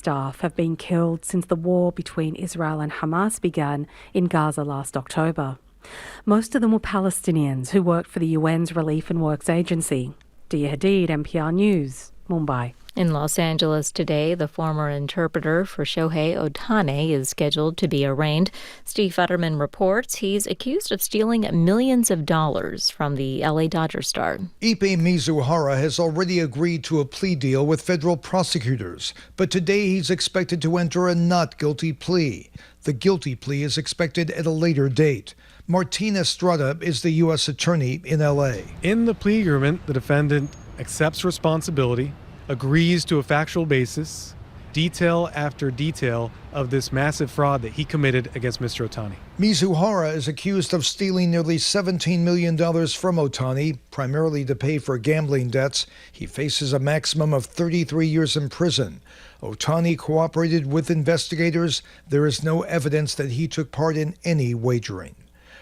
staff have been killed since the war between Israel and Hamas began in Gaza last October. Most of them were Palestinians who worked for the UN's Relief and Works Agency. Dia Hadid, NPR News, Mumbai. In Los Angeles today, the former interpreter for Shohei Ohtani is scheduled to be arraigned. Steve Futterman reports he's accused of stealing millions of dollars from the LA Dodger star. Ippei Mizuhara has already agreed to a plea deal with federal prosecutors, but today he's expected to enter a not guilty plea. The guilty plea is expected at a later date. Martin Estrada is the U.S. attorney in L.A. In the plea agreement, the defendant accepts responsibility, agrees to a factual basis, detail after detail of this massive fraud that he committed against Mr. Ohtani. Mizuhara is accused of stealing nearly $17 million from Ohtani, primarily to pay for gambling debts. He faces a maximum of 33 years in prison. Ohtani cooperated with investigators. There is no evidence that he took part in any wagering.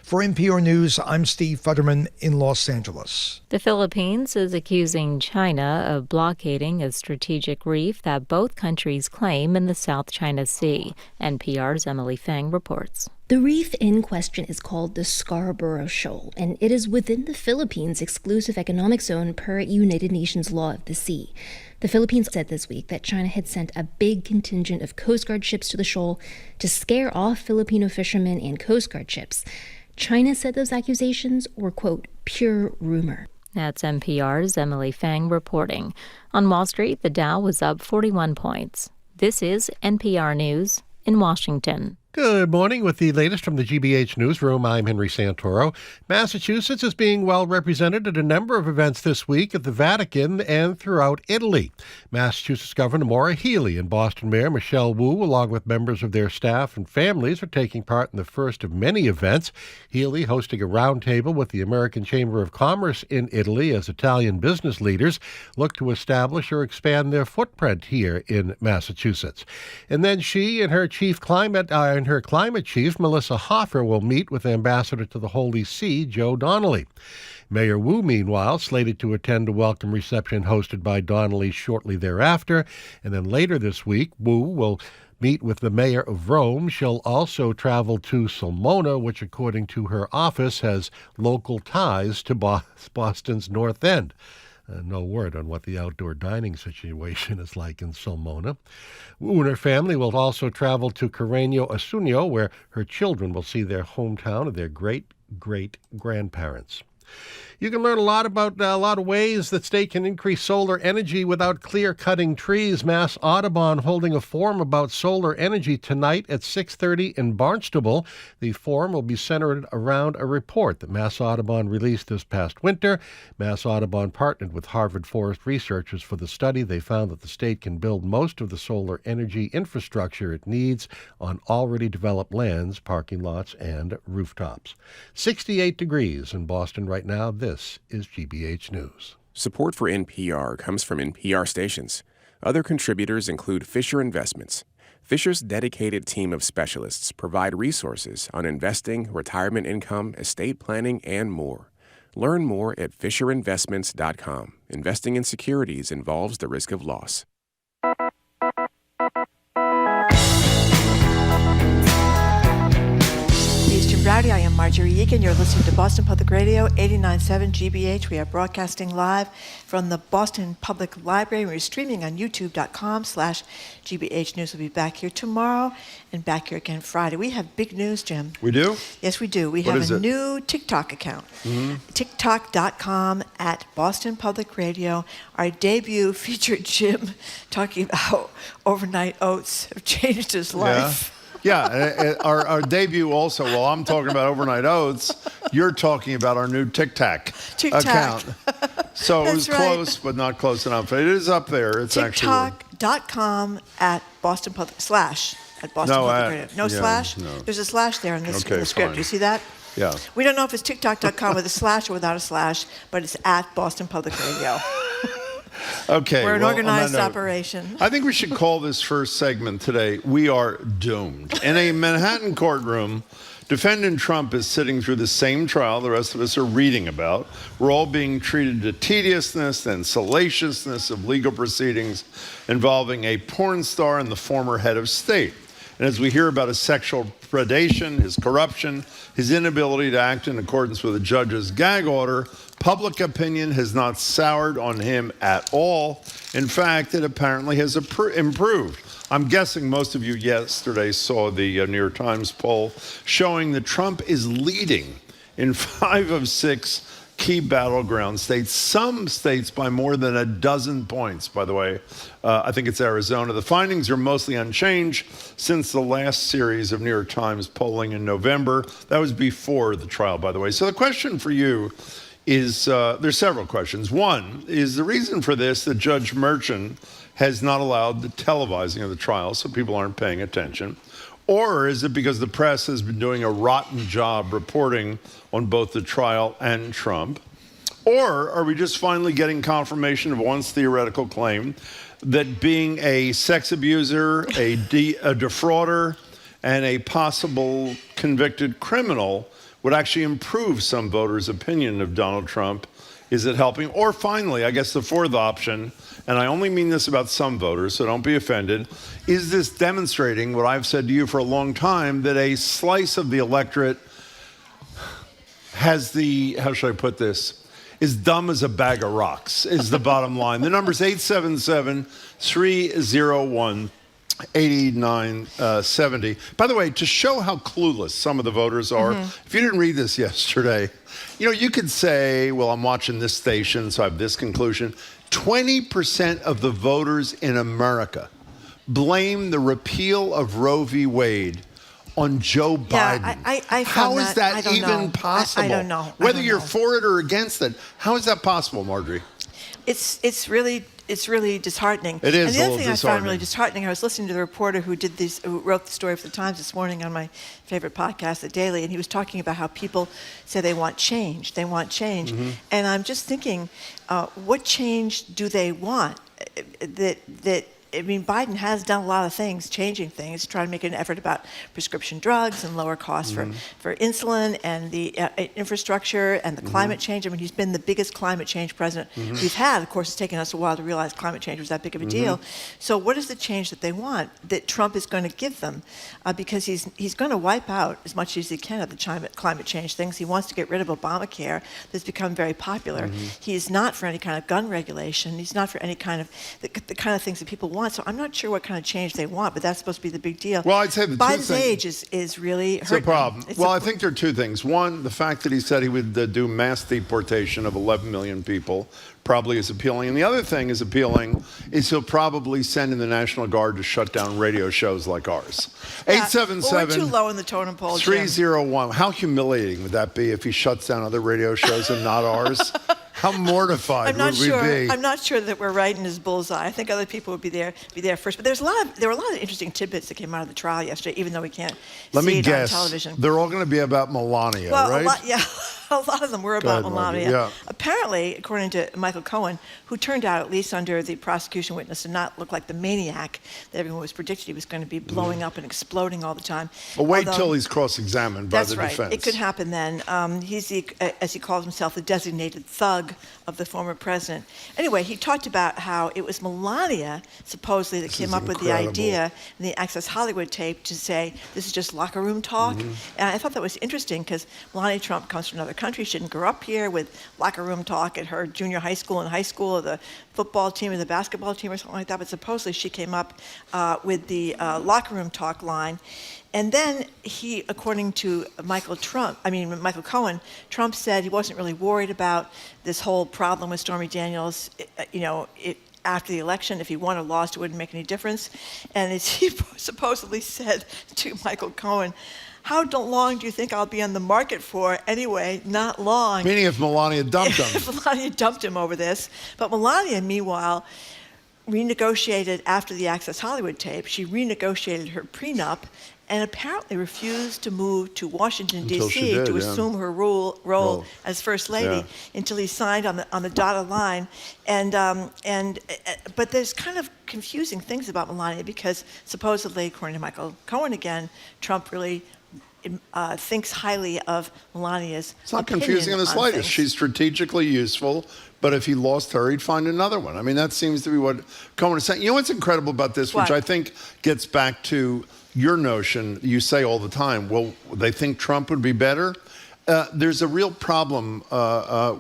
For NPR News, I'm Steve Futterman in Los Angeles. The Philippines is accusing China of blockading a strategic reef that both countries claim in the South China Sea. NPR's Emily Feng reports. The reef in question is called the Scarborough Shoal, and it is within the Philippines' exclusive economic zone per United Nations Law of the Sea. The Philippines said this week that China had sent a big contingent of Coast Guard ships to the shoal to scare off Filipino fishermen and Coast Guard ships. China said those accusations were, quote, pure rumor. That's NPR's Emily Feng reporting. On Wall Street, the Dow was up 41 points. This is NPR News in Washington. Good morning. With the latest from the GBH Newsroom, I'm Henry Santoro. Massachusetts is being well represented at a number of events this week at the Vatican and throughout Italy. Massachusetts Governor Maura Healey and Boston Mayor Michelle Wu, along with members of their staff and families, are taking part in the first of many events. Healey hosting a roundtable with the American Chamber of Commerce in Italy as Italian business leaders look to establish or expand their footprint here in Massachusetts. And then she and her climate chief, Melissa Hoffer, will meet with Ambassador to the Holy See, Joe Donnelly. Mayor Wu, meanwhile, slated to attend a welcome reception hosted by Donnelly shortly thereafter. And then later this week, Wu will meet with the mayor of Rome. She'll also travel to Sulmona, which, according to her office, has local ties to Boston's North End. No word on what the outdoor dining situation is like in Sulmona. Wu and her family will also travel to Carreño Asunio, where her children will see their hometown of their great-great-grandparents. You can learn a lot about a lot of ways that state can increase solar energy without clear-cutting trees. Mass Audubon holding a forum about solar energy tonight at 6:30 in Barnstable. The forum will be centered around a report that Mass Audubon released this past winter. Mass Audubon partnered with Harvard Forest researchers for the study. They found that the state can build most of the solar energy infrastructure it needs on already developed lands, parking lots, and rooftops. 68 degrees in Boston right now. This is GBH News. Support for NPR comes from NPR stations. Other contributors include Fisher Investments. Fisher's dedicated team of specialists provide resources on investing, retirement income, estate planning, and more. Learn more at FisherInvestments.com. Investing in securities involves the risk of loss. Rowdy. I am Marjorie Egan. You're listening to Boston Public Radio, 89.7 GBH. We are broadcasting live from the Boston Public Library. We're streaming on youtube.com/GBH News. We'll be back here tomorrow and back here again Friday. We have big news, Jim. We do? Yes, we do. We have a new TikTok account. TikTok.com at Boston Public Radio. Our debut featured Jim talking about overnight oats have changed his life. Yeah, our debut also, while I'm talking about overnight oats, you're talking about our new TikTok account. So it was close, but not close enough. It is up there. It's TikTok.com at Boston Public / at Boston Public Radio. No slash? No. There's a slash there in the script. Fine. Do you see that? Yeah. We don't know if it's TikTok.com with a slash or without a slash, but it's at Boston Public Radio. Okay. We're an organized operation. I think we should call this first segment today, We Are Doomed. In a Manhattan courtroom, Defendant Trump is sitting through the same trial the rest of us are reading about. We're all being treated to tediousness and salaciousness of legal proceedings involving a porn star and the former head of state. And as we hear about his sexual predation, his corruption, his inability to act in accordance with a judge's gag order, public opinion has not soured on him at all. In fact, it apparently has improved. I'm guessing most of you yesterday saw the New York Times poll showing that Trump is leading in 5 of 6 key battleground states, some states by more than a dozen points, by the way. I think it's Arizona. The findings are mostly unchanged since the last series of New York Times polling in November. That was before the trial, by the way. So the question for you is, there's several questions. One, is the reason for this that Judge Merchan has not allowed the televising of the trial so people aren't paying attention? Or is it because the press has been doing a rotten job reporting on both the trial and Trump? Or are we just finally getting confirmation of once theoretical claim that being a sex abuser, a defrauder, and a possible convicted criminal would actually improve some voters' opinion of Donald Trump? Is it helping? Or finally, I guess the fourth option, and I only mean this about some voters, so don't be offended, is this demonstrating what I've said to you for a long time, that a slice of the electorate has the, how should I put this, is dumb as a bag of rocks, is the bottom line. The number's 877-301-8970. By the way, to show how clueless some of the voters are, if you didn't read this yesterday, you could say, well, I'm watching this station, so I have this conclusion. 20% of the voters in America blame the repeal of Roe v. Wade on Joe Biden. How is that even possible? I don't know. Whether you're for it or against it, how is that possible, Marjorie? It's really disheartening. It is. And the other thing I found really disheartening, I was listening to the reporter who wrote the story for the Times this morning on my favorite podcast, The Daily, and he was talking about how people say they want change. They want change. And I'm just thinking, what change do they want? Biden has done a lot of things, changing things, trying to make an effort about prescription drugs and lower costs for insulin and the infrastructure and the climate change. He's been the biggest climate change president we've had. Of course, it's taken us a while to realize climate change was that big of a deal. So what is the change that they want that Trump is going to give them? Because he's going to wipe out as much as he can of the climate change things. He wants to get rid of Obamacare that's become very popular. He is not for any kind of gun regulation. He's not for any kind of the kind of things that people want. So I'm not sure what kind of change they want, but that's supposed to be the big deal. Well, I'd say Biden's age is really hurting. It's a problem. I think there are two things. One, the fact that he said he would do mass deportation of 11 million people probably is appealing. And the other thing is appealing is he'll probably send in the National Guard to shut down radio shows like ours. 877 we're too low in the totem pole, 301. How humiliating would that be if he shuts down other radio shows and not ours? How mortified would we be? I'm not sure that we're right in his bullseye. I think other people would be there first. But there were a lot of interesting tidbits that came out of the trial yesterday, even though we can't see it on television. They're all going to be about Melania, right? A lot of them were about Melania. Yeah. Apparently, according to Michael Cohen, who turned out, at least under the prosecution witness, to not look like the maniac that everyone was predicted he was going to be blowing up and exploding all the time. Well, wait till he's cross-examined by the defense. That's right. It could happen then. He's, as he calls himself, the designated thug of the former president. Anyway, he talked about how it was Melania, supposedly, that came up with the idea in the Access Hollywood tape to say, this is just locker room talk. And I thought that was interesting because Melania Trump comes from another country. She didn't grow up here with locker room talk at her junior high school and high school, or the football team or the basketball team or something like that. But supposedly she came up with the locker room talk line. And then he, according to Michael Cohen, Trump said he wasn't really worried about this whole problem with Stormy Daniels, after the election. If he won or lost, it wouldn't make any difference. And as he supposedly said to Michael Cohen, how long do you think I'll be on the market for? Anyway, not long. Meaning if Melania dumped him. If Melania dumped him over this. But Melania, meanwhile, renegotiated after the Access Hollywood tape. She renegotiated her prenup and apparently refused to move to Washington, D.C. to assume her role as First Lady until he signed on the dotted line. But there's kind of confusing things about Melania because supposedly, according to Michael Cohen again, Trump really thinks highly of Melania's It's not opinion confusing in the on slightest. things. She's strategically useful, but if he lost her, he'd find another one. I mean, that seems to be what Cohen is saying. You know what's incredible about this, which What? I think gets back to your notion, you say all the time, well, they think Trump would be better. There's a real problem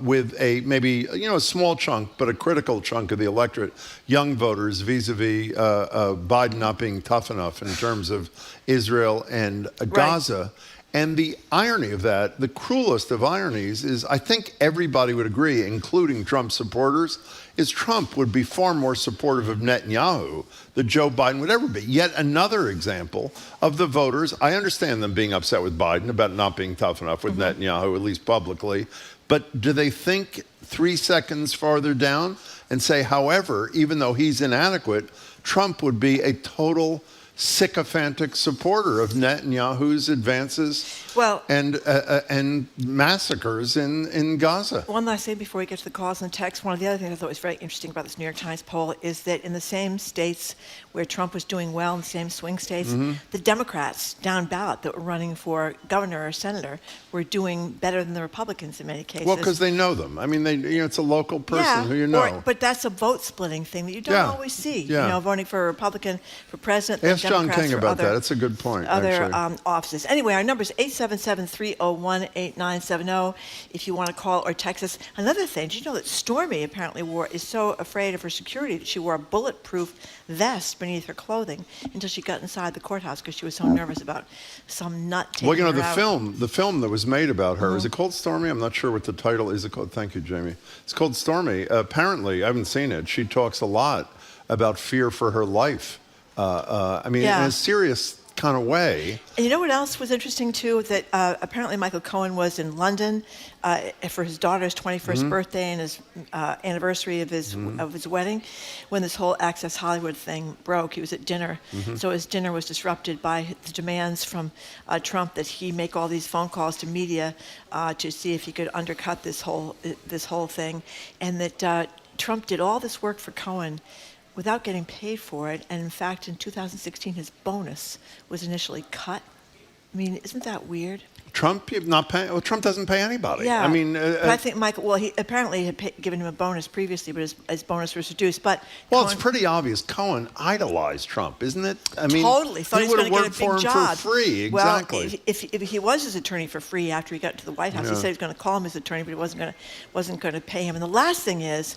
with a small chunk, but a critical chunk of the electorate, young voters vis-a-vis Biden not being tough enough in terms of Israel and Gaza. And the irony of that, the cruelest of ironies, is I think everybody would agree, including Trump supporters, is Trump would be far more supportive of Netanyahu than Joe Biden would ever be. Yet another example of the voters. I understand them being upset with Biden about not being tough enough with Netanyahu, at least publicly. But do they think 3 seconds farther down and say, however, even though he's inadequate, Trump would be a total sycophantic supporter of Netanyahu's advances and massacres in Gaza? One last thing before we get to the calls and the texts. One of the other things I thought was very interesting about this New York Times poll is that in the same states where Trump was doing well, in the same swing states, the Democrats down ballot that were running for governor or senator were doing better than the Republicans in many cases. Well, because they know them. I mean, it's a local person who you know. But that's a vote splitting thing that you don't always see. Yeah. You know, voting for a Republican for president. Ask John Democrats King for about other, that. That's a good point. Other offices. Anyway, our number is 877-301-8970 if you want to call or text us. Another thing, did you know that Stormy apparently is so afraid of her security that she wore a bulletproof vest beneath her clothing until she got inside the courthouse because she was so nervous about some nut taking her the out. the film that was made about her, is it called Stormy? I'm not sure what the title is. Thank you, Jamie. It's called Stormy. Apparently, I haven't seen it. She talks a lot about fear for her life. In a serious kind of way. And you know what else was interesting too? That apparently Michael Cohen was in London for his daughter's 21st birthday and his anniversary of his wedding. When this whole Access Hollywood thing broke, he was at dinner. So his dinner was disrupted by the demands from Trump that he make all these phone calls to media to see if he could undercut this whole thing, and that Trump did all this work for Cohen without getting paid for it. And in fact, in 2016, his bonus was initially cut. I mean, isn't that weird? Trump not paying? Well, Trump doesn't pay anybody. Yeah. I mean, but I think Michael. Well, he apparently had given him a bonus previously, but his bonus was reduced. But it's pretty obvious. Cohen idolized Trump, isn't it? I mean, totally thought he was going to get a big job for free. Exactly. Well, if he was his attorney for free after he got to the White House, he said he was going to call him his attorney, but he wasn't going to pay him. And the last thing is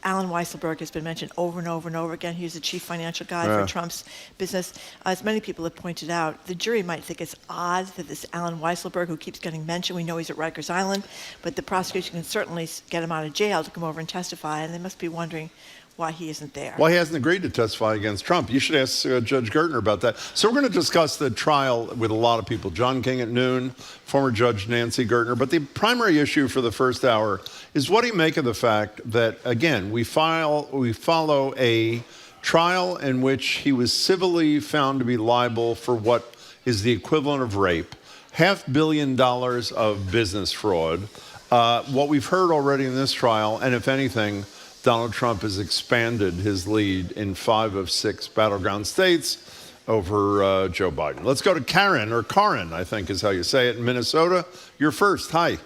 Alan Weisselberg has been mentioned over and over and over again. He's the chief financial guy for Trump's business. As many people have pointed out, the jury might think it's odd that this Alan Weisselberg, who keeps getting mentioned, we know he's at Rikers Island, but the prosecution can certainly get him out of jail to come over and testify, and they must be wondering why he isn't there. Well, he hasn't agreed to testify against Trump. You should ask Judge Gertner about that. So we're going to discuss the trial with a lot of people. John King at noon, former Judge Nancy Gertner. But the primary issue for the first hour is what do you make of the fact that, again, we follow a trial in which he was civilly found to be liable for what is the equivalent of rape, $500 million of business fraud. What we've heard already in this trial, and if anything, Donald Trump has expanded his lead in 5 of 6 battleground states over Joe Biden. Let's go to Karen, or Karin, I think is how you say it, in Minnesota. You're first. Hi.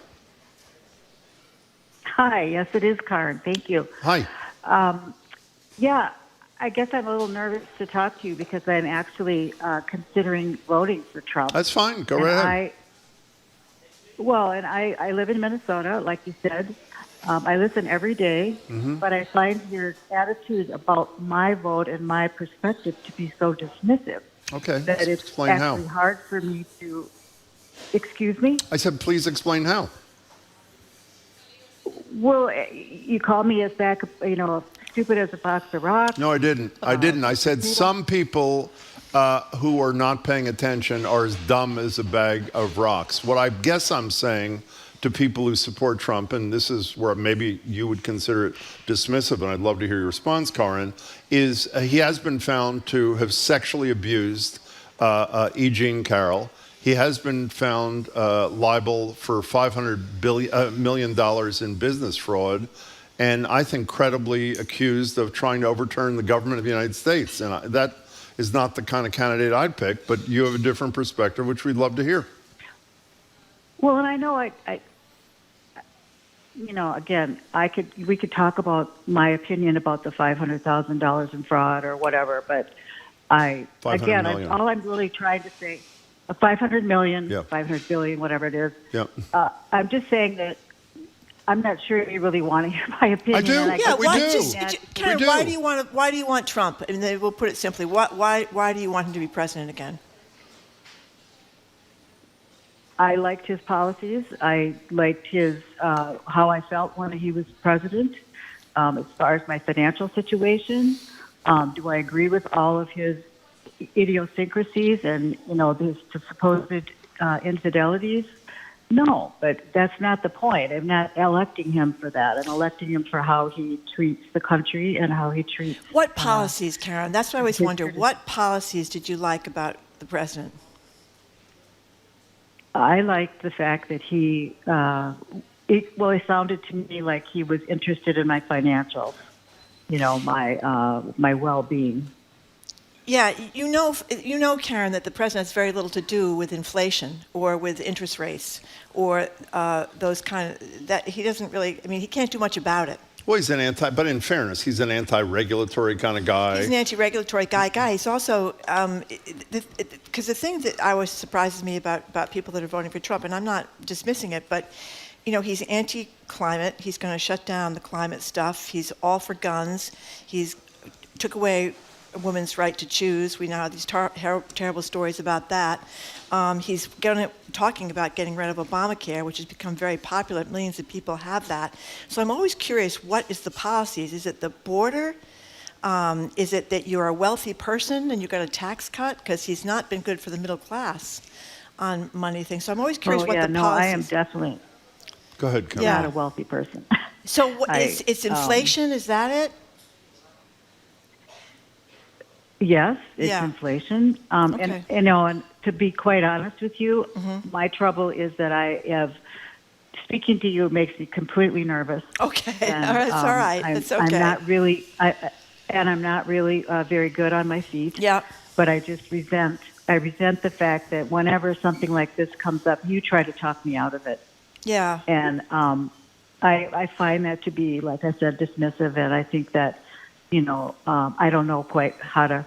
Hi. Yes, it is Karin. Thank you. Hi. I guess I'm a little nervous to talk to you because I'm actually considering voting for Trump. That's fine. Go right ahead. I live in Minnesota, like you said. I listen every day, but I find your attitude about my vote and my perspective to be so dismissive. Okay. That it's explain actually how. hard for me to... Excuse me? I said, please explain how. Well, you called me stupid as a box of rocks. No, I didn't. I said some people who are not paying attention are as dumb as a bag of rocks. What I guess I'm saying to people who support Trump, and this is where maybe you would consider it dismissive, and I'd love to hear your response, Karin, is he has been found to have sexually abused E. Jean Carroll. He has been found liable for $500 million in business fraud, and I think credibly accused of trying to overturn the government of the United States. And that is not the kind of candidate I'd pick, but you have a different perspective, which we'd love to hear. Well, and I know again, we could talk about my opinion about the $500,000 in fraud or whatever, but all I'm really trying to say, 500 million, 500 billion, whatever it is. Yeah. I'm just saying that I'm not sure you really want to hear my opinion. I do. We do. Karen, We do. why do you want Trump? I mean, we'll put it simply. Why do you want him to be president again? I liked his policies. I liked his how I felt when he was president. As far as my financial situation, do I agree with all of his idiosyncrasies and his supposed infidelities? No, but that's not the point. I'm not electing him for that. I'm electing him for how he treats the country and how he treats. What policies, Karen? That's what I always wonder. What policies did you like about the president? I liked the fact that he, it sounded to me like he was interested in my financials, my well-being. Yeah, you know, Karen, that the president has very little to do with inflation or with interest rates or those kind of, that he doesn't really, he can't do much about it. Well, he's but in fairness, he's an anti-regulatory kind of guy. He's an anti-regulatory guy. He's also, because the thing that always surprises me about people that are voting for Trump, and I'm not dismissing it, but, he's anti-climate. He's going to shut down the climate stuff. He's all for guns. He's took away a woman's right to choose. We now have these terrible stories about that. He's talking about getting rid of Obamacare, which has become very popular. Millions of people have that. So I'm always curious, what is the policies? Is it the border? Is it that you're a wealthy person and you got a tax cut? Because he's not been good for the middle class on money things. So I'm always curious what the policies. I am definitely. Go ahead, Karen. Not a wealthy person. So it's inflation? Is that it? Yes, it's inflation. Okay. And to be quite honest with you, my trouble is that speaking to you makes me completely nervous. Okay, and, all right, it's all right. It's okay. I'm not really very good on my feet. Yeah. But I resent the fact that whenever something like this comes up, you try to talk me out of it. Yeah. And I find that to be, like I said, dismissive, and I think that I don't know quite how to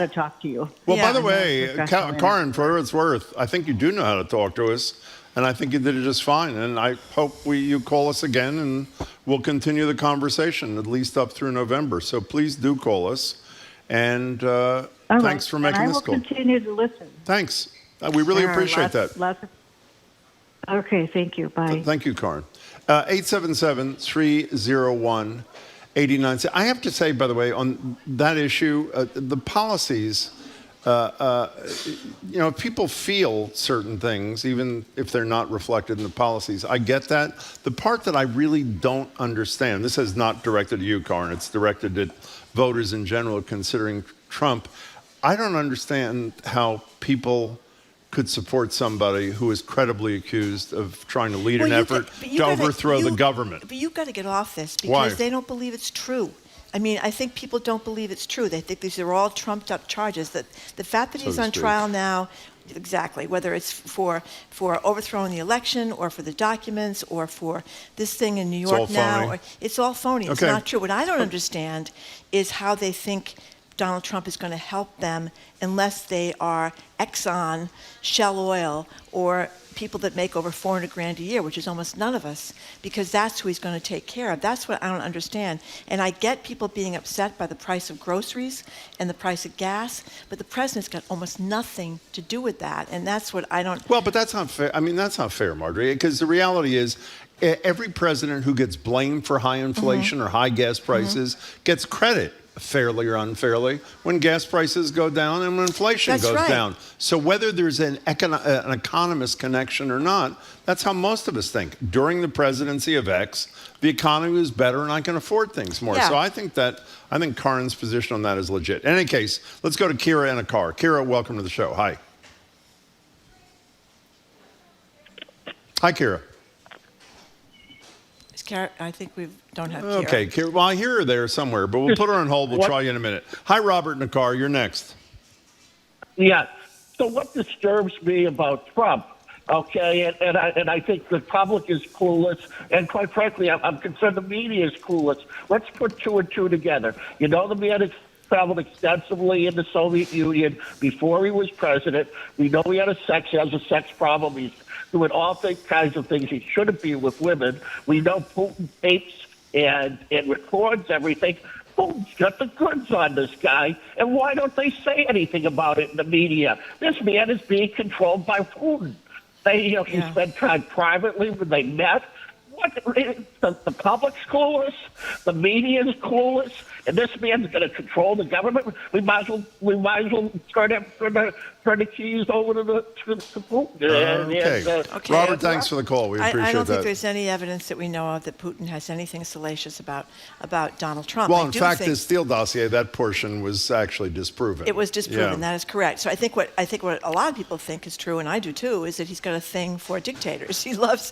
talk to you. Well, by the way, Karen, for what it's worth, I think you do know how to talk to us, and I think you did it just fine. And I hope you call us again, and we'll continue the conversation at least up through November. So please do call us, and thanks for making this call. I will continue to listen. Thanks. We really appreciate that. Okay, thank you. Bye. Thank you, Karen. 877-301-89. I have to say, by the way, on that issue, the policies, if people feel certain things, even if they're not reflected in the policies, I get that. The part that I really don't understand, this is not directed at you, Karen, it's directed at voters in general considering Trump. I don't understand how people could support somebody who is credibly accused of trying to lead an effort to overthrow the government. But you've got to get off this because Why? They don't believe it's true. I think people don't believe it's true. They think these are all trumped up charges. That the fact that he's on trial now, exactly, whether it's for overthrowing the election or for the documents or for this thing in New York now, it's all phony. It's not true. What I don't understand is how they think Donald Trump is going to help them unless they are Exxon, Shell Oil, or people that make over $400,000 a year, which is almost none of us, because that's who he's going to take care of. That's what I don't understand. And I get people being upset by the price of groceries and the price of gas, but the president's got almost nothing to do with that, and that's what I don't... Well, but that's not fair. That's not fair, Marjorie, because the reality is every president who gets blamed for high inflation or high gas prices gets credit, fairly or unfairly, when gas prices go down and when inflation goes down. So whether there's an economist connection or not, that's how most of us think. During the presidency of X, the economy was better and I can afford things more. So I think Karen's position on that is legit. In any case, let's go to Kira in a car. Kira, welcome to the show. Hi. Hi, Kira. I think we don't have Kira. Okay, Kira, well, I hear her there somewhere, but we'll put her on hold. We'll try you in a minute. Hi, Robert in the car. You're next. Yeah. So what disturbs me about Trump, okay, and I think the public is clueless, and quite frankly, I'm concerned the media is clueless. Let's put two and two together. You know, the man has traveled extensively in the Soviet Union before he was president. We know he has a sex problem. He's doing all kinds of things he shouldn't be with women. We know Putin tapes and records everything. Putin's got the goods on this guy, and why don't they say anything about it in the media? This man is being controlled by Putin. He spent time privately when they met. The public's clueless, the media's clueless, and this man's going to control the government. We might as well turn the keys over to Putin. Okay. Robert, thanks for the call. We appreciate that. I don't think there's any evidence that we know of that Putin has anything salacious about Donald Trump. Well, in fact, his Steele dossier, that portion was actually disproven. It was disproven. That is correct. So I think what a lot of people think is true, and I do too, is that he's got a thing for dictators. He loves.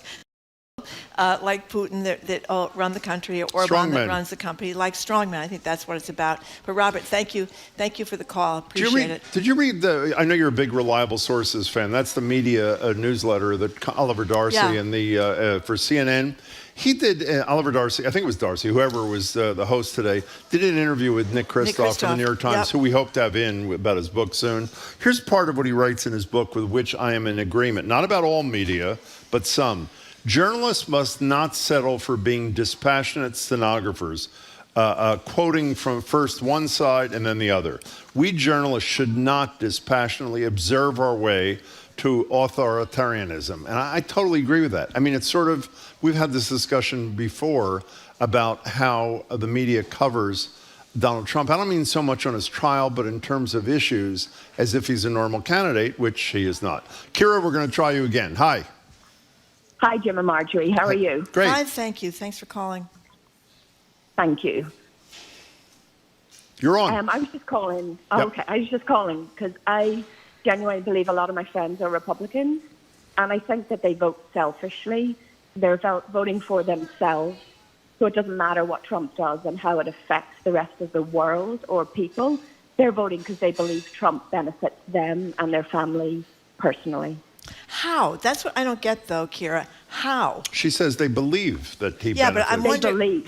Like Putin that run the country, or Orban that runs the company, like strongmen. I think that's what it's about. But Robert, thank you for the call. Appreciate it. Did you read I know you're a big Reliable Sources fan. That's the media newsletter that Oliver Darcy and for CNN. He did, Oliver Darcy, I think it was Darcy, whoever was the host today, did an interview with Nick Kristof from the New York Times, who we hope to have in about his book soon. Here's part of what he writes in his book, with which I am in agreement. Not about all media, but some. Journalists must not settle for being dispassionate stenographers, quoting from first one side and then the other. We journalists should not dispassionately observe our way to authoritarianism. And I totally agree with that. I mean, it's sort of, we've had this discussion before about how the media covers Donald Trump. I don't mean so much on his trial, but in terms of issues, as if he's a normal candidate, which he is not. Kira, we're going to try you again. Hi. Hi, Jim and Marjorie. How are you? Great. Fine, thank you. Thanks for calling. Thank you. You're on. I was just calling. Okay, I was just calling because I genuinely believe a lot of my friends are Republicans, and I think that they vote selfishly. They're voting for themselves, so it doesn't matter what Trump does and how it affects the rest of the world or people. They're voting because they believe Trump benefits them and their family personally. How? That's what I don't get, though, Kira. How? She says they believe that he benefits. But I'm wondering.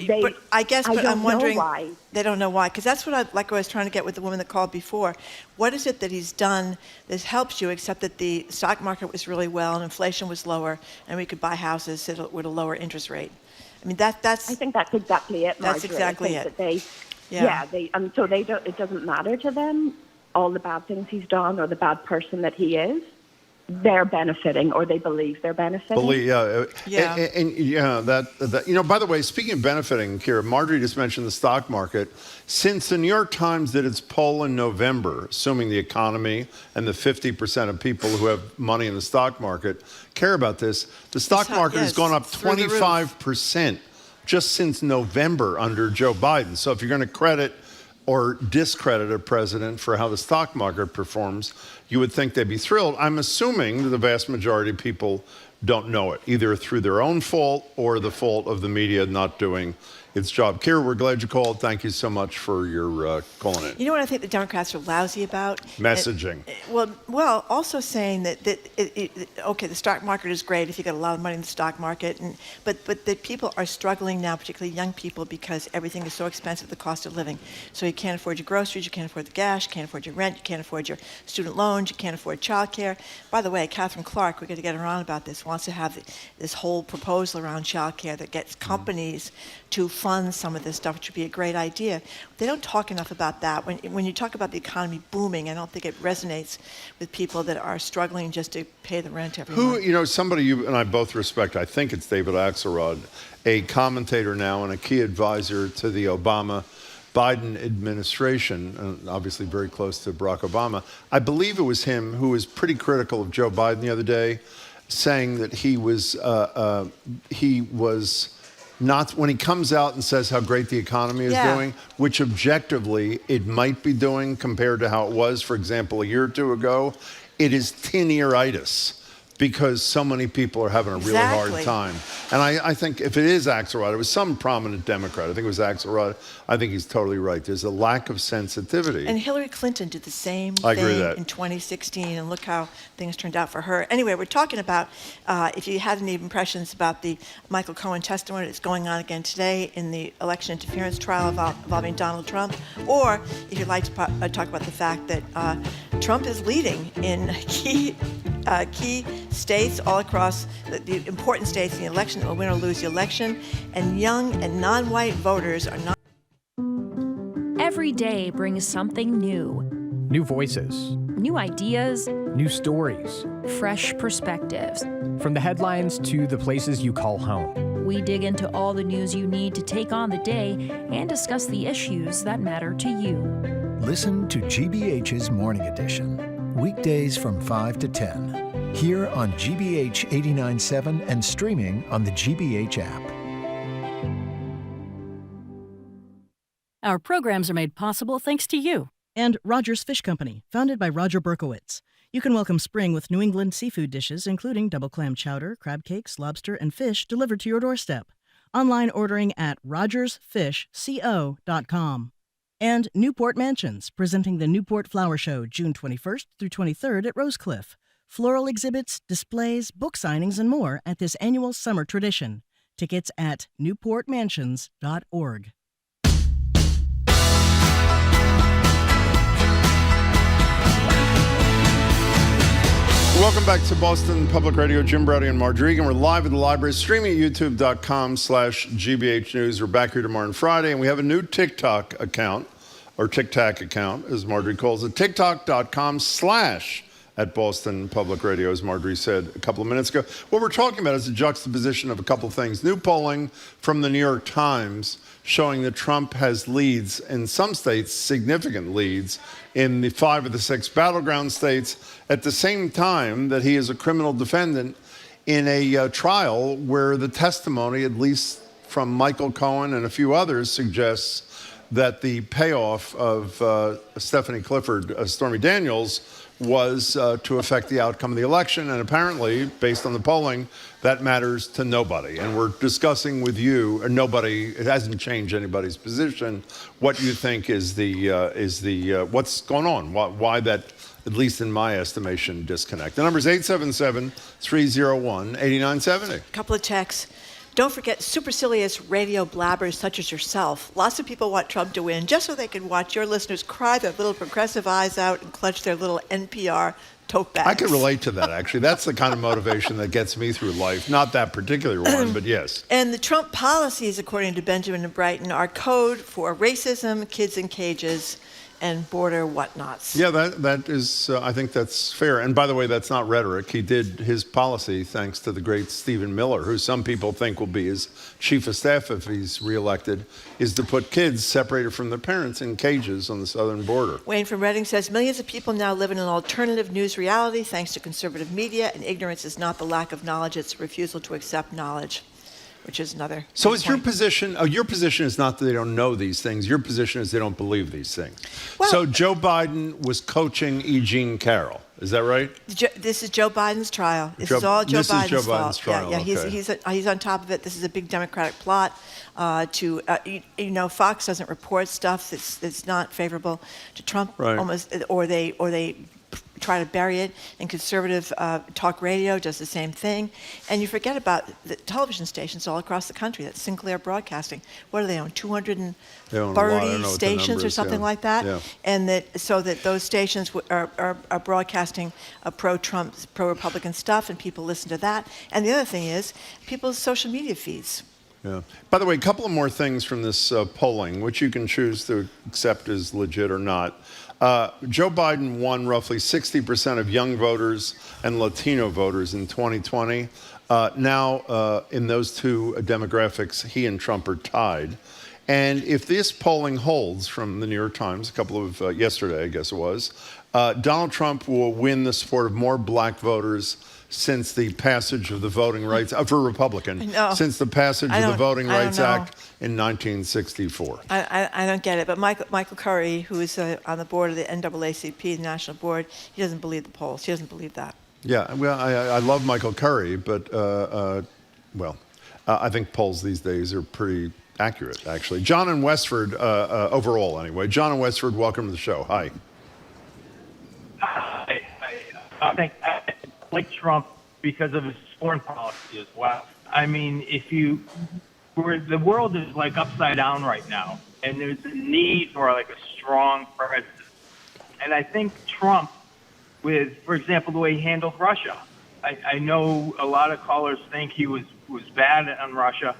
I'm wondering why. They don't know why, because that's what I was trying to get with the woman that called before. What is it that he's done that helps you, except that the stock market was really well and inflation was lower, and we could buy houses with a lower interest rate? I mean, that's. I think that's exactly it, Margaret. That's exactly it. So they don't. It doesn't matter to them all the bad things he's done or the bad person that he is. They're benefiting, or they believe they're benefiting. And by the way, speaking of benefiting, Kira, Marjorie just mentioned the stock market. Since the New York Times did its poll in November, assuming the economy and the 50% of people who have money in the stock market care about this, the stock market has gone up 25% just since November under Joe Biden. So if you're going to credit or discredit a president for how the stock market performs, you would think they'd be thrilled. I'm assuming that the vast majority of people don't know it, either through their own fault or the fault of the media not doing its job. Kira, we're glad you called. Thank you so much for your calling in. You know what I think the Democrats are lousy about? Messaging. Well, also saying that the stock market is great if you got a lot of money in the stock market, but that people are struggling now, particularly young people, because everything is so expensive, the cost of living. So you can't afford your groceries, you can't afford the gas, you can't afford your rent, you can't afford your student loans, you can't afford childcare. By the way, Catherine Clark, we're going to get her on about this, wants to have this whole proposal around childcare that gets companies to fund some of this stuff, which would be a great idea. They don't talk enough about that. When you talk about the economy booming, I don't think it resonates with people that are struggling just to pay the rent every month. Somebody you and I both respect, I think it's David Axelrod, a commentator now and a key advisor to the Obama-Biden administration, and obviously very close to Barack Obama. I believe it was him who was pretty critical of Joe Biden the other day, saying that he was not, when he comes out and says how great the economy is doing, which objectively it might be doing compared to how it was, for example, a year or two ago, it is tin-ear-itis because so many people are having a really hard time. And I think if it is Axelrod, it was some prominent Democrat. I think it was Axelrod. I think he's totally right. There's a lack of sensitivity. And Hillary Clinton did the same I agree thing with that. in 2016, and look how things turned out for her. Anyway, we're talking about, if you had any impressions about the Michael Cohen testimony that's going on again today in the election interference trial involving Donald Trump, or if you'd like to talk about the fact that Trump is leading in key states all across the important states in the election that will win or lose the election, and young and non-white voters are not. Every day brings something new. New voices. New ideas. New stories. Fresh perspectives. From the headlines to the places you call home. We dig into all the news you need to take on the day and discuss the issues that matter to you. Listen to GBH's Morning Edition, weekdays from 5 to 10, here on GBH 89.7 and streaming on the GBH app. Our programs are made possible thanks to you. And Rogers Fish Company, founded by Roger Berkowitz. You can welcome spring with New England seafood dishes, including double clam chowder, crab cakes, lobster, and fish delivered to your doorstep. Online ordering at rogersfishco.com. And Newport Mansions, presenting the Newport Flower Show June 21st through 23rd at Rosecliff. Floral exhibits, displays, book signings, and more at this annual summer tradition. Tickets at newportmansions.org. Welcome back to Boston Public Radio. Jim Brody and Marge Regan. We're live at the library, streaming at youtube.com/GBH News. We're back here tomorrow and Friday, and we have a new TikTok account, or TikTok account, as Marjorie calls it, tiktok.com/ at Boston Public Radio, as Marjorie said a couple of minutes ago. What we're talking about is a juxtaposition of a couple of things. New polling from the New York Times showing that Trump has leads in some states, significant leads, in the 5 of the 6 battleground states, at the same time that he is a criminal defendant in a trial where the testimony, at least from Michael Cohen and a few others, suggests that the payoff of Stephanie Clifford, Stormy Daniels, was to affect the outcome of the election. And apparently, based on the polling, that matters to nobody. And we're discussing with you, or nobody, it hasn't changed anybody's position, what you think is the what's going on, why that, at least in my estimation, disconnect. The number is 877-301-8970. A couple of texts. Don't forget supercilious radio blabbers such as yourself. Lots of people want Trump to win just so they can watch your listeners cry their little progressive eyes out and clutch their little NPR tote bags. I can relate to that, actually. That's the kind of motivation that gets me through life. Not that particular one, but yes. And the Trump policies, according to Benjamin and Brighton, are code for racism, kids in cages, and border whatnots. Yeah, that is, I think that's fair. And by the way, that's not rhetoric. He did his policy thanks to the great Stephen Miller, who some people think will be his chief of staff if he's reelected, is to put kids separated from their parents in cages on the southern border. Wayne from Reading says, millions of people now live in an alternative news reality thanks to conservative media, and ignorance is not the lack of knowledge, it's refusal to accept knowledge. Which is another. So is your position, your position is not that they don't know these things, your position is they don't believe these things. Well, so Joe Biden was coaching E. Jean Carroll, is that right? This is Joe Biden's trial. This is all Joe Biden's fault. Trial. Yeah, okay. he's on top of it. This is a big Democratic plot Fox doesn't report stuff that's not favorable to Trump, right. or they try to bury it, and conservative talk radio does the same thing. And you forget about the television stations all across the country. That's Sinclair Broadcasting. What do they own? 230 stations or something like that? Yeah. And so that those stations are broadcasting pro-Trump, pro-Republican stuff, and people listen to that. And the other thing is people's social media feeds. Yeah. By the way, a couple of more things from this polling, which you can choose to accept as legit or not. Joe Biden won roughly 60% of young voters and Latino voters in 2020. Now, in those two demographics, he and Trump are tied. And if this polling holds from the New York Times, a couple of yesterday, I guess it was, Donald Trump will win the support of more black voters since the passage of the Voting Rights, for a Republican, since the passage of the Voting Rights Act in 1964. I don't get it. But Michael Curry, who is on the board of the NAACP, the National Board, he doesn't believe the polls. He doesn't believe that. Yeah, well, I love Michael Curry, but, I think polls these days are pretty accurate, actually. John in Westford, overall anyway. John in Westford, welcome to the show. Hi. I think I like Trump because of his foreign policy as well. I mean, the world is like upside down right now, and there's a need for like a strong president. And I think Trump, with, for example, the way he handled Russia. I know a lot of callers think he was bad on Russia.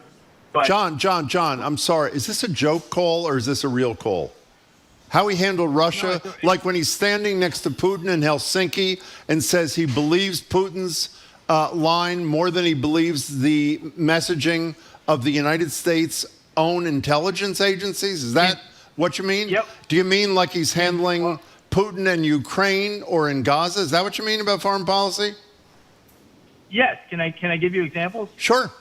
But John, I'm sorry. Is this a joke call or is this a real call? How he handled Russia, like when he's standing next to Putin in Helsinki and says he believes Putin's line more than he believes the messaging of the United States' own intelligence agencies? Is that what you mean? Yep. Do you mean like he's handling Putin in Ukraine or in Gaza? Is that what you mean about foreign policy? Yes. Can I give you examples? Sure.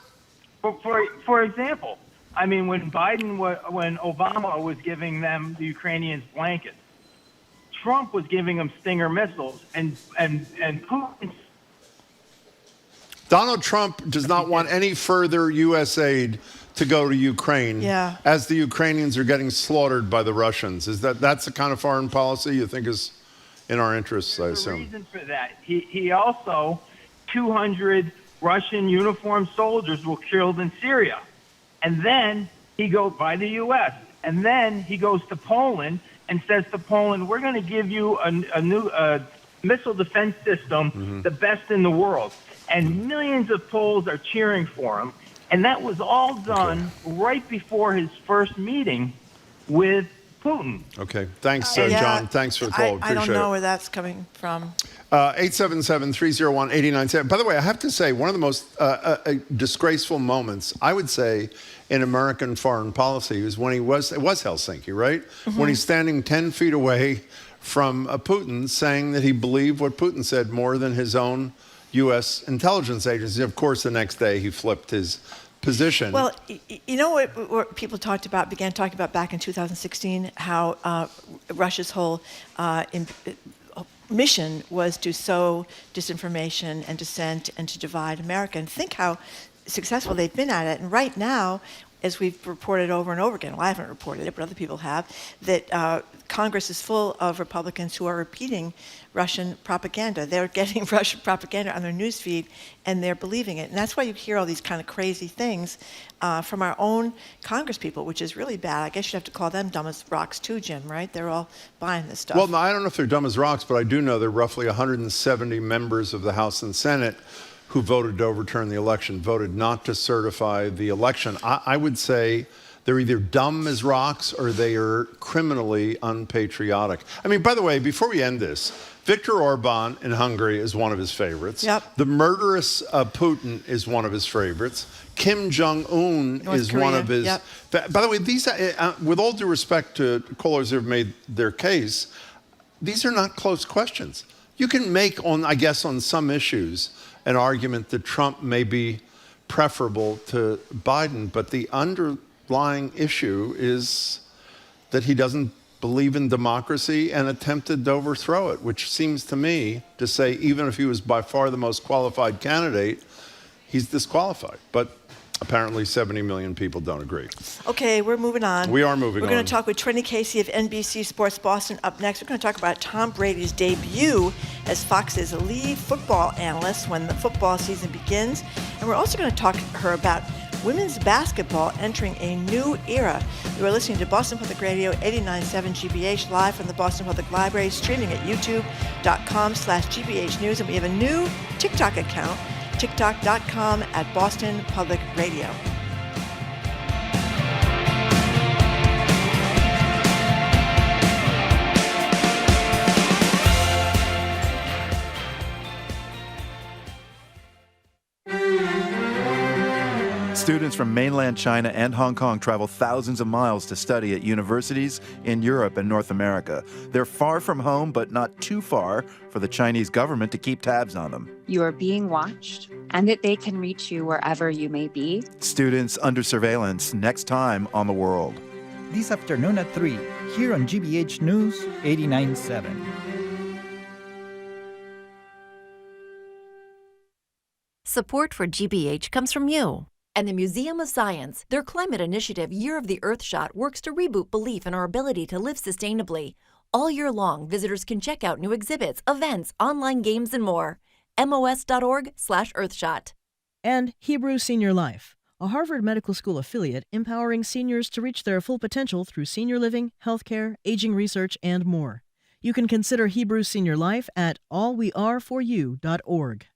For example, I mean, when Obama was giving them, the Ukrainians, blankets, Trump was giving them Stinger missiles, and Putin. Donald Trump does not want any further U.S. aid to go to Ukraine, as the Ukrainians are getting slaughtered by the Russians. That's the kind of foreign policy you think is in our interests, I assume? There's a reason for that. He also, 200 Russian uniformed soldiers were killed in Syria. And then he goes by the U.S. And then he goes to Poland and says to Poland, we're going to give you a new missile defense system, the best in the world. And millions of Poles are cheering for him. And that was all done right before his first meeting with Putin. Okay. Thanks, John. Thanks for the call. I don't know where that's coming from. 877-301-8970. By the way, I have to say, one of the most disgraceful moments, I would say, in American foreign policy was when it was Helsinki, right? When he's standing 10 feet away from Putin saying that he believed what Putin said more than his own U.S. intelligence agency. Of course, the next day he flipped his position. Well, you know what people began talking about back in 2016, how Russia's whole mission was to sow disinformation and dissent and to divide America. And think how successful they've been at it. And right now, as we've reported over and over again, well, I haven't reported it, but other people have, that Congress is full of Republicans who are repeating Russian propaganda. They're getting Russian propaganda on their newsfeed, and they're believing it. And that's why you hear all these kind of crazy things from our own Congress people, which is really bad. I guess you'd have to call them dumb as rocks too, Jim, right? They're all buying this stuff. Well, no, I don't know if they're dumb as rocks, but I do know there are roughly 170 members of the House and Senate who voted to overturn the election, voted not to certify the election. I would say they're either dumb as rocks or they are criminally unpatriotic. I mean, by the way, before we end this, Viktor Orban in Hungary is one of his favorites. Yep. The murderous Putin is one of his favorites. Kim Jong-un is Korea. one of his... Yep. By the way, these, with all due respect to callers who have made their case, these are not close questions. You can make, I guess, on some issues, an argument that Trump may be preferable to Biden, but the underlying issue is that he doesn't believe in democracy and attempted to overthrow it, which seems to me to say even if he was by far the most qualified candidate, he's disqualified. But apparently 70 million people don't agree. Okay, we're moving on. We are moving on. We're going to talk with Trenni Casey of NBC Sports Boston. Up next, we're going to talk about Tom Brady's debut as Fox's lead football analyst when the football season begins. And we're also going to talk to her about women's basketball entering a new era. You are listening to Boston Public Radio 89.7 GBH, live from the Boston Public Library, streaming at youtube.com/GBH News. And we have a new TikTok account, tiktok.com/Boston Public Radio. Students from mainland China and Hong Kong travel thousands of miles to study at universities in Europe and North America. They're far from home, but not too far for the Chinese government to keep tabs on them. You are being watched, and that they can reach you wherever you may be. Students under surveillance, next time on The World. This afternoon at 3, here on GBH News 89.7. Support for GBH comes from you and the Museum of Science. Their climate initiative, Year of the Earth Shot, works to reboot belief in our ability to live sustainably. All year long, visitors can check out new exhibits, events, online games, and more. MOS.org/Earthshot. And Hebrew Senior Life, a Harvard Medical School affiliate empowering seniors to reach their full potential through senior living, healthcare, aging research, and more. You can consider Hebrew Senior Life at allweareforyou.org.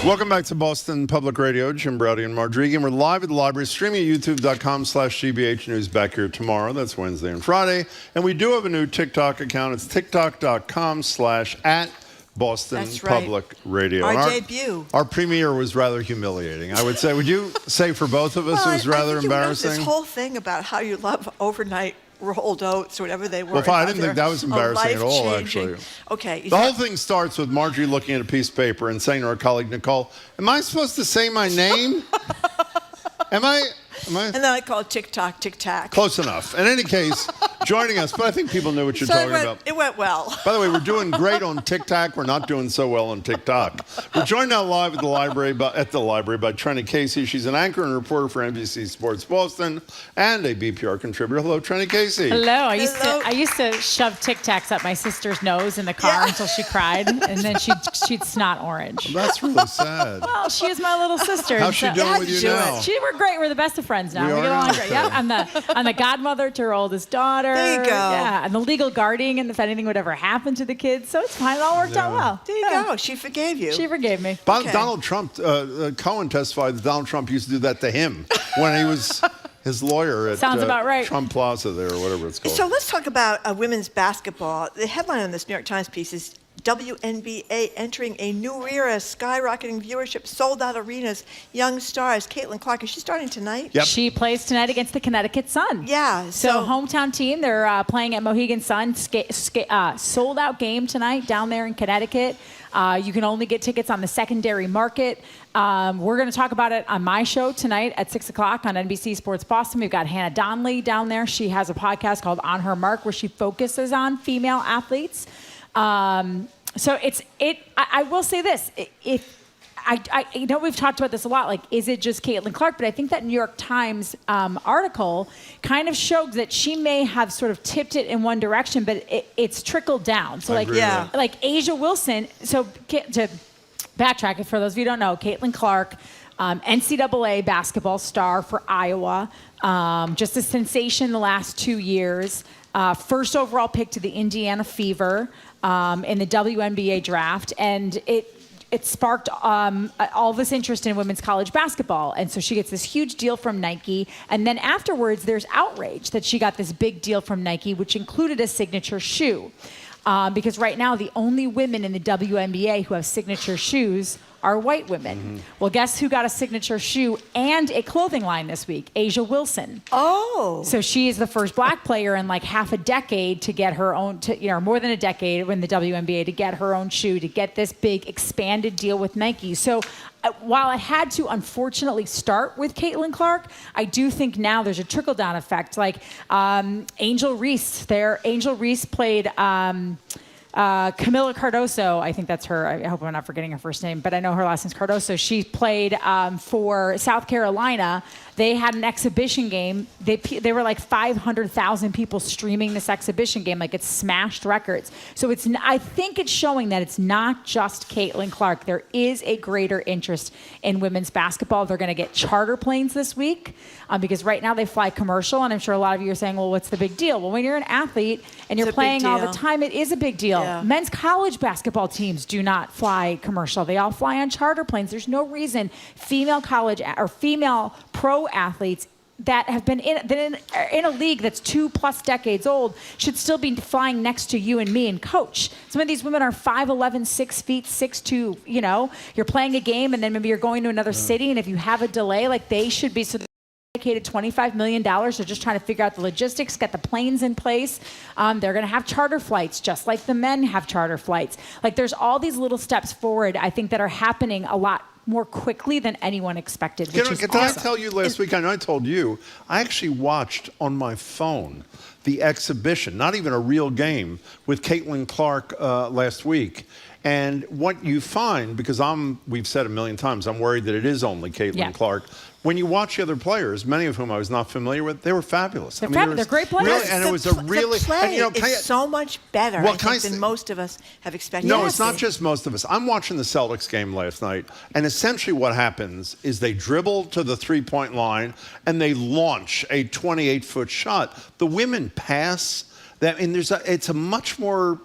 Welcome back to Boston Public Radio. Jim Browdy and Marge, and we're live at the library, streaming at youtube.com/GBH News. Back here tomorrow. That's Wednesday and Friday. And we do have a new TikTok account. It's tiktok.com/@Boston Public Radio. Our debut. Our premiere was rather humiliating, I would say. Would you say for both of us it was rather embarrassing? This whole thing about how you love overnight rolled oats, whatever they were. Well, fine, I didn't think that was embarrassing at all, actually. Okay. The whole thing starts with Marjorie looking at a piece of paper and saying to her colleague, Nicole, am I supposed to say my name? Am I? And then I call it TikTok, tic-tac. Close enough. In any case, joining us, but I think people knew what you're talking about. It went well. By the way, we're doing great on TikTok. We're not doing so well on TikTok. We're joined now live at the library by Trenni Casey. She's an anchor and reporter for NBC Sports Boston and a BPR contributor. Hello, Trenni Casey. Hello. I used to shove Tic Tacs up my sister's nose in the car until she cried, and then she'd snot orange. Well, that's really sad. Well, she is my little sister. How's she doing with you now? We're great. We're the best of friends now. We get are? along great. Yeah, I'm the godmother to her oldest daughter. There you go. Yeah, and the legal guardian, and if anything would ever happen to the kids, so it's fine. It all worked out well. There you go. She forgave you. She forgave me. Donald Trump, Cohen testified that Donald Trump used to do that to him when he was his lawyer at Sounds about right. Trump Plaza there, or whatever it's called. So let's talk about women's basketball. The headline on this New York Times piece is WNBA entering a new era, skyrocketing viewership, sold-out arenas, young stars. Caitlin Clark, is she starting tonight? Yep. She plays tonight against the Connecticut Sun. Yeah. So hometown team, they're playing at Mohegan Sun. Sold-out game tonight down there in Connecticut. You can only get tickets on the secondary market. We're going to talk about it on my show tonight at 6 o'clock on NBC Sports Boston. We've got Hannah Donnelly down there. She has a podcast called On Her Mark where she focuses on female athletes. So I will say this, I know we've talked about this a lot, like, is it just Caitlin Clark? But I think that New York Times article kind of showed that she may have sort of tipped it in one direction, but it's trickled down. So like Asia Wilson, so to backtrack it for those of you who don't know, Caitlin Clark, NCAA basketball star for Iowa, just a sensation the last 2 years. First overall pick to the Indiana Fever in the WNBA draft, and it sparked all this interest in women's college basketball. And so she gets this huge deal from Nike, and then afterwards there's outrage that she got this big deal from Nike, which included a signature shoe. Because right now the only women in the WNBA who have signature shoes are white women. Mm-hmm. Well, guess who got a signature shoe and a clothing line this week? Asia Wilson. Oh. So she is the first black player in like half a decade to get her own, more than a decade in the WNBA to get her own shoe, to get this big expanded deal with Nike. So while it had to unfortunately start with Caitlin Clark, I do think now there's a trickle-down effect. Like Angel Reese played Camila Cardoso, I think that's her. I hope I'm not forgetting her first name, but I know her last name's Cardoso. She played for South Carolina. They had an exhibition game. They were like 500,000 people streaming this exhibition game. Like, it smashed records. So I think it's showing that it's not just Caitlin Clark. There is a greater interest in women's basketball. They're going to get charter planes this week because right now they fly commercial. And I'm sure a lot of you are saying, well, what's the big deal? Well, when you're an athlete and you're playing all the time, it is a big deal. Yeah. Men's college basketball teams do not fly commercial. They all fly on charter planes. There's no reason female college or female pro athletes that have been in a league that's 2+ decades old should still be flying next to you and me and coach. Some of these women are 5'11", 6 feet, 6'2". You're playing a game and then maybe you're going to another city, and if you have a delay, like, they should be dedicated $25 million. They're just trying to figure out the logistics, get the planes in place. They're going to have charter flights, just like the men have charter flights. Like, there's all these little steps forward, I think, that are happening a lot more quickly than anyone expected, which is Did I tell you last week? I know I told you. I actually watched on my phone the exhibition, not even a real game, with Caitlin Clark last week. And what you find, because we've said a million times, I'm worried that it is only Caitlin Clark. When you watch the other players, many of whom I was not familiar with, they were fabulous. They're great players. Really, and it was a really... The play and, is so much better, than most of us have expected. No, it's not just most of us. I'm watching the Celtics game last night, and essentially what happens is they dribble to the three-point line, and they launch a 28-foot shot. The women pass that, and it's a much more...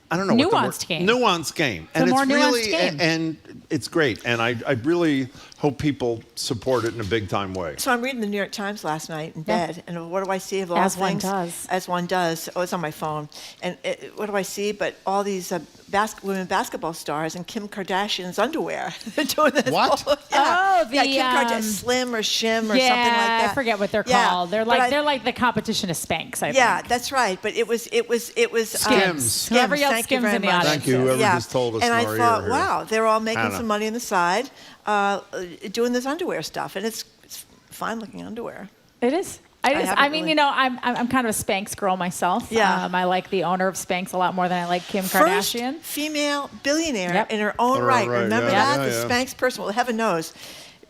I don't know nuanced game. Nuanced game. It's a more nuanced game. And it's great. And I really hope people support it in a big time way. So I'm reading the New York Times last night in bed, and what do I see of all things? As one does. Oh, it's on my phone. And what do I see? But all these women basketball stars in Kim Kardashian's underwear. They're doing this. What? Kim Kardashian, Slim or Shim or something like that. I forget what they're called. They're like the competition of Spanx. I think. That's right. But it was Skims. Whoever yelled Thank Skims you very in the much. audience. Thank you, whoever just told us. And I thought, here. wow, they're all making Hannah. some money on the side, doing this underwear stuff, and it's fine-looking underwear. It is. I mean, I'm kind of a Spanx girl myself. Yeah. I like the owner of Spanx a lot more than I like Kim Kardashian. First female billionaire in her own right. Remember that? The Spanx person. Well, heaven knows.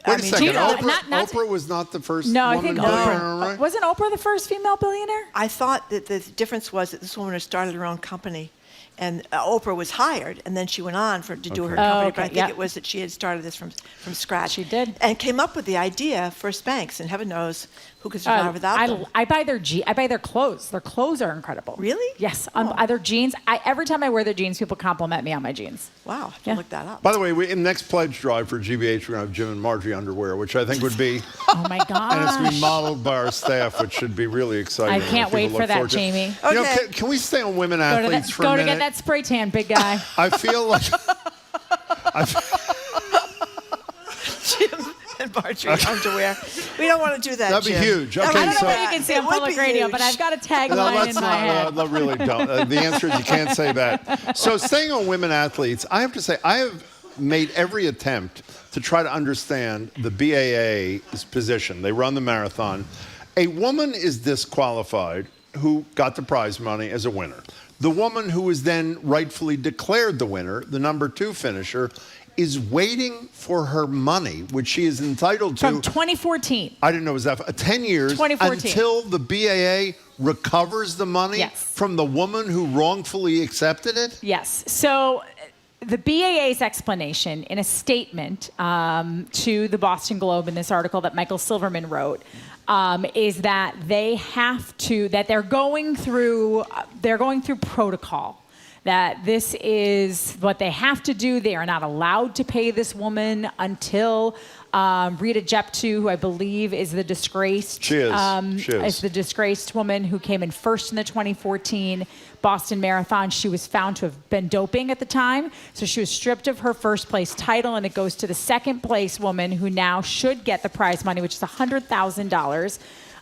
Wait a second. Oprah Oprah was not the first No, woman I think billionaire, Oprah. right? Wasn't Oprah the first female billionaire? I thought that the difference was that this woman had started her own company. And Oprah was hired, and then she went on to do her company. But I think it was that she had started this from scratch. She did. And came up with the idea for Spanx, and heaven knows who could survive without them. I buy their clothes. Their clothes are incredible. Really? Yes. Their jeans. Every time I wear their jeans, people compliment me on my jeans. Wow. I have to look that up. By the way, in the next pledge drive for GBH, we're going to have Jim and Margie underwear, which I think would be... Oh, my God. And it's going to be modeled by our staff, which should be really exciting. I can't wait for that, Jamie. Okay. Can we stay on women athletes for a minute? Go to get that spray tan, big guy. I feel like... Jim and Marjorie underwear. We don't want to do that, That'd be Jim. huge. Okay, I don't know what you can see on public radio, but I've got a tagline in my head. No, really don't. The answer is you can't say that. So staying on women athletes, I have to say, I have made every attempt to try to understand the BAA's position. They run the marathon. A woman is disqualified who got the prize money as a winner. The woman who was then rightfully declared the winner, the number 2 finisher, is waiting for her money, which she is entitled to. From 2014. I didn't know it was that. 10 years 2014. Until the BAA recovers the money from the woman who wrongfully accepted it? Yes. So the BAA's explanation in a statement to the Boston Globe in this article that Michael Silverman wrote is that they're going through protocol. That this is what they have to do. They are not allowed to pay this woman until Rita Jeptu, who I believe is the disgraced, is the disgraced woman who came in first in the 2014 Boston Marathon. She was found to have been doping at the time, so she was stripped of her first place title, and it goes to the second place woman who now should get the prize money, which is $100,000.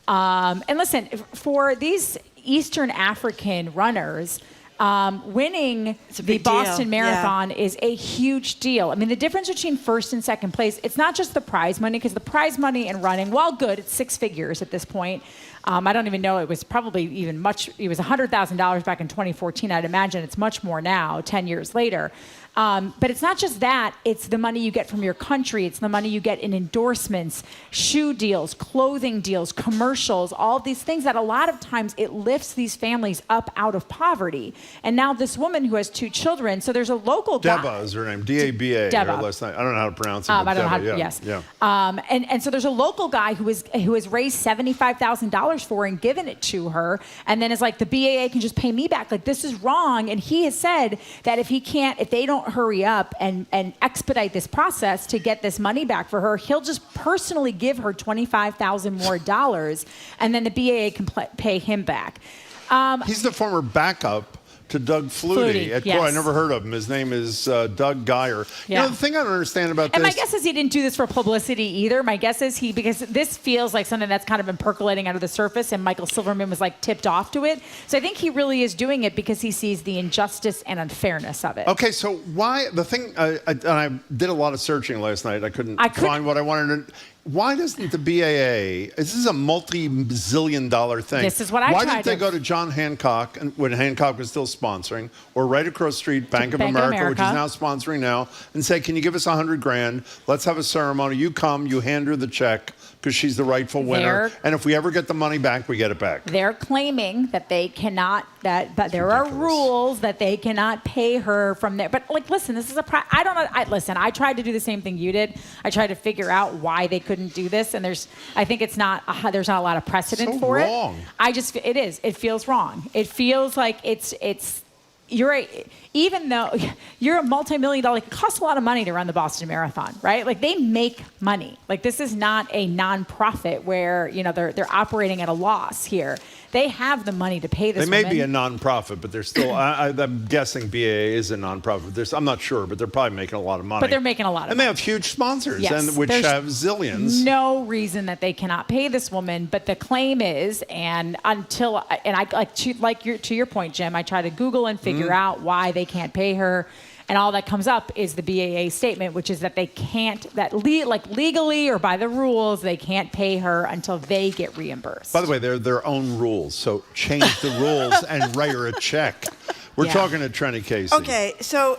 And listen, for these Eastern African runners, winning the Boston Marathon is a huge deal. I mean, the difference between first and second place, it's not just the prize money, because the prize money in running, while good, it's 6 figures at this point. I don't even know, it was probably even much, it was $100,000 back in 2014. I'd imagine it's much more now, 10 years later. But it's not just that, it's the money you get from your country, it's the money you get in endorsements, shoe deals, clothing deals, commercials, all of these things that a lot of times it lifts these families up out of poverty. And now this woman who has 2 children, so there's a local guy. Deba is her name, D-A-B-A. Deba. Last night. I don't know how to pronounce it. I don't know how Deba, to, yes. Yeah. And so there's a local guy who has raised $75,000 for her and given it to her, and then is like, the BAA can just pay me back. Like, this is wrong. And he has said that if they don't hurry up and expedite this process to get this money back for her, he'll just personally give her $25,000 more dollars, and then the BAA can pay him back. He's the former backup to Doug Flutie. Yes. I never heard of him. His name is Doug Geyer. Yeah. You know, the thing I don't understand about and this... my guess is he didn't do this for publicity either. My guess is because this feels like something that's kind of been percolating under the surface, and Michael Silverman was like tipped off to it. So I think he really is doing it because he sees the injustice and unfairness of it. Okay, so why... The thing... I did a lot of searching last night. I couldn't find what I wanted to... Why doesn't the BAA, this is a multi-zillion-dollar thing. This is what I Why tried didn't they go to John Hancock, when Hancock was still sponsoring, or right across the street, Bank of America, which is now sponsoring now, and say, can you give us $100,000? Let's have a ceremony. You come, you hand her the check, because she's the rightful winner. And if we ever get the money back, we get it back. They're claiming that they cannot, that there are rules that they cannot pay her from there. But like, listen, this is I don't know. Listen, I tried to do the same thing you did. I tried to figure out why they couldn't do this. And I think there's not a lot of precedent for it. It feels wrong. It feels like even though you're a multi-million-dollar, it costs a lot of money to run the Boston Marathon, right? Like they make money. Like this is not a nonprofit where, they're operating at a loss here. They have the money to pay this They may woman. be a nonprofit, but they're still, I'm guessing BAA is a nonprofit. I'm not sure, but they're probably making a lot of money. But they're making a lot of money. And they have huge sponsors, Yes, which have zillions. No reason that they cannot pay this woman, but the claim is, to your point, Jim, I try to Google and figure out why they can't pay her. And all that comes up is the BAA statement, which is that they can't, legally or by the rules, they can't pay her until they get reimbursed. By the way, they're their own rules, so change the rules and write her a check. We're talking to Trenni Casey. Okay, so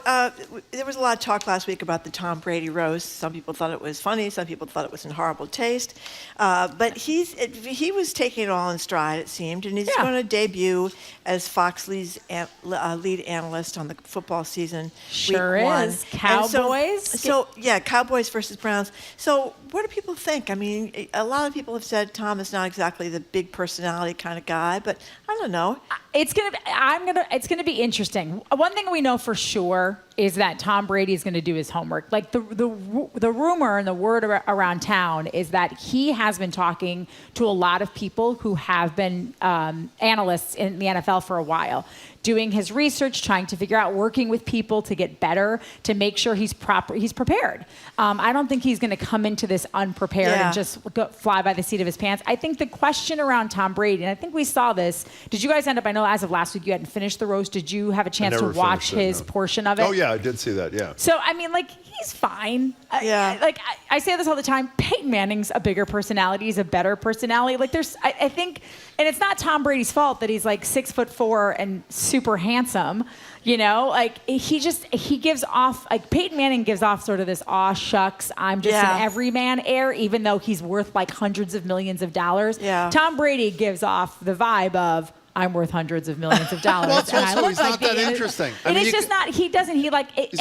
there was a lot of talk last week about the Tom Brady roast. Some people thought it was funny. Some people thought it was in horrible taste. But he was taking it all in stride, it seemed, and he's going to debut as Fox lead analyst on the football season. Sure week 1. is. Cowboys? So Cowboys versus Browns. So what do people think? I mean, a lot of people have said Tom is not exactly the big personality kind of guy, but I don't know. It's gonna be interesting. One thing we know for sure is that Tom Brady is going to do his homework. Like the rumor and the word around town is that he has been talking to a lot of people who have been analysts in the NFL for a while, doing his research, trying to figure out, working with people to get better, to make sure he's prepared. I don't think he's going to come into this unprepared and just fly by the seat of his pants. I think the question around Tom Brady, and I think we saw this. Did you guys end up? I know as of last week you hadn't finished the roast. Did you have a chance to watch his portion of it? Oh yeah, I did see that. Yeah. So I mean, he's fine. I say this all the time. Peyton Manning's a bigger personality. He's a better personality. I think, and it's not Tom Brady's fault that he's 6'4" and super handsome. He gives off, Peyton Manning gives off sort of this aw shucks, I'm just an everyman air, even though he's worth hundreds of millions of dollars. Yeah. Tom Brady gives off the vibe of, I'm worth hundreds of millions of dollars. Well, also, he's not that interesting. He's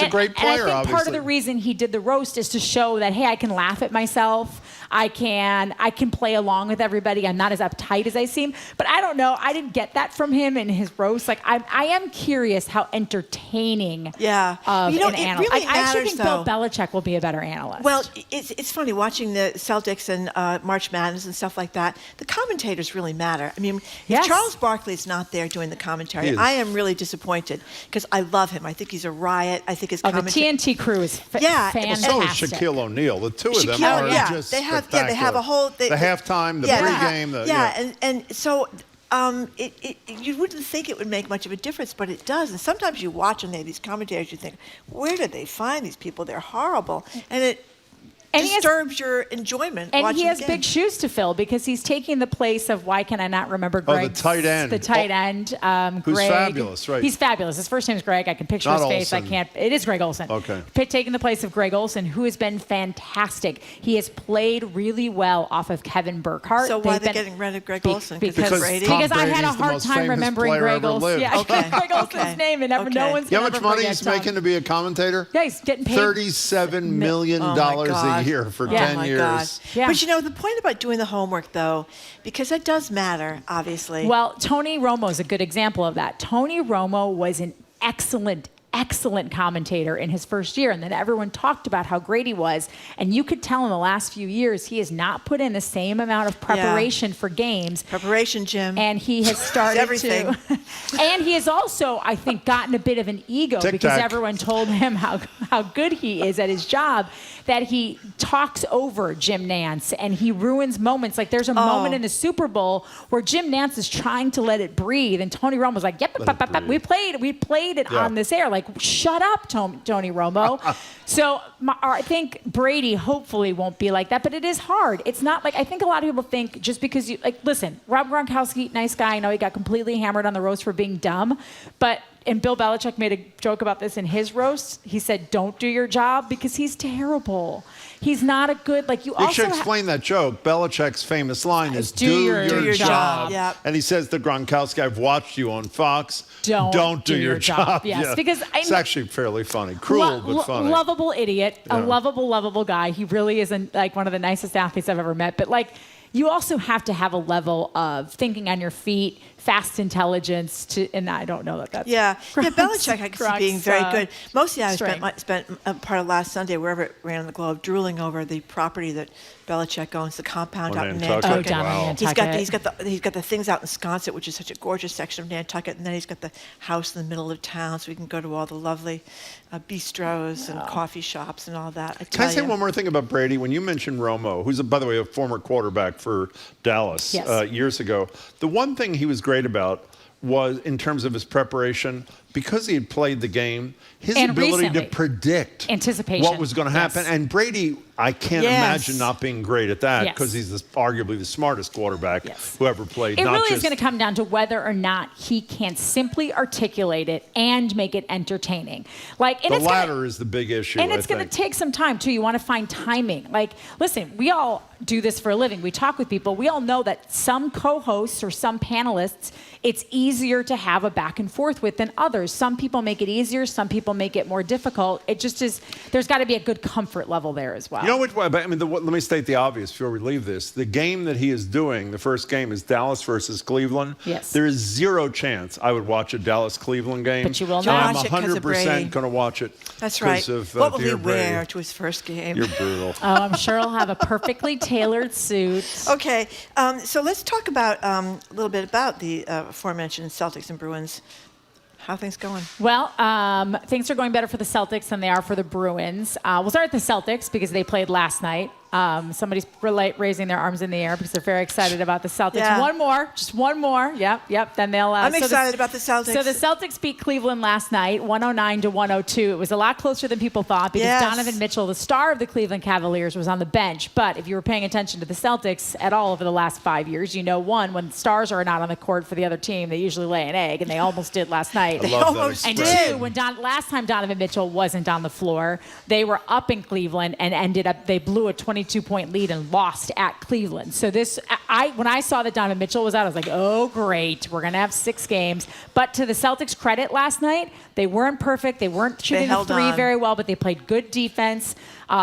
a great player, and I think obviously. part of the reason he did the roast is to show that, hey, I can laugh at myself. I can play along with everybody. I'm not as uptight as I seem. But I don't know. I didn't get that from him in his roast. I am curious how entertaining of an analyst. Really I actually think matters, Bill Belichick will be a better analyst. Well, it's funny watching the Celtics and March Madness and stuff like that. The commentators really matter. I mean, if Charles Barkley's not there doing the commentary, I am really disappointed because I love him. I think he's a riot. I think his commentary. The TNT crew is fantastic. Well, so is Shaquille O'Neal. The two of them are just spectacular. They have a whole... the halftime, the pregame. And so... you wouldn't think it would make much of a difference, but it does. And sometimes you watch and they have these commentators, you think, where did they find these people? They're horrible. And it disturbs your enjoyment watching And he has the game. big shoes to fill because he's taking the place of, why can I not remember Greg? The tight end. The tight end, who's Greg. fabulous, right? He's fabulous. His first name is Greg. I can picture Not his face. Olsen. I can't. It is Greg Olsen. Okay. Taking the place of Greg Olsen, who has been fantastic. He has played really well off of Kevin Burkhardt. So why are they getting rid of Greg Olsen? Because I had a hard time remembering Greg Olsen. Yeah, Greg Olsen's name, and no one's You know going how to much money he's making to be a commentator? Yeah, he's getting paid $37 million a year for 10 years. Yeah. But the point about doing the homework, though, because that does matter, obviously. Well, Tony Romo is a good example of that. Tony Romo was an excellent excellent commentator in his first year. And then everyone talked about how great he was. And you could tell in the last few years, he has not put in the same amount of preparation for games. Preparation, Jim. And he has started everything. And he has also, I think, gotten a bit of an ego because everyone told him how good he is at his job, that he talks over Jim Nance and he ruins moments. Like there's a moment in the Super Bowl where Jim Nance is trying to let it breathe, and Tony Romo was like, "Yep, we played it on this air." Like, shut up, Tony Romo. So I think Brady hopefully won't be like that, but it is hard. It's not like, I think a lot of people think just because you, like, listen, Rob Gronkowski, nice guy. I know he got completely hammered on the roast for being dumb, and Bill Belichick made a joke about this in his roast. He said, "Don't do your job," because he's terrible. He's not a good, like, you should explain that joke. Belichick's famous line is, do your job. Yep. And he says to Gronkowski, "I've watched you on Fox. Don't do your job." Yes, because it's actually fairly funny. Cruel, but funny. Lovable idiot. A lovable guy. He really isn't, like, one of the nicest athletes I've ever met. But, like, you also have to have a level of thinking on your feet, fast intelligence, and I don't know that that's... Belichick I could see being very good. Mostly I spent part of last Sunday, wherever it ran on the globe, drooling over the property that Belichick owns, the compound out in Nantucket. He's got the things out in Sconset, which is such a gorgeous section of Nantucket, and then he's got the house in the middle of town, so we can go to all the lovely bistros and coffee shops and all that. Can I say one more thing about Brady? When you mentioned Romo, who's, by the way, a former quarterback for Dallas years ago, the one thing he was great about was, in terms of his preparation, because he had played the game, his ability to predict what was going to happen. And Brady, I can't imagine not being great at that, because he's arguably the smartest quarterback who ever played. It really is going to come down to whether or not he can simply articulate it and make it entertaining. Like, and the latter is the big issue. And it's going to take some time, too. You want to find timing. Like, listen, we all do this for a living. We talk with people. We all know that some co-hosts or some panelists, it's easier to have a back and forth with than others. Some people make it easier. Some people make it more difficult. It just is. There's got to be a good comfort level there as well. You know which way? I mean, let me state the obvious before we leave this. The game that he is doing, the first game, is Dallas versus Cleveland. Yes. There is zero chance I would watch a Dallas-Cleveland game. But you will I'm not. 100% going to watch it. That's right. What will he wear to his first game? You're brutal. Oh, I'm sure he'll have a perfectly tailored suit. Okay, so let's talk about a little bit about the aforementioned Celtics and Bruins. How are things going? Well, things are going better for the Celtics than they are for the Bruins. We'll start with the Celtics because they played last night. Somebody's raising their arms in the air because they're very excited about the Celtics. Yeah. Just one more. Yep. Then they'll. I'm excited about the Celtics. So the Celtics beat Cleveland last night, 109-102. It was a lot closer than people thought because Donovan Mitchell, the star of the Cleveland Cavaliers, was on the bench. But if you were paying attention to the Celtics at all over the last 5 years, you know, one, when stars are not on the court for the other team, they usually lay an egg, and they almost did last night. I love that. And two, when last time Donovan Mitchell wasn't on the floor, they were up in Cleveland and they blew a 22-point lead and lost at Cleveland. So when I saw that Donovan Mitchell was out, I was like, oh, great. We're going to have 6 games. But to the Celtics' credit last night, they weren't perfect. They weren't shooting the three very well, but they played good defense.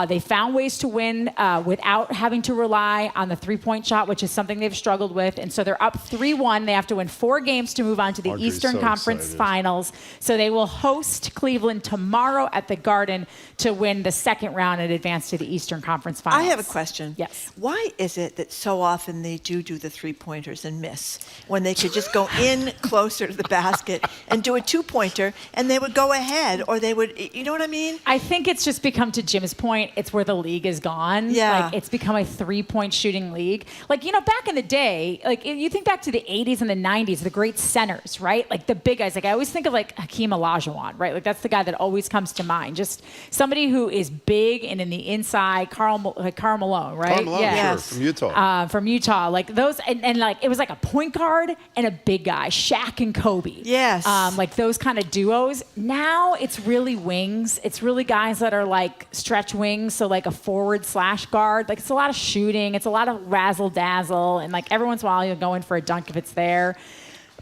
They found ways to win without having to rely on the three-point shot, which is something they've struggled with. And so they're up 3-1. They have to win 4 games to move on to the Eastern Conference Finals. So they will host Cleveland tomorrow at the Garden to win the second round and advance to the Eastern Conference Finals. I have a question. Yes. Why is it that so often they do the three-pointers and miss when they could just go in closer to the basket and do a two-pointer and they would go ahead, or they would, you know what I mean? I think it's just become, to Jim's point, it's where the league is gone. Yeah. Like, it's become a three-point shooting league. Like, you know, back in the day, like, you think back to the 80s and the 90s, the great centers, right? Like, the big guys. Like, I always think of, like, Hakeem Olajuwon, right? Like, that's the guy that always comes to mind. Just somebody who is big and in the inside. Karl Malone, right? Karl Malone, sure, from Utah. Like, those, and like, it was like a point guard and a big guy, Shaq and Kobe. Yes. Like, those kind of duos. Now it's really wings. It's really guys that are like stretch wings, so like a forward/guard. Like, it's a lot of shooting. It's a lot of razzle-dazzle, and like every once in a while you'll go in for a dunk if it's there.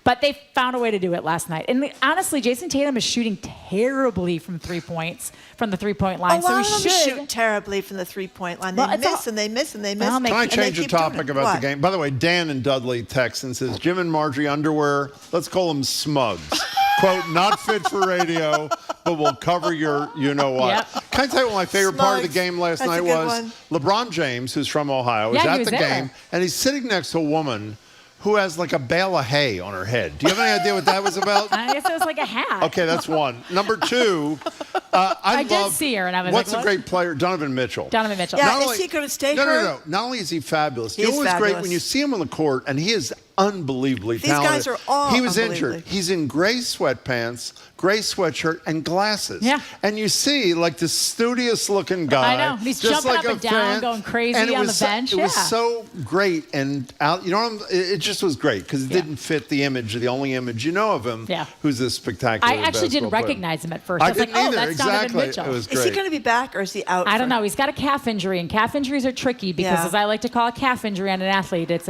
But they found a way to do it last night. And honestly, Jason Tatum is shooting terribly from the three-point line. A lot of them shoot terribly from the three-point line. They miss and they miss and they miss. Can I change the topic about the game? By the way, Dan in Dudley, Texas, says, Jim and Marjorie underwear, let's call them smugs. quote, not fit for radio, but will cover your you-know-what. Yep. Can I tell you what my favorite part of the game last night was? LeBron James, who's from Ohio, was at the game, and he's sitting next to a woman who has like a bale of hay on her head. Do you have any idea what that was about? I guess it was like a hat. Okay, that's one. Number two, I did see her, and I was what's like, a great player? Donovan Mitchell. Donovan Mitchell. Yeah, is he going to stay hurt? No. Not only is he fabulous, He's you know what's great fabulous. when you see him on the court, and he is unbelievably These talented. guys are all He was unbelievably. injured. He's in gray sweatpants, gray sweatshirt, and glasses. Yeah. And you see like the studious-looking guy. I know. He's just jumping like up a and down, fan. going crazy And it on was the bench. It was so great and out. You know, it just was great because it didn't fit the image, the only image you know of him. Yeah. Who's this spectacular? I actually didn't basketball player. recognize him at first. I was like, didn't either. that's Donovan Exactly. Mitchell. It was Is he going to be back or is he out? I don't know. He's got a calf injury, and calf injuries are tricky because, as I like to call a calf injury on an athlete, it's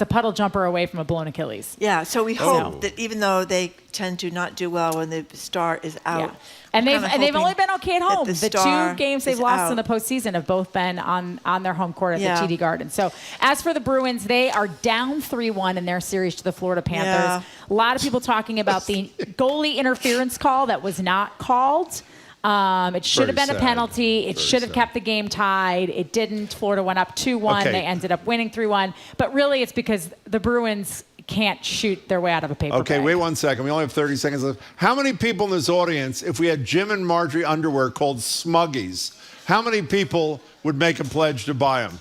a puddle jumper away from a blown Achilles. Yeah, so we hope that even though they tend to not do well when the star is out. And we're they've kinda only been okay at hoping home. that The star two games they've is lost out. in the postseason have both been on their home court at Yeah. the TD Garden. So as for the Bruins, they are down 3-1 in their series to the Florida Panthers. Yeah. A lot of people talking about the goalie interference call that was not called. It should have Very been a sad. penalty. It should have kept the game tied. It didn't. Florida went up 2-1. Okay. They ended up winning 3-1. But really, it's because the Bruins can't shoot their way out of a paper Okay, bag. wait 1 second. We only have 30 seconds left. How many people in this audience, if we had Jim and Marjorie underwear called Smuggies, how many people would make a pledge to buy them?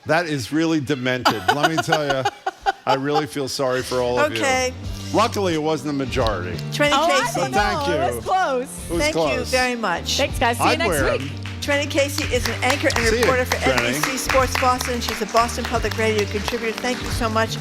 That is really demented. Let me tell you, I really feel sorry for all of you. Okay. Luckily, it wasn't the majority. Trenni Casey. But thank you. It was close. It was Thank you close. very much. Thanks, guys. See you I'd next wear week. 'em. Trenni Casey is an anchor and See you, reporter for Trenni. NBC Sports Boston. She's a Boston Public Radio contributor. Thank you so much,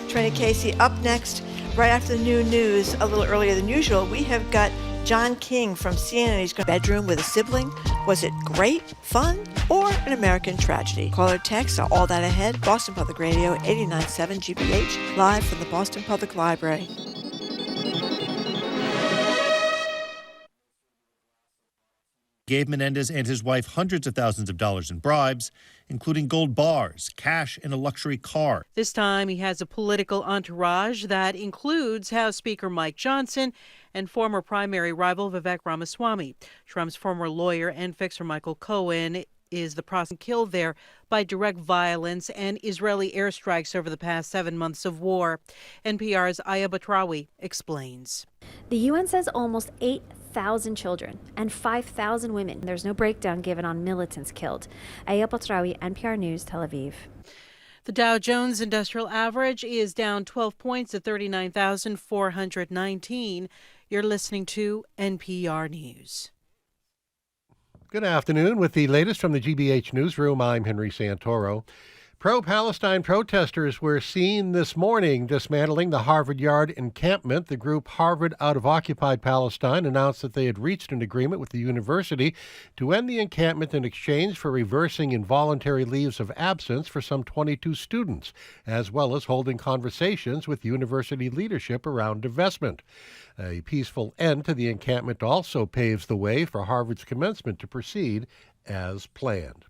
Trenni Casey. Up next, right after the new news, a little earlier than usual, we have got John King from CNN. He's got a bedroom with a sibling. Was it great, fun, or an American tragedy? Call or text, all that ahead. Boston Public Radio, 89.7 GBH, live from the Boston Public Library. Gave Menendez and his wife hundreds of thousands of dollars in bribes, including gold bars, cash, and a luxury car. This time he has a political entourage that includes House Speaker Mike Johnson and former primary rival Vivek Ramaswamy. Trump's former lawyer and fixer Michael Cohen is the prosecutor killed there by direct violence and Israeli airstrikes over the past 7 months of war. NPR's Aya Batrawi explains. The UN says almost 8,000 children and 5,000 women. There's no breakdown given on militants killed. Aya Batrawi, NPR News, Tel Aviv. The Dow Jones Industrial Average is down 12 points at 39,419. You're listening to NPR News. Good afternoon. With the latest from the GBH Newsroom, I'm Henry Santoro. Pro-Palestine protesters were seen this morning dismantling the Harvard Yard encampment. The group Harvard Out of Occupied Palestine announced that they had reached an agreement with the university to end the encampment in exchange for reversing involuntary leaves of absence for some 22 students, as well as holding conversations with university leadership around divestment. A peaceful end to the encampment also paves the way for Harvard's commencement to proceed as planned.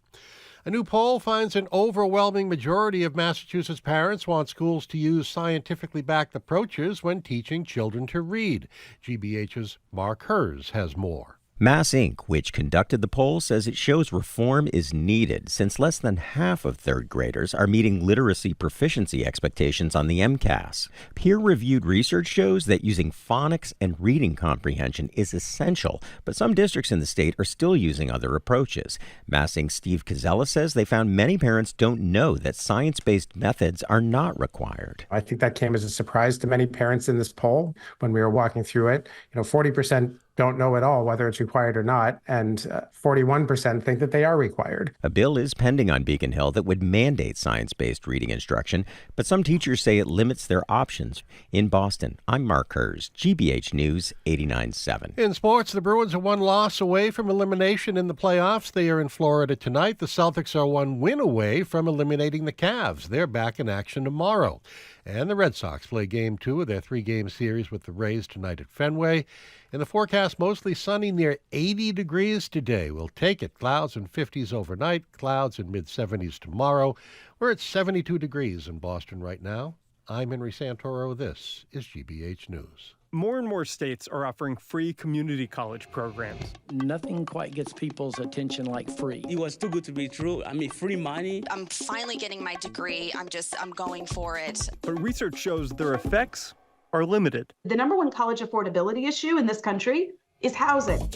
A new poll finds an overwhelming majority of Massachusetts parents want schools to use scientifically backed approaches when teaching children to read. GBH's Mark Hers has more. Mass Inc., which conducted the poll, says it shows reform is needed since less than half of third graders are meeting literacy proficiency expectations on the MCAS. Peer-reviewed research shows that using phonics and reading comprehension is essential, but some districts in the state are still using other approaches. Mass Inc.'s Steve Cazella says they found many parents don't know that science-based methods are not required. I think that came as a surprise to many parents in this poll when we were walking through it. 40% don't know at all whether it's required or not, and 41% think that they are required. A bill is pending on Beacon Hill that would mandate science-based reading instruction, but some teachers say it limits their options. In Boston, I'm Mark Hers, GBH News 89.7. In sports, the Bruins are one loss away from elimination in the playoffs. They are in Florida tonight. The Celtics are one win away from eliminating the Cavs. They're back in action tomorrow. And the Red Sox play Game 2 of their 3-game series with the Rays tonight at Fenway. In the forecast, mostly sunny, near 80 degrees today. We'll take it. Clouds and 50s overnight, clouds and mid-70s tomorrow. We're at 72 degrees in Boston right now. I'm Henry Santoro. This is GBH News. More and more states are offering free community college programs. Nothing quite gets people's attention like free. It was too good to be true. I mean, free money. I'm finally getting my degree. I'm going for it. But research shows their effects are limited. The number one college affordability issue in this country is housing,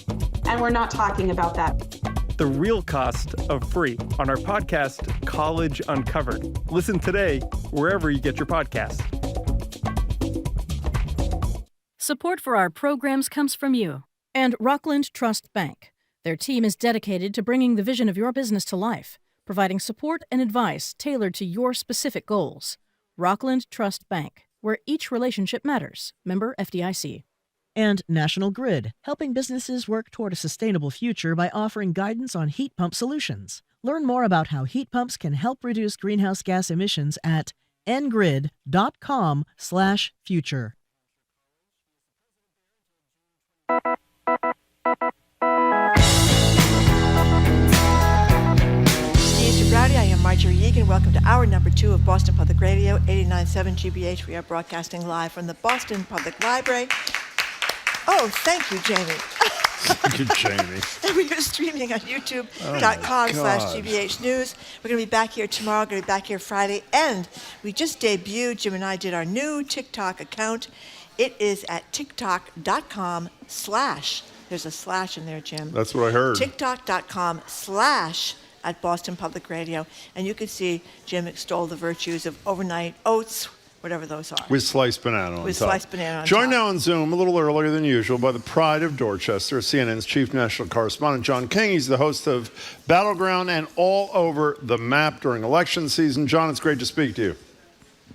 and we're not talking about that. The real cost of free on our podcast, College Uncovered. Listen today, wherever you get your podcasts. Support for our programs comes from you and Rockland Trust Bank. Their team is dedicated to bringing the vision of your business to life, providing support and advice tailored to your specific goals. Rockland Trust Bank, where each relationship matters. Member FDIC. And National Grid, helping businesses work toward a sustainable future by offering guidance on heat pump solutions. Learn more about how heat pumps can help reduce greenhouse gas emissions at ngrid.com/future. Rowdy. I am Marjorie Egan. Welcome to hour number 2 of Boston Public Radio, 89.7 GBH. We are broadcasting live from the Boston Public Library. Oh, thank you, Jamie. Thank you, Jamie. And we are streaming on youtube.com/GBH News. We're going to be back here tomorrow, going to be back here Friday. And we just debuted, Jim and I did our new TikTok account. It is at tiktok.com/ there's a slash in there, Jim. That's what I heard. tiktok.com/ at Boston Public Radio, and you can see Jim extol the virtues of overnight oats, whatever those are. With sliced banana on With top. sliced banana on Joined top. now on Zoom a little earlier than usual by the pride of Dorchester, CNN's chief national correspondent, John King. He's the host of Battleground and All Over the Map during election season. John, it's great to speak to you.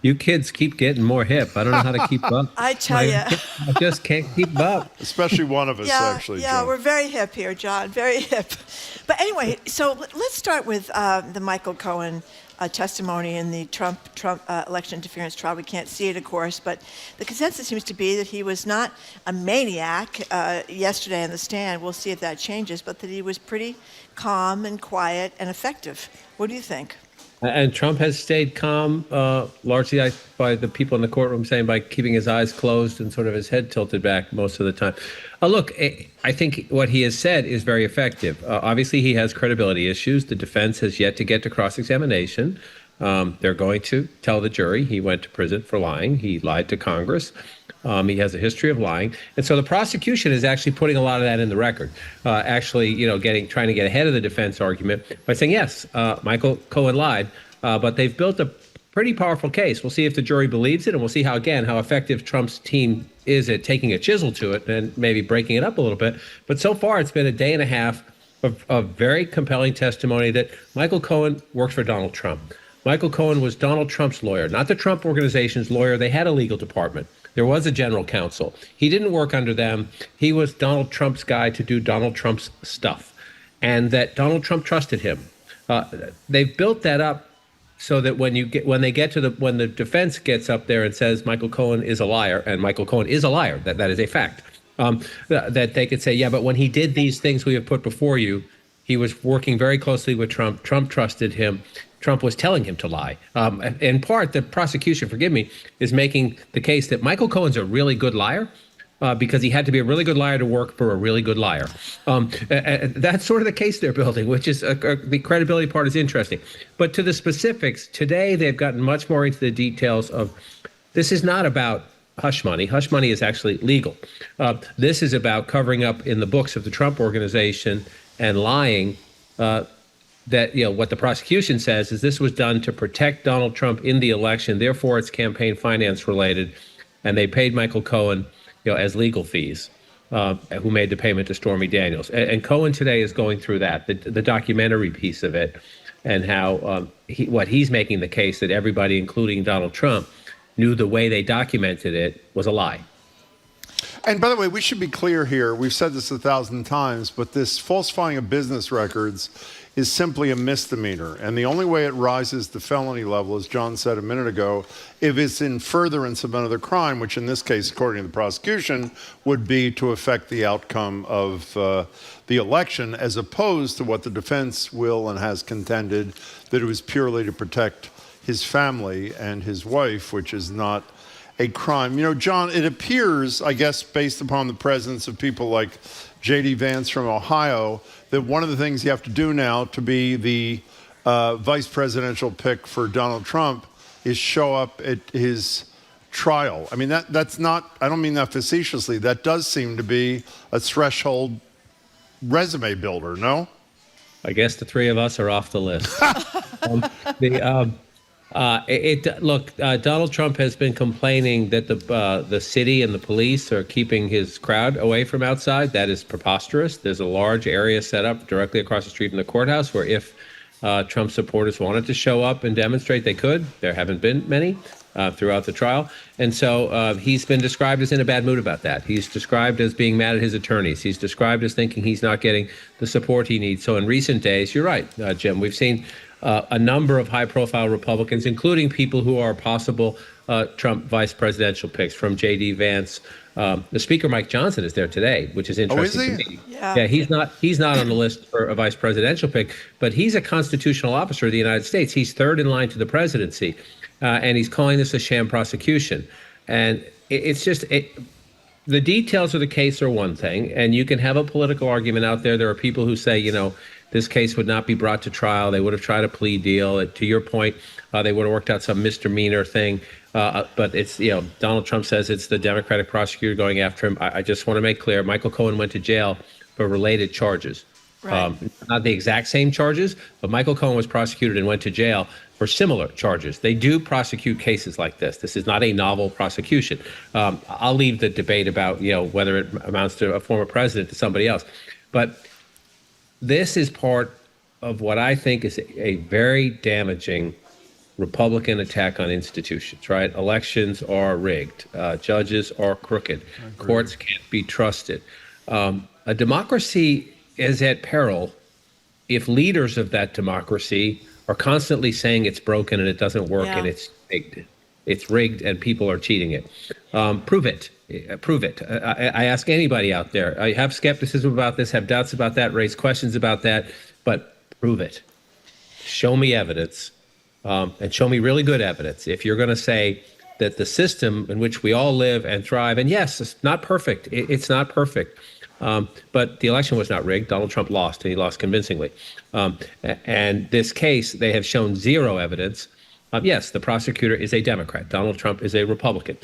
You kids keep getting more hip. I don't know how to keep up. I tell you. I just can't keep up. Especially one of us, actually. Yeah, John. we're very hip here, John, very hip. But anyway, so let's start with the Michael Cohen testimony in the Trump election interference trial. We can't see it, of course, but the consensus seems to be that he was not a maniac yesterday on the stand. We'll see if that changes, but that he was pretty calm and quiet and effective. What do you think? And Trump has stayed calm, largely by the people in the courtroom saying by keeping his eyes closed and sort of his head tilted back most of the time. Look, I think what he has said is very effective. Obviously, he has credibility issues. The defense has yet to get to cross-examination. They're going to tell the jury he went to prison for lying. He lied to Congress. He has a history of lying. And so the prosecution is actually putting a lot of that in the record, trying to get ahead of the defense argument by saying, yes, Michael Cohen lied, but they've built a pretty powerful case. We'll see if the jury believes it, and we'll see how effective Trump's team is at taking a chisel to it and maybe breaking it up a little bit. But so far, it's been a day and a half of very compelling testimony that Michael Cohen worked for Donald Trump. Michael Cohen was Donald Trump's lawyer, not the Trump Organization's lawyer. They had a legal department. There was a general counsel. He didn't work under them. He was Donald Trump's guy to do Donald Trump's stuff, and that Donald Trump trusted him. They've built that up so that when the defense gets up there and says Michael Cohen is a liar, and Michael Cohen is a liar, that is a fact, that they could say, yeah, but when he did these things we have put before you, he was working very closely with Trump. Trump trusted him. Trump was telling him to lie. In part, the prosecution, forgive me, is making the case that Michael Cohen's a really good liar because he had to be a really good liar to work for a really good liar. That's sort of the case they're building, which is the credibility part is interesting. But to the specifics, today they've gotten much more into the details of this is not about hush money. Hush money is actually legal. This is about covering up in the books of the Trump Organization and lying that what the prosecution says is this was done to protect Donald Trump in the election. Therefore, it's campaign finance related. And they paid Michael Cohen, as legal fees, who made the payment to Stormy Daniels. And Cohen today is going through that, the documentary piece of it, and how what he's making the case that everybody, including Donald Trump, knew the way they documented it was a lie. And by the way, we should be clear here. We've said this 1,000 times, but this falsifying of business records is simply a misdemeanor. And the only way it rises to felony level, as John said a minute ago, if it's in furtherance of another crime, which in this case, according to the prosecution, would be to affect the outcome of the election, as opposed to what the defense will and has contended, that it was purely to protect his family and his wife, which is not a crime. You know, John, it appears, I guess, based upon the presence of people like J.D. Vance from Ohio, that one of the things you have to do now to be the vice presidential pick for Donald Trump is show up at his trial. I mean, that's not, I don't mean that facetiously. That does seem to be a threshold resume builder, no? I guess the three of us are off the list. Donald Trump has been complaining that the city and the police are keeping his crowd away from outside. That is preposterous. There's a large area set up directly across the street from the courthouse where if Trump supporters wanted to show up and demonstrate, they could. There haven't been many throughout the trial. And so he's been described as in a bad mood about that. He's described as being mad at his attorneys. He's described as thinking he's not getting the support he needs. So in recent days, you're right, Jim, we've seen a number of high-profile Republicans, including people who are possible Trump vice presidential picks, from J.D. Vance. The Speaker, Mike Johnson, is there today, which is interesting to me. Yeah, he's not on the list for a vice presidential pick, but he's a constitutional officer of the United States. He's third in line to the presidency, and he's calling this a sham prosecution. And it's just the details of the case are one thing, and you can have a political argument out there. There are people who say, you know, this case would not be brought to trial. They would have tried a plea deal. To your point, they would have worked out some misdemeanor thing. But it's, you know, Donald Trump says it's the Democratic prosecutor going after him. I just want to make clear, Michael Cohen went to jail for related charges. Right. Not the exact same charges, but Michael Cohen was prosecuted and went to jail for similar charges. They do prosecute cases like this. This is not a novel prosecution. I'll leave the debate about, you know, whether it amounts to a former president to somebody else. But this is part of what I think is a very damaging Republican attack on institutions, right? Elections are rigged. Judges are crooked. Courts can't be trusted. A democracy is at peril if leaders of that democracy are constantly saying it's broken and it doesn't work and it's rigged. It's rigged and people are cheating it. Prove it. Prove it. I ask anybody out there. I have skepticism about this, have doubts about that, raise questions about that, but prove it. Show me evidence, and show me really good evidence. If you're going to say that the system in which we all live and thrive, and yes, it's not perfect. It's not perfect. But the election was not rigged. Donald Trump lost, and he lost convincingly. And this case, they have shown zero evidence. Yes, the prosecutor is a Democrat. Donald Trump is a Republican.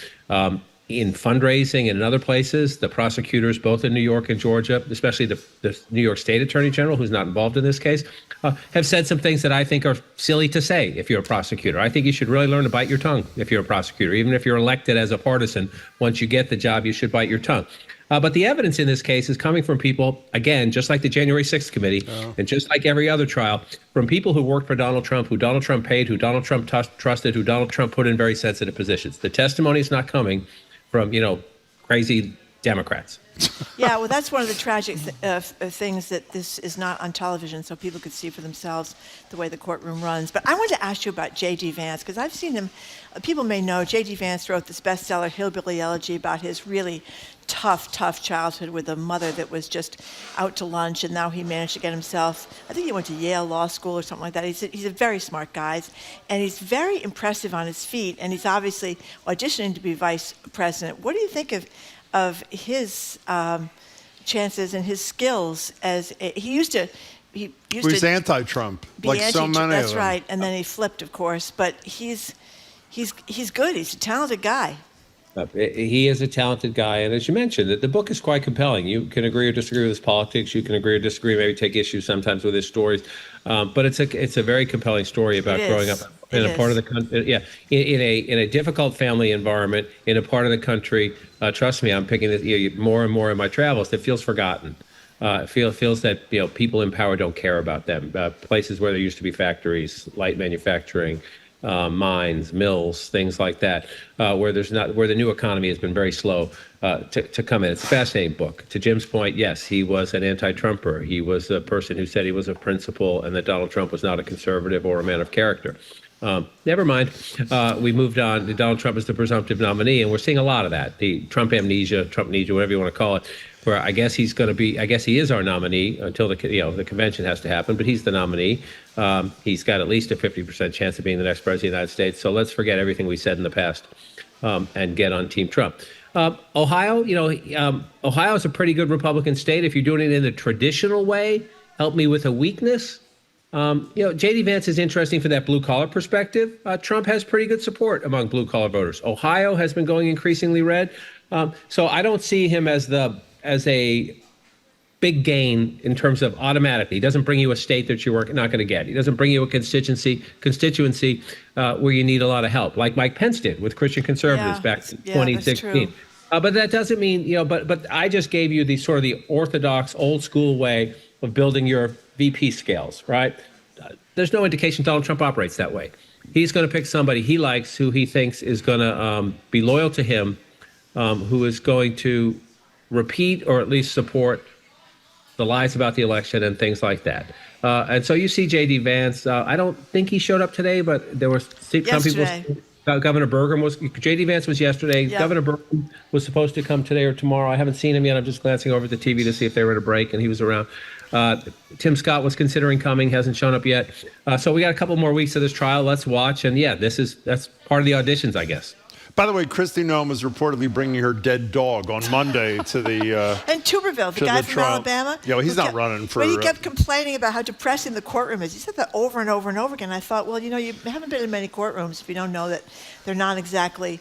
In fundraising and in other places, the prosecutors, both in New York and Georgia, especially the New York State Attorney General, who's not involved in this case, have said some things that I think are silly to say if you're a prosecutor. I think you should really learn to bite your tongue if you're a prosecutor. Even if you're elected as a partisan, once you get the job, you should bite your tongue. But the evidence in this case is coming from people, again, just like the January 6th committee, and just like every other trial, from people who worked for Donald Trump, who Donald Trump paid, who Donald Trump trusted, who Donald Trump put in very sensitive positions. The testimony is not coming from, you know, crazy Democrats. Yeah, well, that's one of the tragic things, that this is not on television, so people could see for themselves the way the courtroom runs. But I wanted to ask you about J.D. Vance, because I've seen him. People may know J.D. Vance wrote this bestseller, Hillbilly Elegy, about his really tough childhood with a mother that was just out to lunch, and now he managed to get himself, I think he went to Yale Law School or something like that. He's a very smart guy, and he's very impressive on his feet, and he's obviously auditioning to be vice president. What do you think of his chances and his skills? As he's anti-Trump, like so many of them. That's right, and then he flipped, of course, but he's good. He's a talented guy. He is a talented guy, and as you mentioned, the book is quite compelling. You can agree or disagree with his politics. You can agree or disagree, maybe take issue sometimes with his stories, but it's a very compelling story about growing up in a part of the country, in a difficult family environment in a part of the country. Trust me, I'm picking this more and more in my travels, that feels forgotten. Feels that, you know, people in power don't care about them. Places where there used to be factories, light manufacturing, mines, mills, things like that, where the new economy has been very slow to come in. It's a fascinating book. To Jim's point, yes, he was an anti-Trumper. He was a person who said he was a principal and that Donald Trump was not a conservative or a man of character. Never mind. We moved on. Donald Trump is the presumptive nominee, and we're seeing a lot of that. The Trump amnesia, whatever you want to call it. where I guess he is our nominee until the convention has to happen, but he's the nominee. He's got at least a 50% chance of being the next president of the United States. So let's forget everything we said in the past and get on Team Trump. Ohio, Ohio is a pretty good Republican state. If you're doing it in the traditional way, help me with a weakness. J.D. Vance is interesting for that blue-collar perspective. Trump has pretty good support among blue-collar voters. Ohio has been going increasingly red. So I don't see him as a big gain in terms of automatically. He doesn't bring you a state that you're not going to get. He doesn't bring you a constituency where you need a lot of help, like Mike Pence did with Christian conservatives back in 2016. But that doesn't mean, but I just gave you the orthodox, old school way of building your VP scales, right? There's no indication Donald Trump operates that way. He's going to pick somebody he likes, who he thinks is going to be loyal to him, who is going to repeat or at least support the lies about the election and things like that. And so you see J.D. Vance. I don't think he showed up today, but there were some people. Governor Burgum J.D. Vance was yesterday. Yeah. Governor Burgum was supposed to come today or tomorrow. I haven't seen him yet. I'm just glancing over at the TV to see if they were at a break, and he was around. Tim Scott was considering coming, hasn't shown up yet. So we got a couple more weeks of this trial. Let's watch. And that's part of the auditions, I guess. By the way, Kristi Noem is reportedly bringing her dead dog on Monday to the and Tuberville, the guy from Alabama. Yeah, well, he's not running for. But he kept complaining about how depressing the courtroom is. He said that over and over and over again. I thought, well, you haven't been in many courtrooms if you don't know that they're not exactly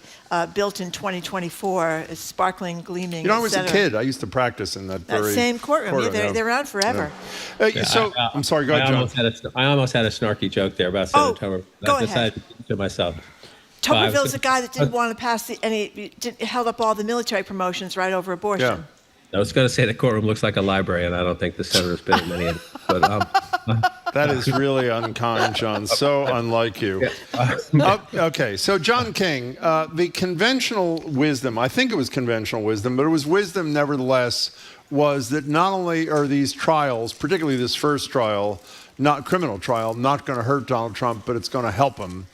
built in 2024, sparkling, gleaming. I was a kid. I used to practice in that very same courtroom. They're around forever. Yeah. I'm sorry. Go ahead, John. I almost had a snarky joke there about Senator Tuberville. Go I decided to keep to myself. Tuberville's the guy that didn't want to pass he held up all the military promotions right over abortion. Yeah. I was going to say the courtroom looks like a library, and I don't think the senator's been in many of them. But that is really unkind, John. So unlike you. Okay, so John King, the conventional wisdom, I think it was conventional wisdom, but it was wisdom nevertheless, was that not only are these trials, particularly this first trial, not criminal trial, not going to hurt Donald Trump, but it's going to help him.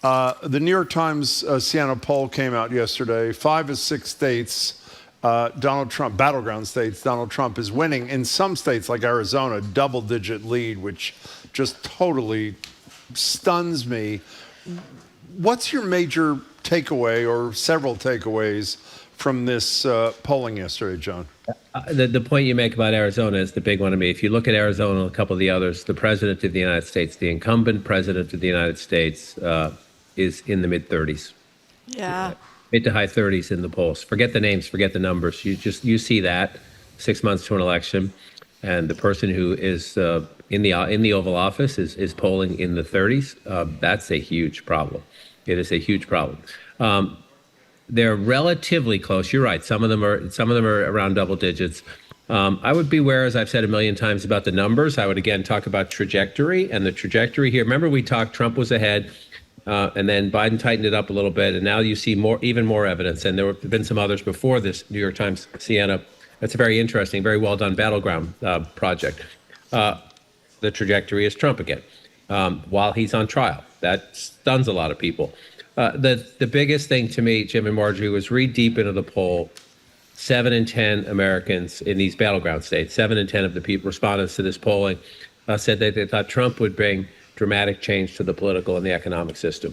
The New York Times Siena poll came out yesterday. 5 of 6 states, Donald Trump, battleground states, Donald Trump is winning. In some states like Arizona, double-digit lead, which just totally stuns me. What's your major takeaway or several takeaways from this polling yesterday, John? The point you make about Arizona is the big one to me. If you look at Arizona and a couple of the others, the president of the United States, the incumbent president of the United States, is in the mid-30s. Yeah. Mid to high 30s in the polls. Forget the names, forget the numbers. You see that 6 months to an election, and the person who is in the Oval Office is polling in the 30s. That's a huge problem. It is a huge problem. They're relatively close. You're right. Some of them are around double digits. I would beware, as I've said a million times, about the numbers. I would again talk about trajectory, and the trajectory here. Remember, we talked Trump was ahead, and then Biden tightened it up a little bit, and now you see even more evidence. And there have been some others before this New York Times Siena. That's a very interesting, very well done battleground project. The trajectory is Trump again, while he's on trial. That stuns a lot of people. The biggest thing to me, Jim and Marjorie, was read deep into the poll. 7 in 10 Americans in these battleground states, 7 in 10 of the respondents to this polling said that they thought Trump would bring dramatic change to the political and the economic system.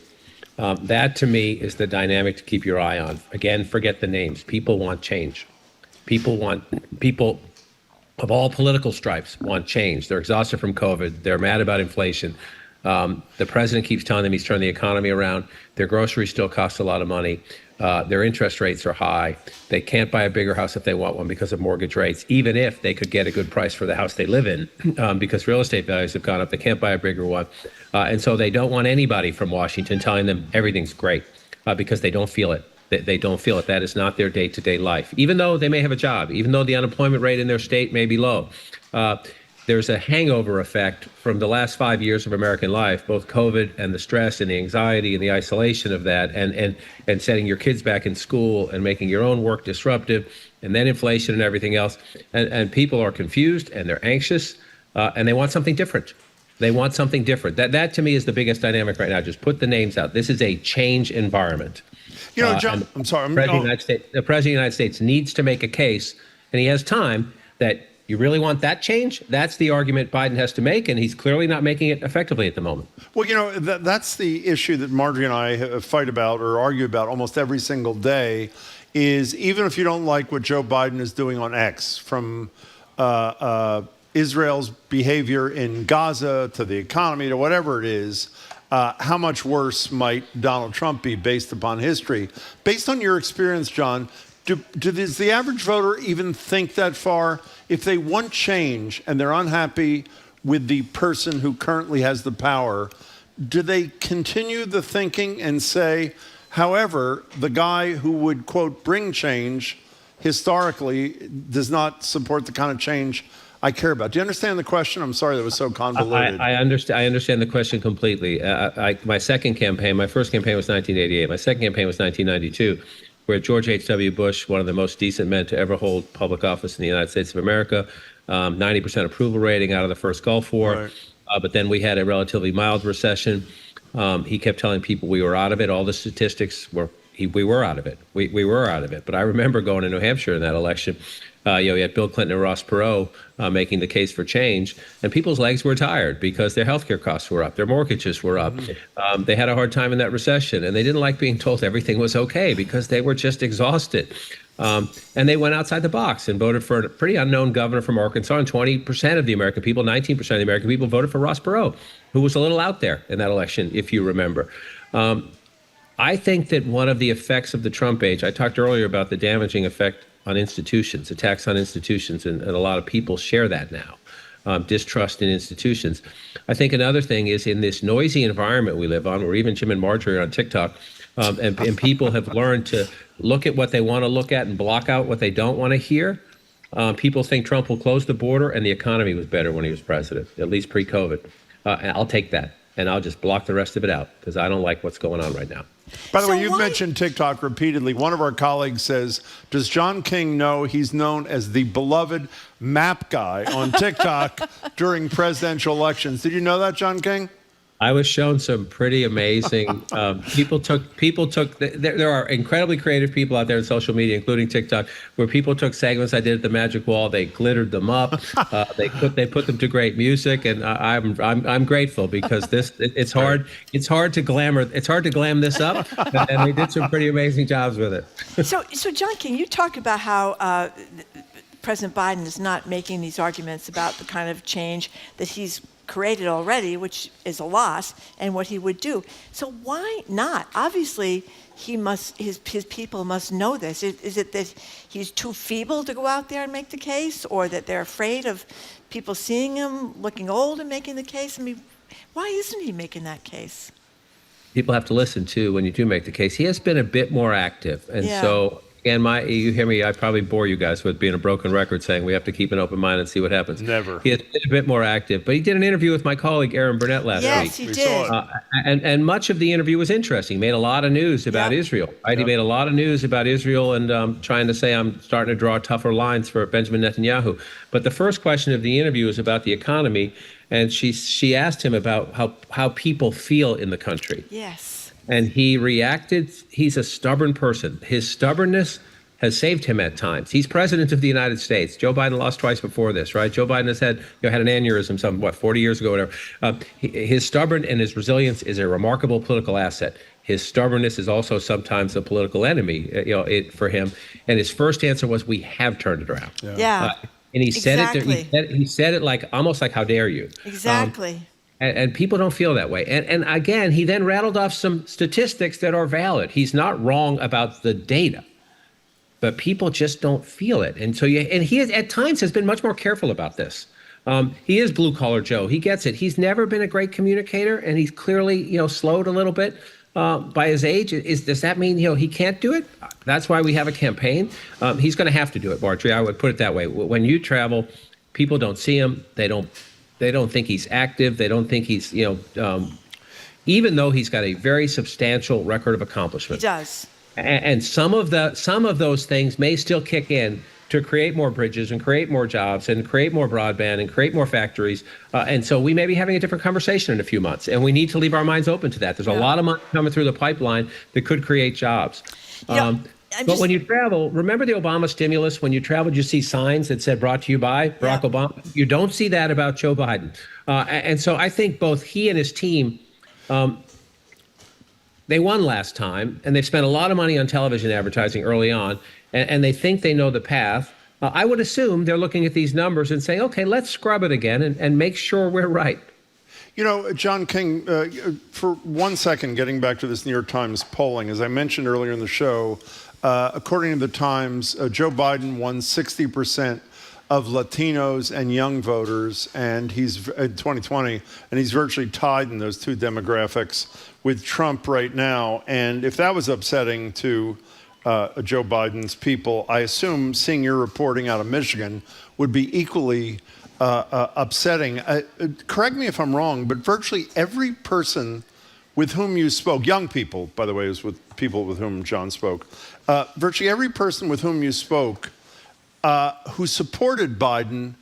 That, to me, is the dynamic to keep your eye on. Again, forget the names. People want change. People of all political stripes want change. They're exhausted from COVID. They're mad about inflation. The president keeps telling them he's turned the economy around. Their groceries still cost a lot of money. Their interest rates are high. They can't buy a bigger house if they want one because of mortgage rates, even if they could get a good price for the house they live in, because real estate values have gone up. They can't buy a bigger one. And so they don't want anybody from Washington telling them everything's great because they don't feel it. They don't feel it. That is not their day-to-day life. Even though they may have a job, even though the unemployment rate in their state may be low, there's a hangover effect from the last 5 years of American life, both COVID and the stress and the anxiety and the isolation of that, and setting your kids back in school and making your own work disruptive, and then inflation and everything else. And people are confused and they're anxious and they want something different. They want something different. That to me is the biggest dynamic right now. Just put the names out. This is a change environment. You know, John, I'm sorry. The President of the United States needs to make a case and he has time, that you really want that change? That's the argument Biden has to make, and he's clearly not making it effectively at the moment. Well, that's the issue that Marjorie and I fight about or argue about almost every single day, is even if you don't like what Joe Biden is doing on X, from Israel's behavior in Gaza to the economy to whatever it is, how much worse might Donald Trump be based upon history? Based on your experience, John, does the average voter even think that far? If they want change and they're unhappy with the person who currently has the power, do they continue the thinking and say, however, the guy who would, quote, bring change historically does not support the kind of change I care about? Do you understand the question? I'm sorry that was so convoluted. I understand the question completely. My first campaign was 1988. My second campaign was 1992, where George H.W. Bush, one of the most decent men to ever hold public office in the United States of America, 90% approval rating out of the first Gulf War. Right. But then we had a relatively mild recession. He kept telling people we were out of it. All the statistics were we were out of it. We were out of it. But I remember going to New Hampshire in that election. You had Bill Clinton and Ross Perot making the case for change, and people's legs were tired because their healthcare costs were up, their mortgages were up. They had a hard time in that recession, and they didn't like being told everything was okay because they were just exhausted. And they went outside the box and voted for a pretty unknown governor from Arkansas, and 20% of the American people, 19% of the American people voted for Ross Perot, who was a little out there in that election, if you remember. I think that one of the effects of the Trump age, I talked earlier about the damaging effect on institutions, attacks on institutions, and a lot of people share that now, distrust in institutions. I think another thing is in this noisy environment we live on, where even Jim and Marjorie are on TikTok, and people have learned to look at what they want to look at and block out what they don't want to hear. People think Trump will close the border, and the economy was better when he was president, at least pre-COVID. And I'll take that, and I'll just block the rest of it out because I don't like what's going on right now. By the way, you've mentioned TikTok repeatedly. One of our colleagues says, does John King know he's known as the beloved map guy on TikTok during presidential elections? Did you know that, John King? I was shown some pretty amazing there are incredibly creative people out there in social media, including TikTok, where people took segments I did at the Magic Wall, they glittered them up, they put them to great music, and I'm grateful because it's hard to glam this up, and they did some pretty amazing jobs with it. So John King, you talked about how President Biden is not making these arguments about the kind of change that he's created already, which is a loss, and what he would do. So why not? Obviously, his people must know this. Is it that he's too feeble to go out there and make the case, or that they're afraid of people seeing him looking old and making the case? I mean, why isn't he making that case? People have to listen too when you do make the case. He has been a bit more active, and so. And you hear me, I probably bore you guys with being a broken record saying we have to keep an open mind and see what happens. Never. He has been a bit more active, but he did an interview with my colleague Aaron Burnett last week. Yes, he did. And much of the interview was interesting. He made a lot of news about Israel. Right? He made a lot of news about Israel and trying to say I'm starting to draw tougher lines for Benjamin Netanyahu. But the first question of the interview was about the economy, and she asked him about how people feel in the country. Yes. And he reacted. He's a stubborn person. His stubbornness has saved him at times. He's president of the United States. Joe Biden lost twice before this, right? Joe Biden has had an aneurysm 40 years ago, whatever. His stubborn and his resilience is a remarkable political asset. His stubbornness is also sometimes a political enemy, for him. And his first answer was, "We have turned it around." Yeah. And he said it. He said it almost like, "How dare you?" Exactly. And people don't feel that way. And again, he then rattled off some statistics that are valid. He's not wrong about the data, but people just don't feel it. And so he at times has been much more careful about this. He is blue collar Joe. He gets it. He's never been a great communicator, and he's clearly slowed a little bit by his age. Does that mean he can't do it? That's why we have a campaign. He's going to have to do it, Marjorie. I would put it that way. When you travel, people don't see him. They don't think he's active. They don't think he's, even though he's got a very substantial record of accomplishment. He does. And some of those things may still kick in to create more bridges and create more jobs and create more broadband and create more factories. And so we may be having a different conversation in a few months. And we need to leave our minds open to that. There's a lot of money coming through the pipeline that could create jobs. But when you travel, remember the Obama stimulus? When you traveled, you see signs that said brought to you by Barack Obama. You don't see that about Joe Biden. And so I think both he and his team, they won last time, and they've spent a lot of money on television advertising early on, and they think they know the path. I would assume they're looking at these numbers and saying, okay, let's scrub it again and make sure we're right. You know, John King, for 1 second, getting back to this New York Times polling, as I mentioned earlier in the show, according to the Times, Joe Biden won 60% of Latinos and young voters, and he's in 2020, and he's virtually tied in those two demographics with Trump right now. And if that was upsetting to Joe Biden's people, I assume seeing your reporting out of Michigan would be equally upsetting. Correct me if I'm wrong, but virtually every person with whom you spoke, young people, by the way, is with people with whom John spoke, virtually every person with whom you spoke who supported Biden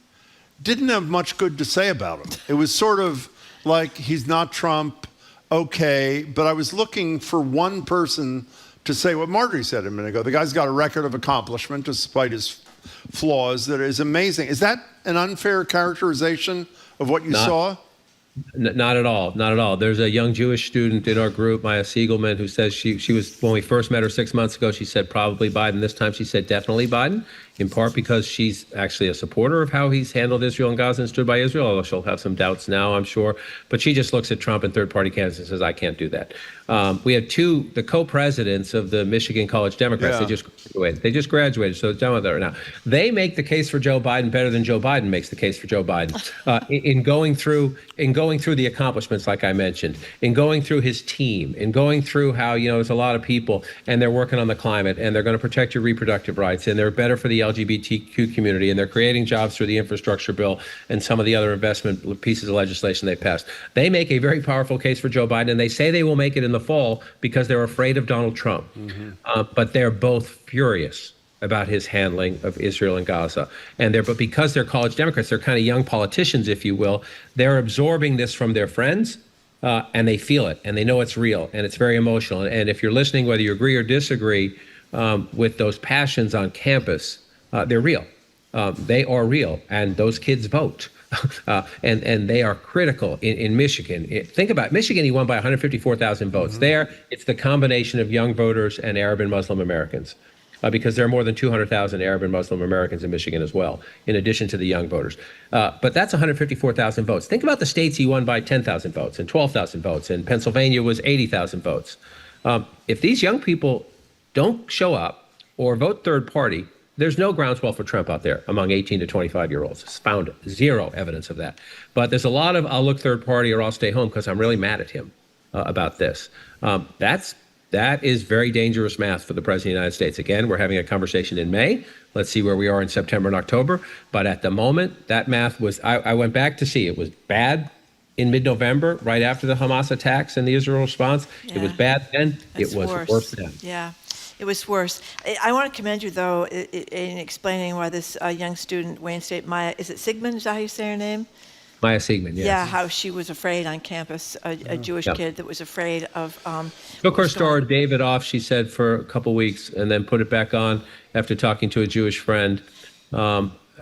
didn't have much good to say about him. It was sort of like, he's not Trump, okay, but I was looking for one person to say what Marjorie said a minute ago. The guy's got a record of accomplishment despite his flaws that is amazing. Is that an unfair characterization of what you saw? Not at all. Not at all. There's a young Jewish student in our group, Maya Siegelman, who says she was, when we first met her 6 months ago, she said probably Biden. This time she said definitely Biden, in part because she's actually a supporter of how he's handled Israel and Gaza and stood by Israel, although she'll have some doubts now, I'm sure. But she just looks at Trump and third-party candidates and says, I can't do that. We had the co-presidents of the Michigan College Democrats. Yeah. They just graduated, so it's done with it now. They make the case for Joe Biden better than Joe Biden makes the case for Joe Biden in going through the accomplishments, like I mentioned, in going through his team, in going through how, there's a lot of people and they're working on the climate and they're going to protect your reproductive rights and they're better for the LGBTQ community and they're creating jobs through the infrastructure bill and some of the other investment pieces of legislation they passed. They make a very powerful case for Joe Biden, and they say they will make it in the fall because they're afraid of Donald Trump. But they're both furious about his handling of Israel and Gaza. But because they're college Democrats, they're kind of young politicians, if you will, they're absorbing this from their friends, and they feel it, and they know it's real, and it's very emotional. And if you're listening, whether you agree or disagree with those passions on campus, they're real. They are real, and those kids vote. And they are critical in Michigan. Think about it. Michigan, he won by 154,000 votes. There, it's the combination of young voters and Arab and Muslim Americans. Because there are more than 200,000 Arab and Muslim Americans in Michigan as well, in addition to the young voters. But that's 154,000 votes. Think about the states he won by 10,000 votes and 12,000 votes, and Pennsylvania was 80,000 votes. If these young people don't show up or vote third party, there's no groundswell for Trump out there among 18 to 25-year-olds. It's found zero evidence of that. But there's a lot of, I'll look third party or I'll stay home because I'm really mad at him about this. That is very dangerous math for the President of the United States. Again, we're having a conversation in May. Let's see where we are in September and October. But at the moment, that math was, I went back to see, it was bad in mid-November, right after the Hamas attacks and the Israel response. Yeah. It was bad then. It was worse then. Yeah, it was worse. I want to commend you, though, in explaining why this young student, Wayne State, Maya, is it Sigmund? Is that how you say her name? Maya Siegman, yes. Yeah, how she was afraid on campus, a Jewish kid that was afraid of... Took her star David off, she said, for a couple weeks, and then put it back on after talking to a Jewish friend.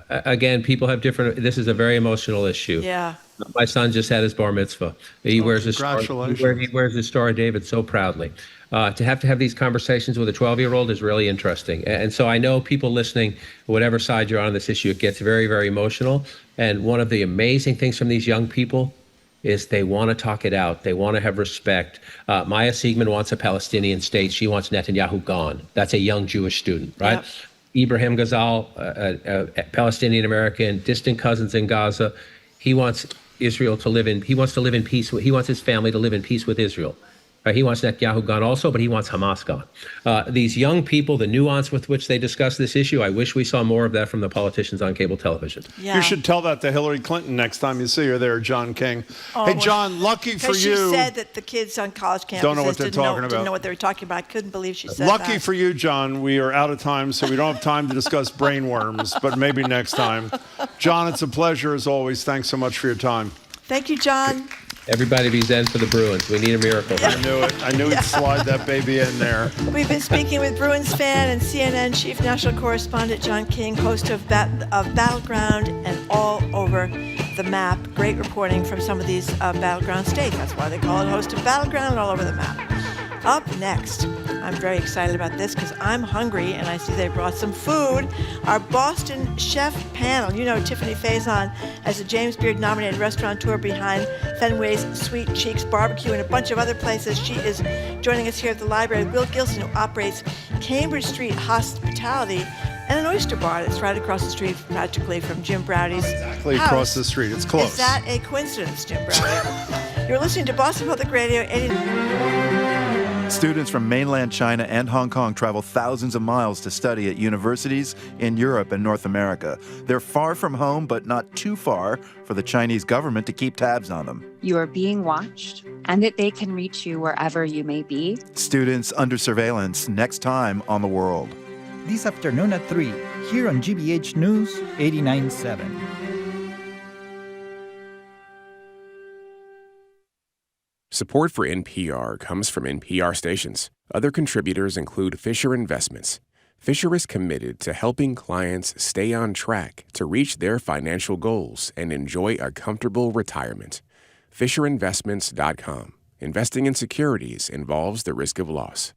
Again, people have different... This is a very emotional issue. Yeah. My son just had his bar mitzvah. He wears his star David so proudly. To have these conversations with a 12-year-old is really interesting. And so I know people listening, whatever side you're on this issue, it gets very, very emotional. And one of the amazing things from these young people is they want to talk it out. They want to have respect. Maya Siegman wants a Palestinian state. She wants Netanyahu gone. That's a young Jewish student, right? Yep. Ibrahim Ghazal, a Palestinian American, distant cousins in Gaza. He wants Israel to live in, he wants to live in peace. He wants his family to live in peace with Israel. He wants Netanyahu gone also, but he wants Hamas gone. These young people, the nuance with which they discuss this issue, I wish we saw more of that from the politicians on cable television. Yeah. You should tell that to Hillary Clinton next time you see her there, John King. Oh, hey, John, lucky for you. Because she said that the kids on college campuses don't know what they're talking about. Didn't know what they were talking about. I couldn't believe she said lucky that. for you, John, we are out of time, so we don't have time to discuss brainworms, but maybe next time. John, it's a pleasure as always. Thanks so much for your time. Thank you, John. Everybody be zen for the Bruins. We need a miracle. I knew it. I knew he'd slide that baby in there. We've been speaking with Bruins fan and CNN chief national correspondent John King, host of Battleground and All Over the Map. Great reporting from some of these battleground states. That's why they call it host of Battleground and All Over the Map. Up next, I'm very excited about this because I'm hungry and I see they brought some food. Our Boston chef panel, you know Tiffani Faison as a James Beard nominated restaurateur behind Fenway's Sweet Cheeks Barbecue and a bunch of other places. She is joining us here at the library. Will Gilson, who operates Cambridge Street Hospitality and an oyster bar that's right across the street practically from Jim Browdy's Exactly house. across the street. It's close. Is that a coincidence, Jim Browdy? You're listening to Boston Public Radio 89. Students from mainland China and Hong Kong travel thousands of miles to study at universities in Europe and North America. They're far from home, but not too far for the Chinese government to keep tabs on them. You are being watched, and that they can reach you wherever you may be. Students under surveillance, next time on The World. This afternoon at 3, here on GBH News 89.7. Support for NPR comes from NPR stations. Other contributors include Fisher Investments. Fisher is committed to helping clients stay on track to reach their financial goals and enjoy a comfortable retirement. FisherInvestments.com. Investing in securities involves the risk of loss.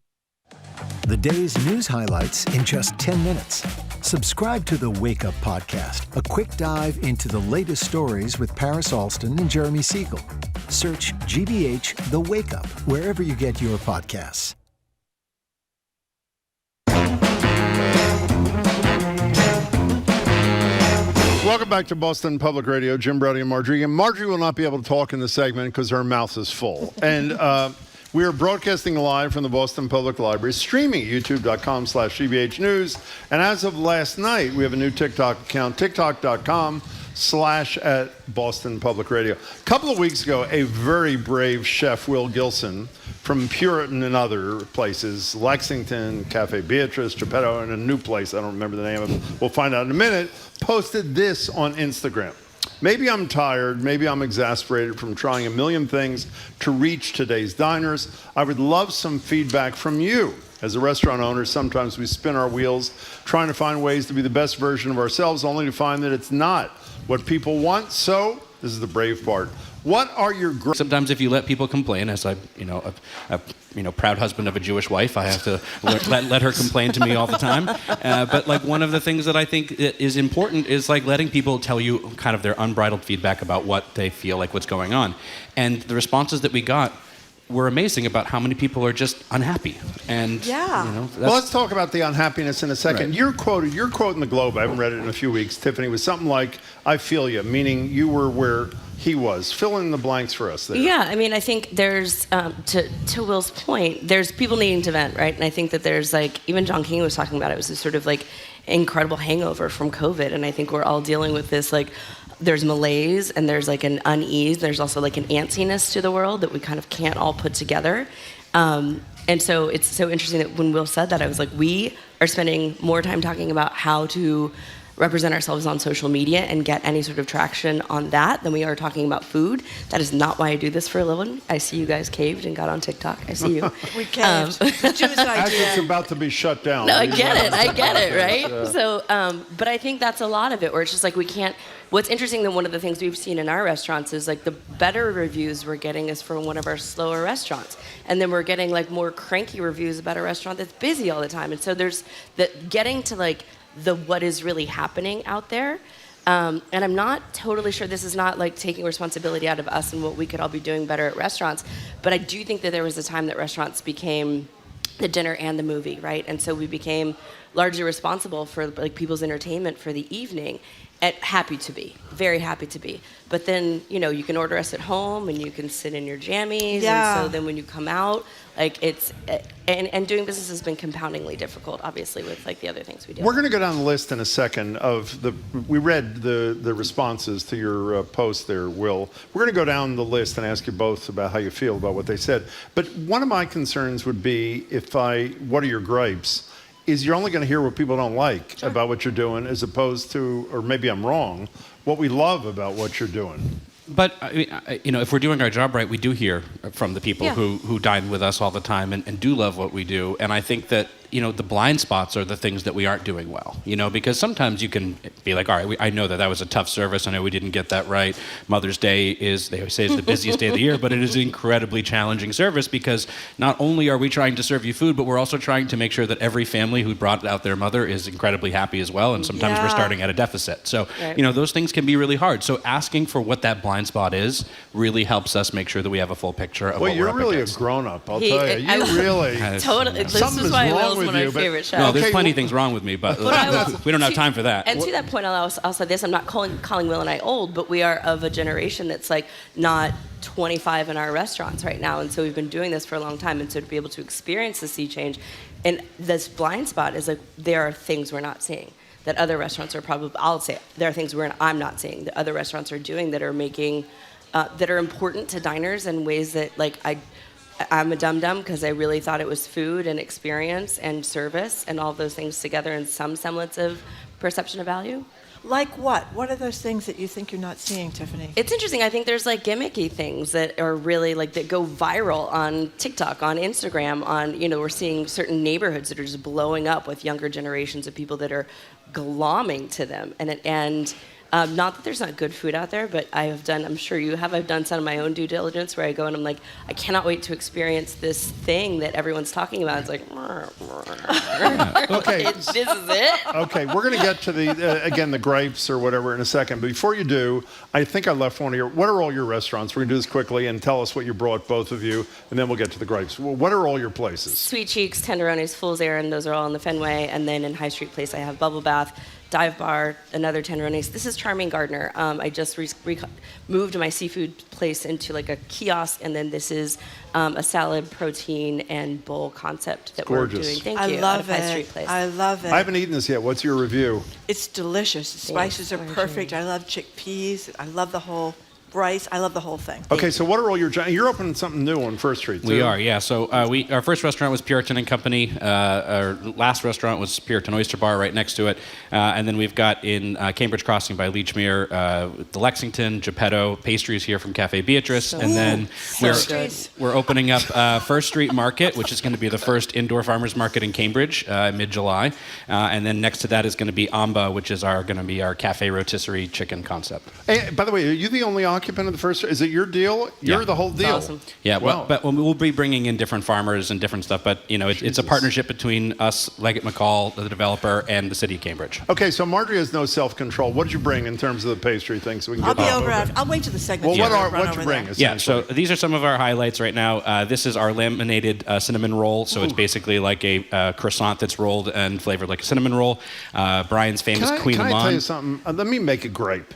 The day's news highlights in just 10 minutes. Subscribe to the Wake Up Podcast, a quick dive into the latest stories with Paris Alston and Jeremy Siegel. Search GBH The Wake Up wherever you get your podcasts. Welcome back to Boston Public Radio. Jim Browdy and Marjorie. And Marjorie will not be able to talk in this segment because her mouth is full. And we are broadcasting live from the Boston Public Library, streaming at youtube.com/GBH News. And as of last night, we have a new TikTok account, tiktok.com/@Boston Public Radio. A couple of weeks ago, a very brave chef, Will Gilson, from Puritan and other places, Lexington, Cafe Beatrice, Geppetto, and a new place, I don't remember the name of it, we'll find out in a minute, posted this on Instagram. Maybe I'm tired, maybe I'm exasperated from trying a million things to reach today's diners. I would love some feedback from you. As a restaurant owner, sometimes we spin our wheels trying to find ways to be the best version of ourselves, only to find that it's not what people want. So, this is the brave part. What are your Sometimes if you let people complain, as a proud husband of a Jewish wife, I have to let her complain to me all the time. But like one of the things that I think is important is like letting people tell you kind of their unbridled feedback about what they feel like what's going on. And the responses that we got were amazing about how many people are just unhappy. And yeah. Well, let's talk about the unhappiness in a second. Right. Your quote in the Globe, I haven't read it in a few weeks, Tiffani, was something like, I feel you, meaning you were where he was. Fill in the blanks for us there. Yeah, I mean, I think there's, to Will's point, there's people needing to vent, right? And I think that there's like, even John King was talking about it was this sort of like incredible hangover from COVID. And I think we're all dealing with this like, there's malaise and there's like an unease. There's also like an antsiness to the world that we kind of can't all put together. And so it's so interesting that when Will said that, I was like, we are spending more time talking about how to represent ourselves on social media and get any sort of traction on that than we are talking about food. That is not why I do this for a living. I see you guys caved and got on TikTok. I see you. We caved. The Jews As idea. it's about to be shut down. No, I get it, right? So, but I think that's a lot of it, where it's just like we can't. What's interesting that one of the things we've seen in our restaurants is like the better reviews we're getting is from one of our slower restaurants. And then we're getting like more cranky reviews about a restaurant that's busy all the time. And so there's the getting to like the what is really happening out there. And I'm not totally sure, this is not like taking responsibility out of us and what we could all be doing better at restaurants, but I do think that there was a time that restaurants became the dinner and the movie, right? And so we became largely responsible for like people's entertainment for the evening. Happy to be, very happy to be. But then, you can order us at home and you can sit in your jammies. Yeah. And so then when you come out, like it's, and doing business has been compoundingly difficult, obviously, with like the other things we do. We're going to go down the list in a second we read the responses to your post there, Will. We're going to go down the list and ask you both about how you feel about what they said. But one of my concerns would be what are your gripes? Is you're only going to hear what people don't like about what you're doing as opposed to, or maybe I'm wrong, what we love about what you're doing. But I mean, if we're doing our job right, we do hear from the people Yeah. who dine with us all the time and do love what we do. And I think that the blind spots are the things that we aren't doing well. Because sometimes you can be like, all right, I know that was a tough service. I know we didn't get that right. Mother's Day they always say, is the busiest day of the year, but it is an incredibly challenging service because not only are we trying to serve you food, but we're also trying to make sure that every family who brought out their mother is incredibly happy as well. And sometimes we're starting at a deficit. So, Right. those things can be really hard. So asking for what that blind spot is really helps us make sure that we have a full picture of Well, what you're we're up really against. a grown-up, I'll tell you. I- You really... Totally. This Something is why wrong Will's with one of you, my but- favorite chefs. No, there's Okay, plenty of things wrong with me, but we don't have time for that. And to that point, I'll say this: I'm not calling Will and I old, but we are of a generation that's like not 25 in our restaurants right now, and so we've been doing this for a long time, and so to be able to experience the sea change, and this blind spot is like there are things we're not seeing that other restaurants are probably. I'll say there are things I'm not seeing that other restaurants are doing that are making that are important to diners in ways that I'm a dum-dum because I really thought it was food and experience and service and all those things together in some semblance of perception of value. Like what? What are those things that you think you're not seeing, Tiffani? It's interesting. I think there's like gimmicky things that are really that go viral on TikTok, on Instagram, we're seeing certain neighborhoods that are just blowing up with younger generations of people that are glomming to them. And not that there's not good food out there, but I'm sure you have, I've done some of my own due diligence where I go and I'm like, I cannot wait to experience this thing that everyone's talking about. It's like, Okay. this is it? Okay, we're going to get to the grapes or whatever in a second. But before you do, I think I left what are all your restaurants? We're going to do this quickly and tell us what you brought, both of you, and then we'll get to the grapes. Well, what are all your places? Sweet Cheeks, Tenderonis, Fool's Errand, those are all in the Fenway. And then in High Street Place, I have Bubble Bath, Dive Bar, another Tenderonis. This is Charming Gardener. I just moved my seafood place into like a kiosk, and then this is a salad, protein, and bowl concept that we're doing. Thank you. I love out of High Street Place. I love it. I haven't eaten this yet. What's your review? It's delicious. The spices are perfect. I love chickpeas. I love the whole rice. I love the whole thing. Okay, so what are all you're opening something new on First Street, too. We are, yeah. So our first restaurant was Puritan and Company. Our last restaurant was Puritan Oyster Bar right next to it. And then we've got in Cambridge Crossing by Leechmere, the Lexington, Geppetto, pastries here from Cafe Beatrice. And then we're opening up First Street Market, which is going to be the first indoor farmers market in Cambridge mid-July. And then next to that is going to be Amba, which is going to be our cafe rotisserie chicken concept. Hey, by the way, are you the only occupant of the First? Is it your deal? You're the whole deal. Awesome. Yeah, wow. but we'll be bringing in different farmers and different stuff. But it's a partnership between us, Leggett McCall, the developer, and the city of Cambridge. Okay, so Marjorie has no self-control. What did you bring in terms of the pastry thing, so we can I'll get be over. I'll wait till the segment. Well, what'd you bring? Yeah, so these are some of our highlights right now. This is our laminated cinnamon roll. So it's basically like a croissant that's rolled and flavored like a cinnamon roll. Brian's famous Queen Can Amman. I tell you something? Let me make it grape.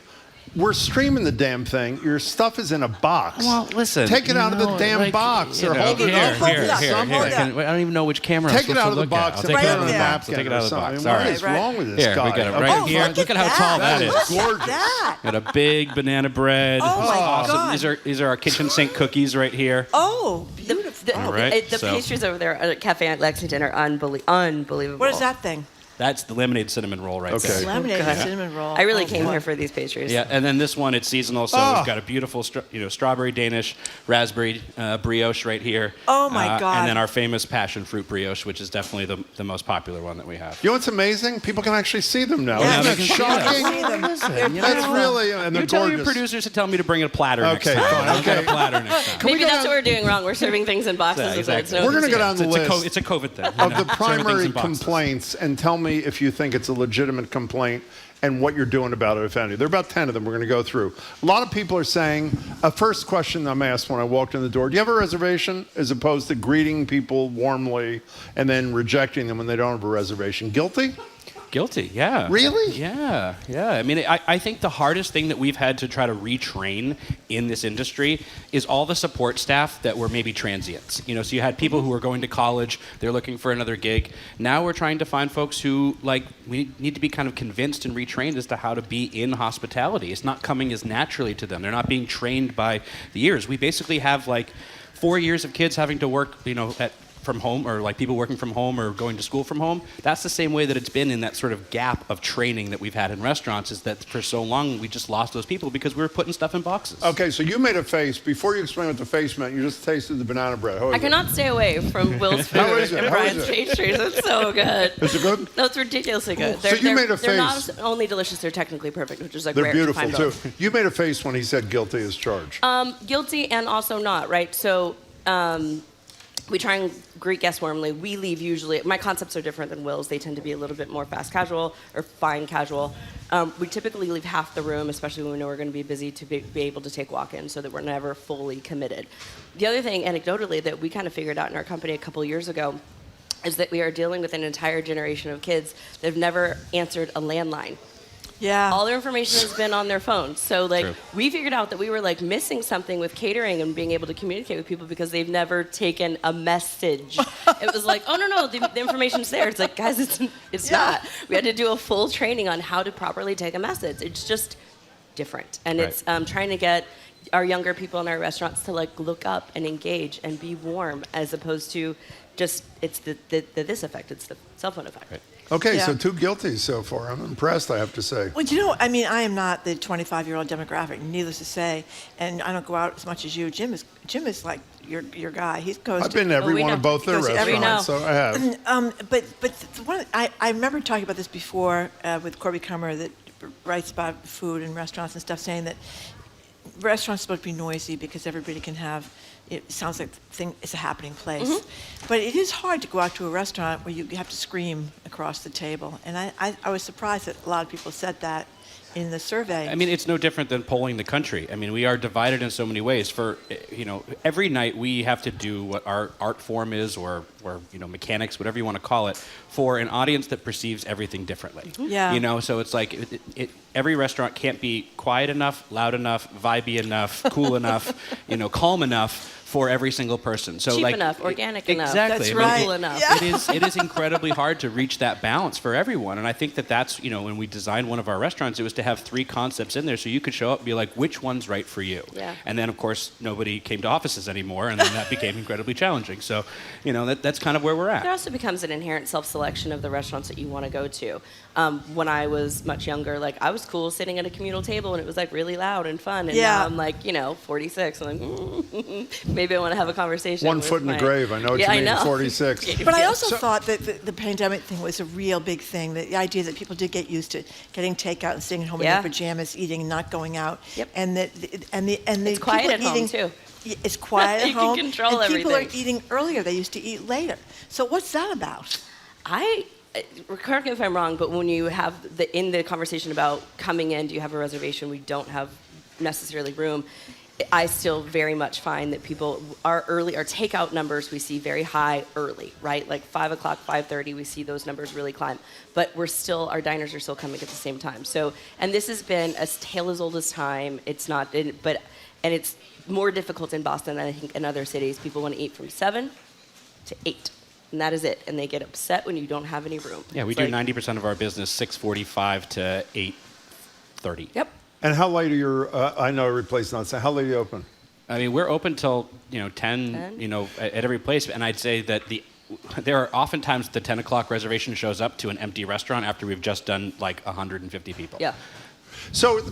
We're streaming the damn thing. Your stuff is in a box. Well, listen. Take it out of the damn box. Or hold it Here. up. I don't even know which camera Take I'm it supposed out to of the look box. at. I'll take it out of the box. napkin I'll take it out of the or box. something. All What right. is wrong with this Here, guy? we got it right here. Look at how tall that is. Gorgeous. Got a big banana bread. Oh, my awesome. God. These are our kitchen sink cookies right here. Oh, beautiful. All right, The pastries over there at Cafe at Lexington are unbelievable. What is that thing? That's the laminated cinnamon roll right there. Laminated cinnamon roll. I really came here for these pastries. Yeah, and then this one, it's seasonal, so we've got a beautiful strawberry Danish, raspberry brioche right here. Oh, my God. And then our famous passion fruit brioche, which is definitely the most popular one that we have. You know what's amazing? People can actually see them now. Yeah, Isn't they that can see shocking? That's really, and they're You tell your gorgeous. producers to tell me to bring a platter next Okay, time. fine. I'll get a platter next time. Maybe that's what we're doing wrong. We're serving things in boxes. Yeah, so it's no We're going to go down the It's list it's a COVID thing. of you know, the serving things primary in boxes. complaints and tell me if you think it's a legitimate complaint and what you're doing about it, if any. There are about 10 of them we're going to go through. A lot of people are saying, a first question I'm asked when I walked in the door, do you have a reservation? As opposed to greeting people warmly and then rejecting them when they don't have a reservation. Guilty? Guilty, yeah. Really? Yeah. I mean, I think the hardest thing that we've had to try to retrain in this industry is all the support staff that were maybe transients. So you had people who were going to college, they're looking for another gig. Now we're trying to find folks who, we need to be kind of convinced and retrained as to how to be in hospitality. It's not coming as naturally to them. They're not being trained by the years. We basically have 4 years of kids having to work, from home, or like people working from home or going to school from home. That's the same way that it's been in that sort of gap of training that we've had in restaurants, is that for so long we just lost those people because we were putting stuff in boxes. Okay, so you made a face. Before you explain what the face meant, you just tasted the banana bread. I cannot stay away from Will's food and Brian's pastries. It's so good. Is it good? No, it's ridiculously good. So you made a They're face. not only delicious, they're technically perfect, which is like They're rare beautiful to find too. both. You made a face when he said guilty as charged. Guilty and also not, right? So we try and greet guests warmly. We leave usually. My concepts are different than Will's. They tend to be a little bit more fast casual or fine casual. We typically leave half the room, especially when we know we're going to be busy, to be able to take walk-ins so that we're never fully committed. The other thing, anecdotally, that we kind of figured out in our company a couple years ago is that we are dealing with an entire generation of kids that have never answered a landline. Yeah. All their information has been on their phones. So, like, True. we figured out that we were, like, missing something with catering and being able to communicate with people because they've never taken a message. It was like, oh, no, the information's there. It's like, guys, it's not. We had to do a full training on how to properly take a message. It's just different. And Right. it's trying to get our younger people in our restaurants to, like, look up and engage and be warm as opposed to just, it's the this effect. It's the cell phone effect. Right. Okay, Yeah. so 2 guilties so far. I'm impressed, I have to say. Well, I am not the 25-year-old demographic, needless to say, and I don't go out as much as you. Jim is like your guy. He goes. I've been to every one of both their restaurants, so I have. But I remember talking about this before with Corby Kummer that writes about food and restaurants and stuff, saying that restaurants are supposed to be noisy because everybody can have. It sounds like it's a happening place. Mm-hmm. But it is hard to go out to a restaurant where you have to scream across the table. And I was surprised that a lot of people said that in the survey. I mean, it's no different than polling the country. I mean, we are divided in so many ways. For, every night we have to do what our art form is, or mechanics, whatever you want to call it, for an audience that perceives everything differently. Yeah. So it's like every restaurant can't be quiet enough, loud enough, vibey enough, cool enough, calm enough for every single person. So Cheap enough, organic enough. Exactly. That's I mean, right. Cool enough. Yeah. It is incredibly hard to reach that balance for everyone. And I think that's, when we designed one of our restaurants, it was to have 3 concepts in there so you could show up and be like, which one's right for you? Yeah. And then, of course, nobody came to offices anymore, and then that became incredibly challenging. So, that's kind of where we're at. There also becomes an inherent self-selection of the restaurants that you want to go to. When I was much younger, I was cool sitting at a communal table and it was really loud and fun. And now I'm 46. I'm like, maybe I want to have a conversation. One foot in the grave. I know what you mean. 46. But I also thought that the pandemic thing was a real big thing. The idea that people did get used to getting takeout and staying at home in their pajamas, eating and not going out. Yep. And the It's quiet at home too. It's quiet at You home. can control and people are everything. eating earlier. They used to eat later. So what's that about? Correct me if I'm wrong, but when you have in the conversation about coming in, do you have a reservation? We don't have necessarily room. I still very much find that people are early. Our takeout numbers we see very high early, right? Like 5 o'clock, 5:30, we see those numbers really climb. But our diners are still coming at the same time. So, and this has been a tale as old as time. It's not, and it's more difficult in Boston than I think in other cities. People want to eat from 7 to 8. And that is it. And they get upset when you don't have any room. Yeah, we do 90% of our business 6:45 to 8:30. Yep. And how late are your, I know every place not saying, how late are you open? I mean, we're open till 10, at every place. And I'd say that there are oftentimes the 10 o'clock reservation shows up to an empty restaurant after we've just done 150 people. Yeah. So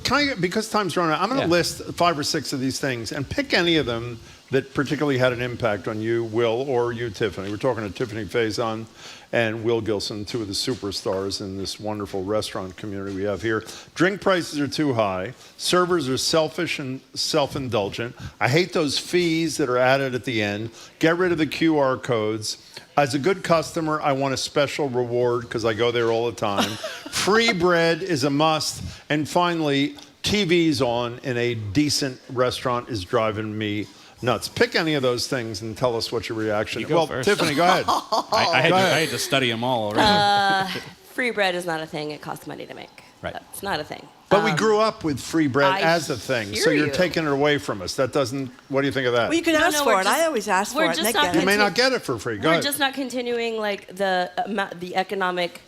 because time's running out, I'm going to list 5 or 6 of these things and pick any of them that particularly had an impact on you, Will, or you, Tiffani. We're talking to Tiffani Faison and Will Gilson, 2 of the superstars in this wonderful restaurant community we have here. Drink prices are too high. Servers are selfish and self-indulgent. I hate those fees that are added at the end. Get rid of the QR codes. As a good customer, I want a special reward because I go there all the time. Free bread is a must. And finally, TV's on in a decent restaurant is driving me nuts. Pick any of those things and tell us what your reaction is. Well, first. Tiffani, go ahead. I had to study them all already. Free bread is not a thing. It costs money to make. Right. It's not a thing. But we grew up with free bread as a thing, so you're you. taking it away from us. That doesn't, what do you think of that? Well, you can ask for it. I always ask for we're it. just And not they You may not get it for free. Go We're ahead. just not continuing the economic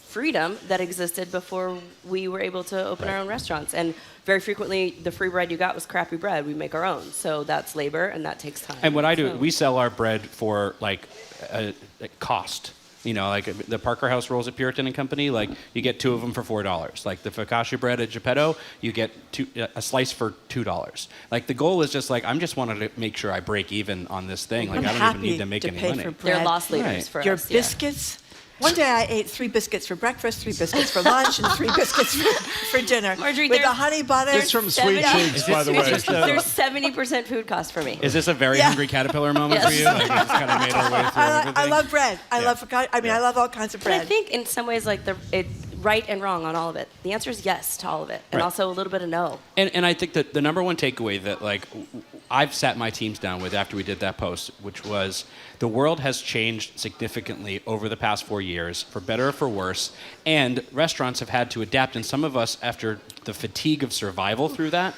freedom that existed before we were able to open our own restaurants. And very frequently, the free bread you got was crappy bread. We make our own. So that's labor, and that takes time. And what I do, we sell our bread for like a cost. You know, like the Parker House rolls at Puritan and Company, like you get 2 of them for $4. Like the focaccia bread at Geppetto, you get a slice for $2. Like the goal is just like, I'm just wanting to make sure I break even on this thing. Like I don't even need to make any money. They're loss leaders for Your us. biscuits. One day I ate 3 biscuits for breakfast, 3 biscuits for lunch, and 3 biscuits for dinner. Marjorie, with a honey butter. It's from Sweet Cheeks, by the way. There's 70% food cost for me. Is this a very hungry caterpillar moment for you? Like we just kind of made our way through everything? I love bread. I love all kinds of bread. But I think in some ways, like right and wrong on all of it. The answer is yes to all of it, and also a little bit of no. And I think that the number one takeaway that like I've sat my teams down with after we did that post, which was the world has changed significantly over the past 4 years, for better or for worse, and restaurants have had to adapt, and some of us, after the fatigue of survival through that,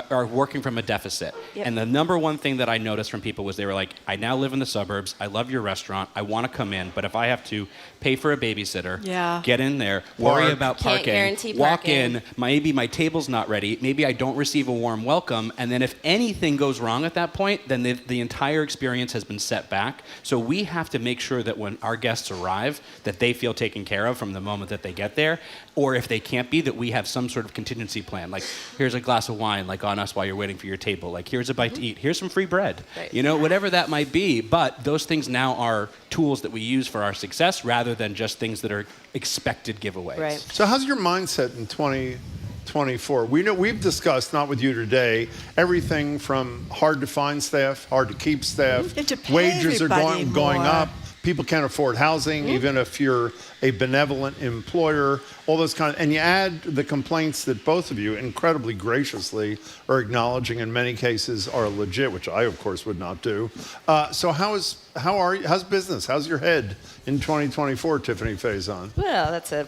are working from a deficit. Yep. And the number one thing that I noticed from people was they were like, I now live in the suburbs, I love your restaurant, I want to come in, but if I have to pay for a babysitter, get in there, worry about Can't parking, guarantee walk parking. in, maybe my table's not ready, maybe I don't receive a warm welcome, and then if anything goes wrong at that point, then the entire experience has been set back. So we have to make sure that when our guests arrive, that they feel taken care of from the moment that they get there, or if they can't be, that we have some sort of contingency plan. Like, here's a glass of wine, like on us while you're waiting for your table. Like, here's a bite to eat. Here's some free bread. Right. You know, whatever that might be. But those things now are tools that we use for our success rather than just things that are expected giveaways. Right. So how's your mindset in 2024? We know we've discussed, not with you today, everything from hard to find staff, hard to keep staff, And to pay wages are everybody going more. up. People can't afford housing, even if you're a benevolent employer, all those kind of, and you add the complaints that both of you incredibly graciously are acknowledging in many cases are legit, which I, of course, would not do. So how's business? How's your head in 2024, Tiffani Faison? Well, that's a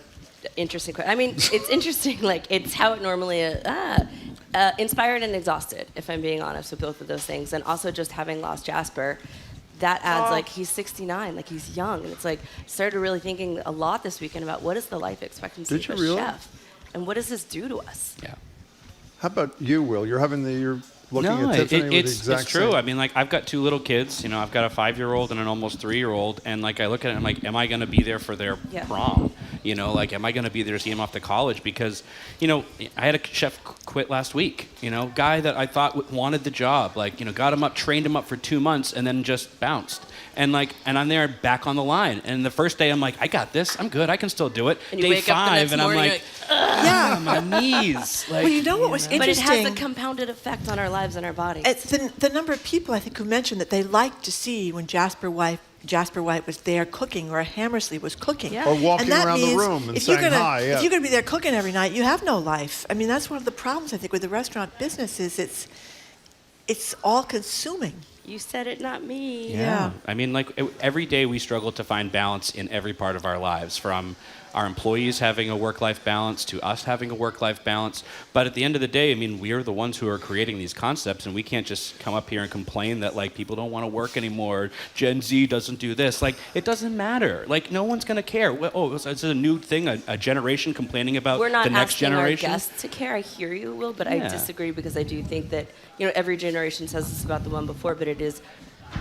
interesting question. I mean, it's interesting. Like, it's how it normally is. Inspired and exhausted, if I'm being honest with both of those things. And also just having lost Jasper, that adds, like, he's 69, like, he's young. And it's like, started really thinking a lot this weekend about what is the life expectancy of a chef? And what does this do to us? Yeah. How about you, Will? You're looking No, at Tiffani with the it's exact true. same. I mean, like, I've got 2 little kids. You know, I've got a 5-year-old and an almost 3-year-old. And, like, I look at it and I'm like, am I going to be there for their prom? You know, like, am I going to be there to see them off to college? Because, you know, I had a chef quit last week. You know, guy that I thought wanted the job. Like, you know, got him up, trained him up for 2 months, and then just bounced. And I'm there back on the line. And the first day I'm like, I got this. I'm good. I can still do it. And you Day wake up the 5 next and I'm morning, like, Yeah. my knees. Like, Well, you know what was But it interesting? has a compounded effect on our lives and our bodies. It's the number of people I think who mentioned that they liked to see when Jasper White was there cooking or Hammersley was cooking. Yeah. Or walking And that around the means room and if you're saying hi. If you're going to be there cooking every night, you have no life. I mean, that's one of the problems I think with the restaurant business is it's all consuming. You said it, not me. Yeah. I mean, like, every day we struggle to find balance in every part of our lives, from our employees having a work-life balance to us having a work-life balance. But at the end of the day, I mean, we are the ones who are creating these concepts, and we can't just come up here and complain that, like, people don't want to work anymore. Gen Z doesn't do this. Like, it doesn't matter. Like, no one's going to care. Oh, it's a new thing, a generation complaining about We're not the next asking generation. our guests to care. I hear you, Will, but I Yeah. disagree because I do think that, you know, every generation says this about the one before, but it is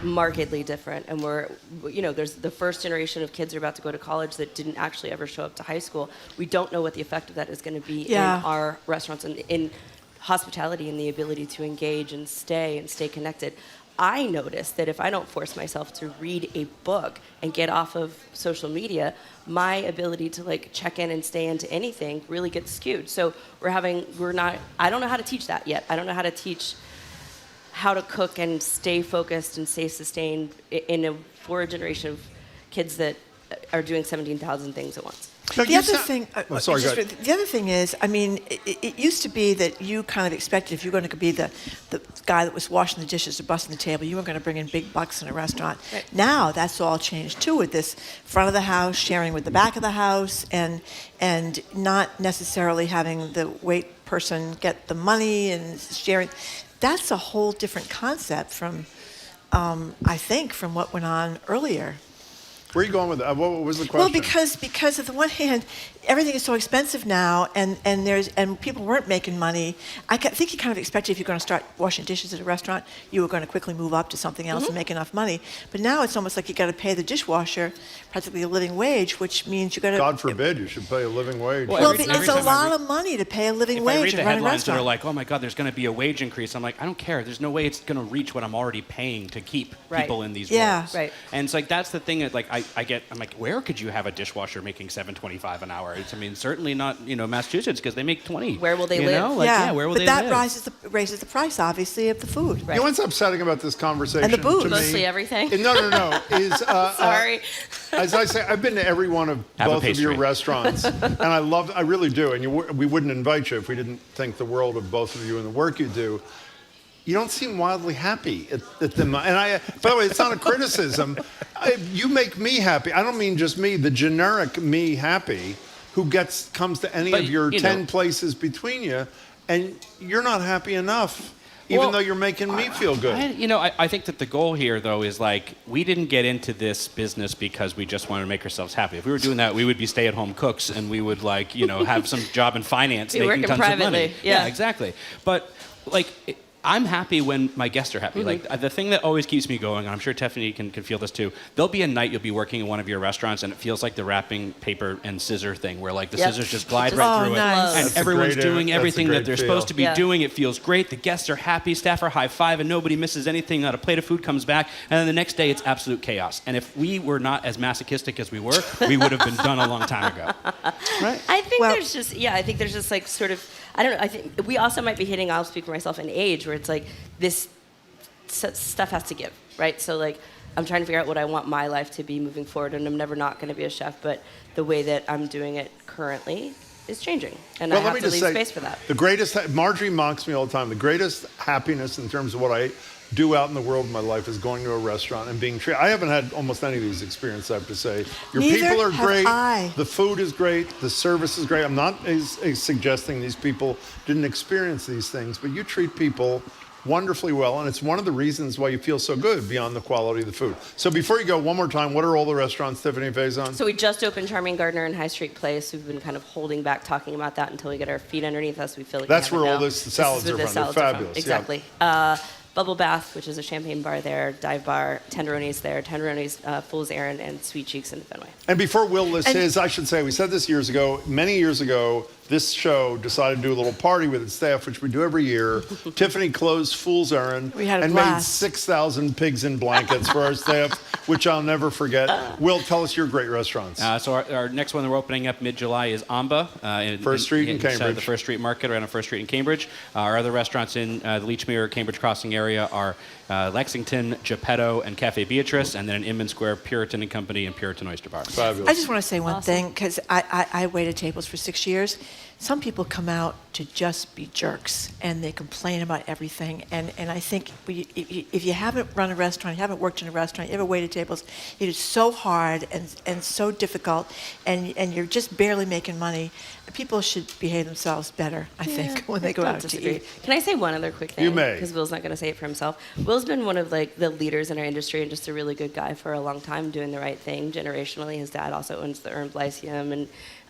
markedly different. And there's the first generation of kids are about to go to college that didn't actually ever show up to high school. We don't know what the effect of that is going to be in our restaurants and in hospitality and the ability to engage and stay connected. I notice that if I don't force myself to read a book and get off of social media, my ability to, like, check in and stay into anything really gets skewed. So I don't know how to teach that yet. I don't know how to teach how to cook and stay focused and stay sustained for a generation of kids that are doing 17,000 things at once. The other thing, sorry, go ahead. the other thing is, I mean, it used to be that you kind of expected if you were going to be the guy that was washing the dishes or busting the table, you were going to bring in big bucks in a restaurant. Right. Now that's all changed too, with this front of the house sharing with the back of the house, and not necessarily having the wait person get the money and sharing. That's a whole different concept from, I think, from what went on earlier. Where are you going with that? What was the question? Well, because of the one hand, everything is so expensive now, and people weren't making money. I think you kind of expected if you're going to start washing dishes at a restaurant, you were going to quickly move up to something else and make enough money. But now it's almost like you got to pay the dishwasher practically a living wage, which means you got to. God forbid you should pay a living wage. Well, it's a lot of money to pay a living wage and run a restaurant. If I read the headlines that are like, "Oh my God, there's going to be a wage increase," I'm like, I don't care. There's no way it's going to reach what I'm already paying to keep people in these roles. Right. And it's like that's the thing that like I'm like, where could you have a dishwasher making $7.25 an hour? I mean, certainly not Massachusetts because they make $20. Where will they live? Where will they live? But that raises the price, obviously, of the food. You know what's upsetting about this conversation? And the booze. To me, Mostly everything. No. Is sorry. As I say, I've been to every one of both of your restaurants, and I really do. And we wouldn't invite you if we didn't think the world of both of you and the work you do. You don't seem wildly happy at them. And by the way, it's not a criticism. You make me happy. I don't mean just me, the generic me happy, who comes to any of your 10 places between you, and you're not happy enough. Even though you're making me feel good. I think that the goal here, though, is like we didn't get into this business because we just wanted to make ourselves happy. If we were doing that, we would be stay-at-home cooks and we would have some job in finance making tons of money. Yeah, exactly. But I'm happy when my guests are happy. Like the thing that always keeps me going, and I'm sure Tiffani can feel this too, there'll be a night you'll be working in one of your restaurants and it feels like the wrapping paper and scissor thing where the scissors just glide right through it. And everyone's doing everything that they're supposed to be doing. It feels great. The guests are happy. Staff are high-five and nobody misses anything. Not a plate of food comes back. And then the next day it's absolute chaos. And if we were not as masochistic as we were, we would have been done a long time ago. Right? I think there's just like sort of, I don't know, I think we also might be hitting, I'll speak for myself, an age where it's like this stuff has to give, right? So like I'm trying to figure out what I want my life to be moving forward, and I'm never not going to be a chef, but the way that I'm doing it currently is changing, and I have to leave space for that. The greatest, Marjorie mocks me all the time, the greatest happiness in terms of what I do out in the world in my life is going to a restaurant and being treated. I haven't had almost any of these experiences, I have to say. Your people are great. The food is great. The service is great. I'm not suggesting these people didn't experience these things, but you treat people wonderfully well, and it's one of the reasons why you feel so good beyond the quality of the food. So before you go, one more time, what are all the restaurants, Tiffani, Faison? So we just opened Charming Gardener and High Street Place. We've been kind of holding back talking about that until we get our feet underneath us. We feel like that's where all the salads are from. They're fabulous. Exactly. Yeah. Bubble Bath, which is a champagne bar there, dive bar, Tenderoni's there, Tenderoni's, Fool's Errand, and Sweet Cheeks in Fenway. And before Will lists his, I should say, we said this years ago, many years ago, this show decided to do a little party with its staff, which we do every year. Tiffani closed Fool's Errand and made 6,000 pigs in blankets for our staff, which I'll never forget. Will, tell us your great restaurants. So our next one that we're opening up mid-July is Amba. First Street in Cambridge. The First Street Market around First Street in Cambridge. Our other restaurants in the Leechmere, Cambridge Crossing area are Lexington, Geppetto, and Cafe Beatrice, and then in Inman Square, Puritan and Company and Puritan Oyster Bar. Fabulous. I just want to say one thing, because I waited tables for 6 years. Some people come out to just be jerks, and they complain about everything. And I think if you haven't run a restaurant, you haven't worked in a restaurant, you ever waited tables, it is so hard and so difficult, and you're just barely making money. People should behave themselves better, I think, when they go out to eat. Can I say one other quick thing? You may. Because Will's not going to say it for himself. Will's been one of the leaders in our industry and just a really good guy for a long time, doing the right thing generationally. His dad also owns the Urn Lyceum.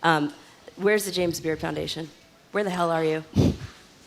And where's the James Beard Foundation? Where the hell are you?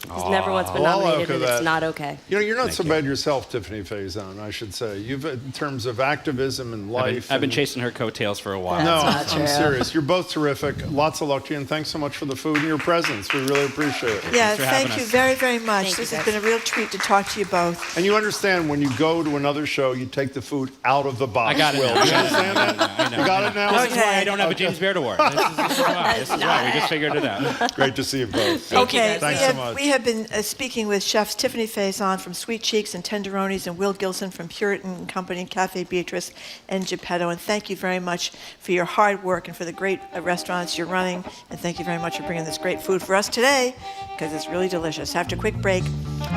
He's never once been nominated, and it's not okay. You're not so bad yourself, Tiffani Faison, I should say. You've, in terms of activism and life. I've been chasing her coattails for a while. No, I'm serious. You're both terrific. Lots of luck to you, and thanks so much for the food and your presence. We really appreciate it. Yeah, thank you very, very much. This has been a real treat to talk to you both. And you understand when you go to another show, you take the food out of the box. I got it. Will. You understand that? I know. You got it now? This is why I don't have a James Beard Award. This is why. We just figured it out. Great to see you both. Okay, thanks so much. We have been speaking with chefs Tiffani Faison from Sweet Cheeks and Tenderoni's and Will Gilson from Puritan and Company, Cafe Beatrice, and Geppetto. And thank you very much for your hard work and for the great restaurants you're running. And thank you very much for bringing this great food for us today, because it's really delicious. After a quick break,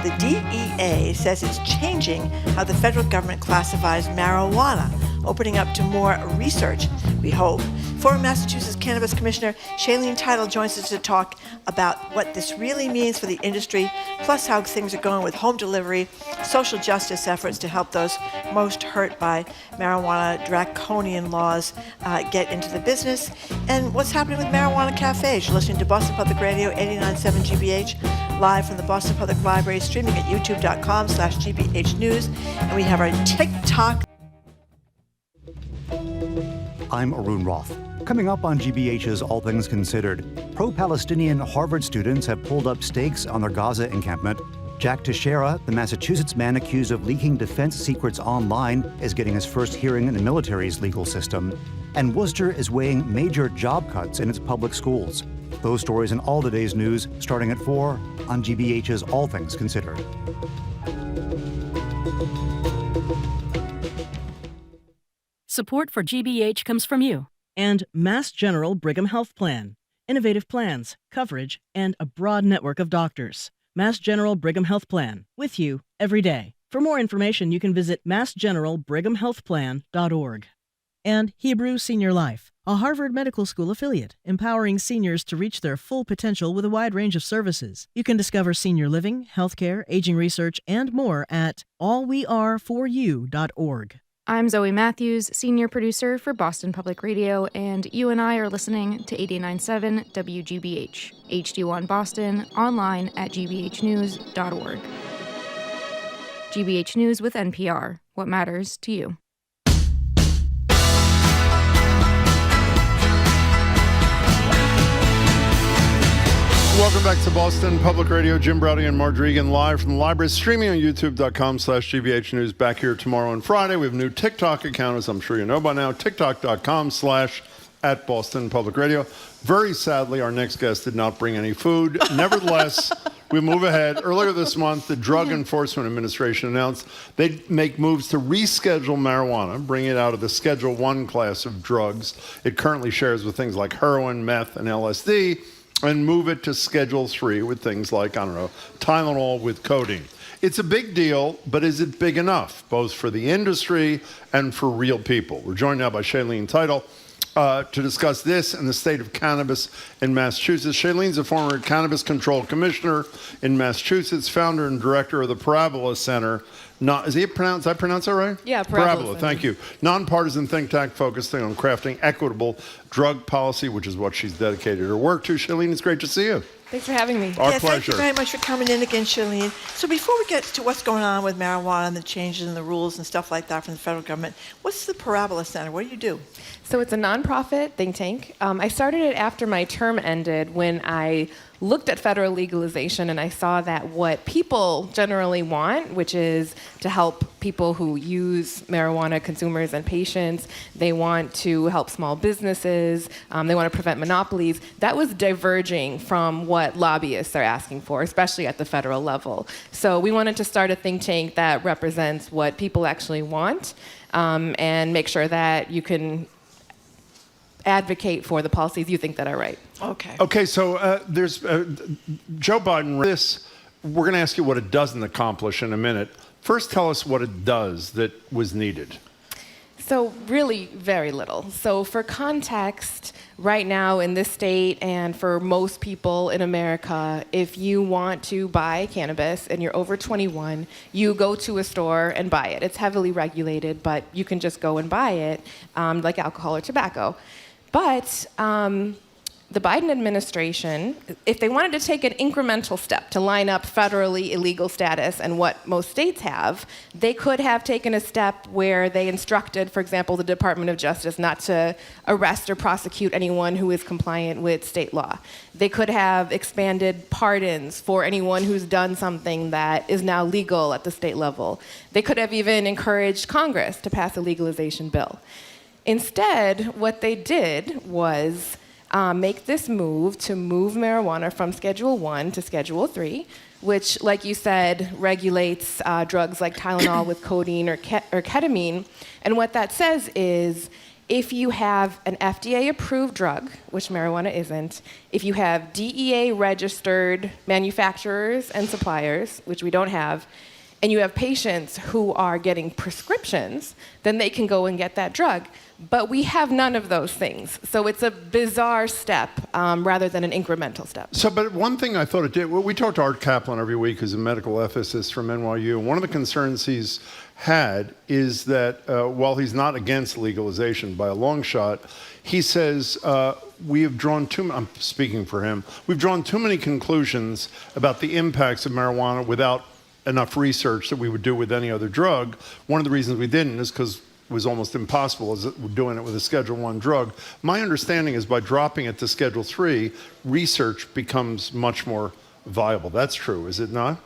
the DEA says it's changing how the federal government classifies marijuana, opening up to more research. we hope. Former Massachusetts Cannabis Commissioner Shaleen joins us to talk about what this really means for the industry, plus how things are going with home delivery, social justice efforts to help those most hurt by marijuana draconian laws get into the business, and what's happening with marijuana cafes. You're listening to Boston Public Radio 89.7 GBH, live from the Boston Public Library, streaming at youtube.com/GBH News, and we have our TikTok. I'm Arun Roth. Coming up on GBH's All Things Considered, pro-Palestinian Harvard students have pulled up stakes on their Gaza encampment. Jack Teixeira, the Massachusetts man accused of leaking defense secrets online, is getting his first hearing in the military's legal system. And Worcester is weighing major job cuts in its public schools. Those stories and all today's news starting at 4 on GBH's All Things Considered. Support for GBH comes from you and Mass General Brigham Health Plan. Innovative plans, coverage, and a broad network of doctors. Mass General Brigham Health Plan, with you every day. For more information, you can visit massgeneralbrighamhealthplan.org. And Hebrew Senior Life, a Harvard Medical School affiliate, empowering seniors to reach their full potential with a wide range of services. You can discover senior living, healthcare, aging research, and more at allweareforyou.org. I'm Zoe Matthews, senior producer for Boston Public Radio, and you and I are listening to 89.7 WGBH, HD1 Boston, online at gbhnews.org. GBH News with NPR, what matters to you. Welcome back to Boston Public Radio. Jim Browdy and Marge Regan live from the library, streaming on youtube.com/GBH News. Back here tomorrow and Friday. We have a new TikTok account, as I'm sure you know by now, tiktok.com/@Boston Public Radio. Very sadly, our next guest did not bring any food. Nevertheless, we move ahead. Earlier this month, the Drug Enforcement Administration announced they'd make moves to reschedule marijuana, bring it out of the Schedule I class of drugs it currently shares with things like heroin, meth, and LSD, and move it to Schedule III with things like, Tylenol with codeine. It's a big deal, but is it big enough, both for the industry and for real people? We're joined now by Shaleen to discuss this and the state of cannabis in Massachusetts. Shaleen's a former Cannabis Control Commissioner in Massachusetts, founder and director of the Parabola Center. Did I pronounce that right? Yeah, Parabola. Thank you. Nonpartisan think tank focusing on crafting equitable drug policy, which is what she's dedicated her work to. Shaleen, it's great to see you. Thanks for having me. Our pleasure. Thank you very much for coming in again, Shaleen. So before we get to what's going on with marijuana and the changes in the rules and stuff like that from the federal government, what's the Parabola Center? What do you do? So it's a nonprofit think tank. I started it after my term ended when I looked at federal legalization and I saw that what people generally want, which is to help people who use marijuana, consumers and patients, they want to help small businesses, they want to prevent monopolies, that was diverging from what lobbyists are asking for, especially at the federal level. So we wanted to start a think tank that represents what people actually want, and make sure that you can advocate for the policies you think that are right. Okay, so there's Joe Biden. We're going to ask you what it doesn't accomplish in a minute. First, tell us what it does that was needed. So really very little. So for context, right now in this state and for most people in America, if you want to buy cannabis and you're over 21, you go to a store and buy it. It's heavily regulated, but you can just go and buy it, like alcohol or tobacco. But the Biden administration, if they wanted to take an incremental step to line up federally illegal status and what most states have, they could have taken a step where they instructed, for example, the Department of Justice not to arrest or prosecute anyone who is compliant with state law. They could have expanded pardons for anyone who's done something that is now legal at the state level. They could have even encouraged Congress to pass a legalization bill. Instead, what they did was make this move to move marijuana from Schedule I to Schedule III, which, like you said, regulates drugs like Tylenol with codeine or ketamine. And what that says is, if you have an FDA-approved drug, which marijuana isn't, if you have DEA-registered manufacturers and suppliers, which we don't have, and you have patients who are getting prescriptions, then they can go and get that drug. But we have none of those things. So it's a bizarre step rather than an incremental step. So, but one thing I thought it did, we talk to Art Kaplan every week, who's a medical ethicist from NYU. One of the concerns he's had is that while he's not against legalization by a long shot, he says we have drawn I'm speaking for him, we've drawn too many conclusions about the impacts of marijuana without enough research that we would do with any other drug. One of the reasons we didn't is because it was almost impossible as doing it with a Schedule I drug. My understanding is by dropping it to Schedule III, research becomes much more viable. That's true, is it not?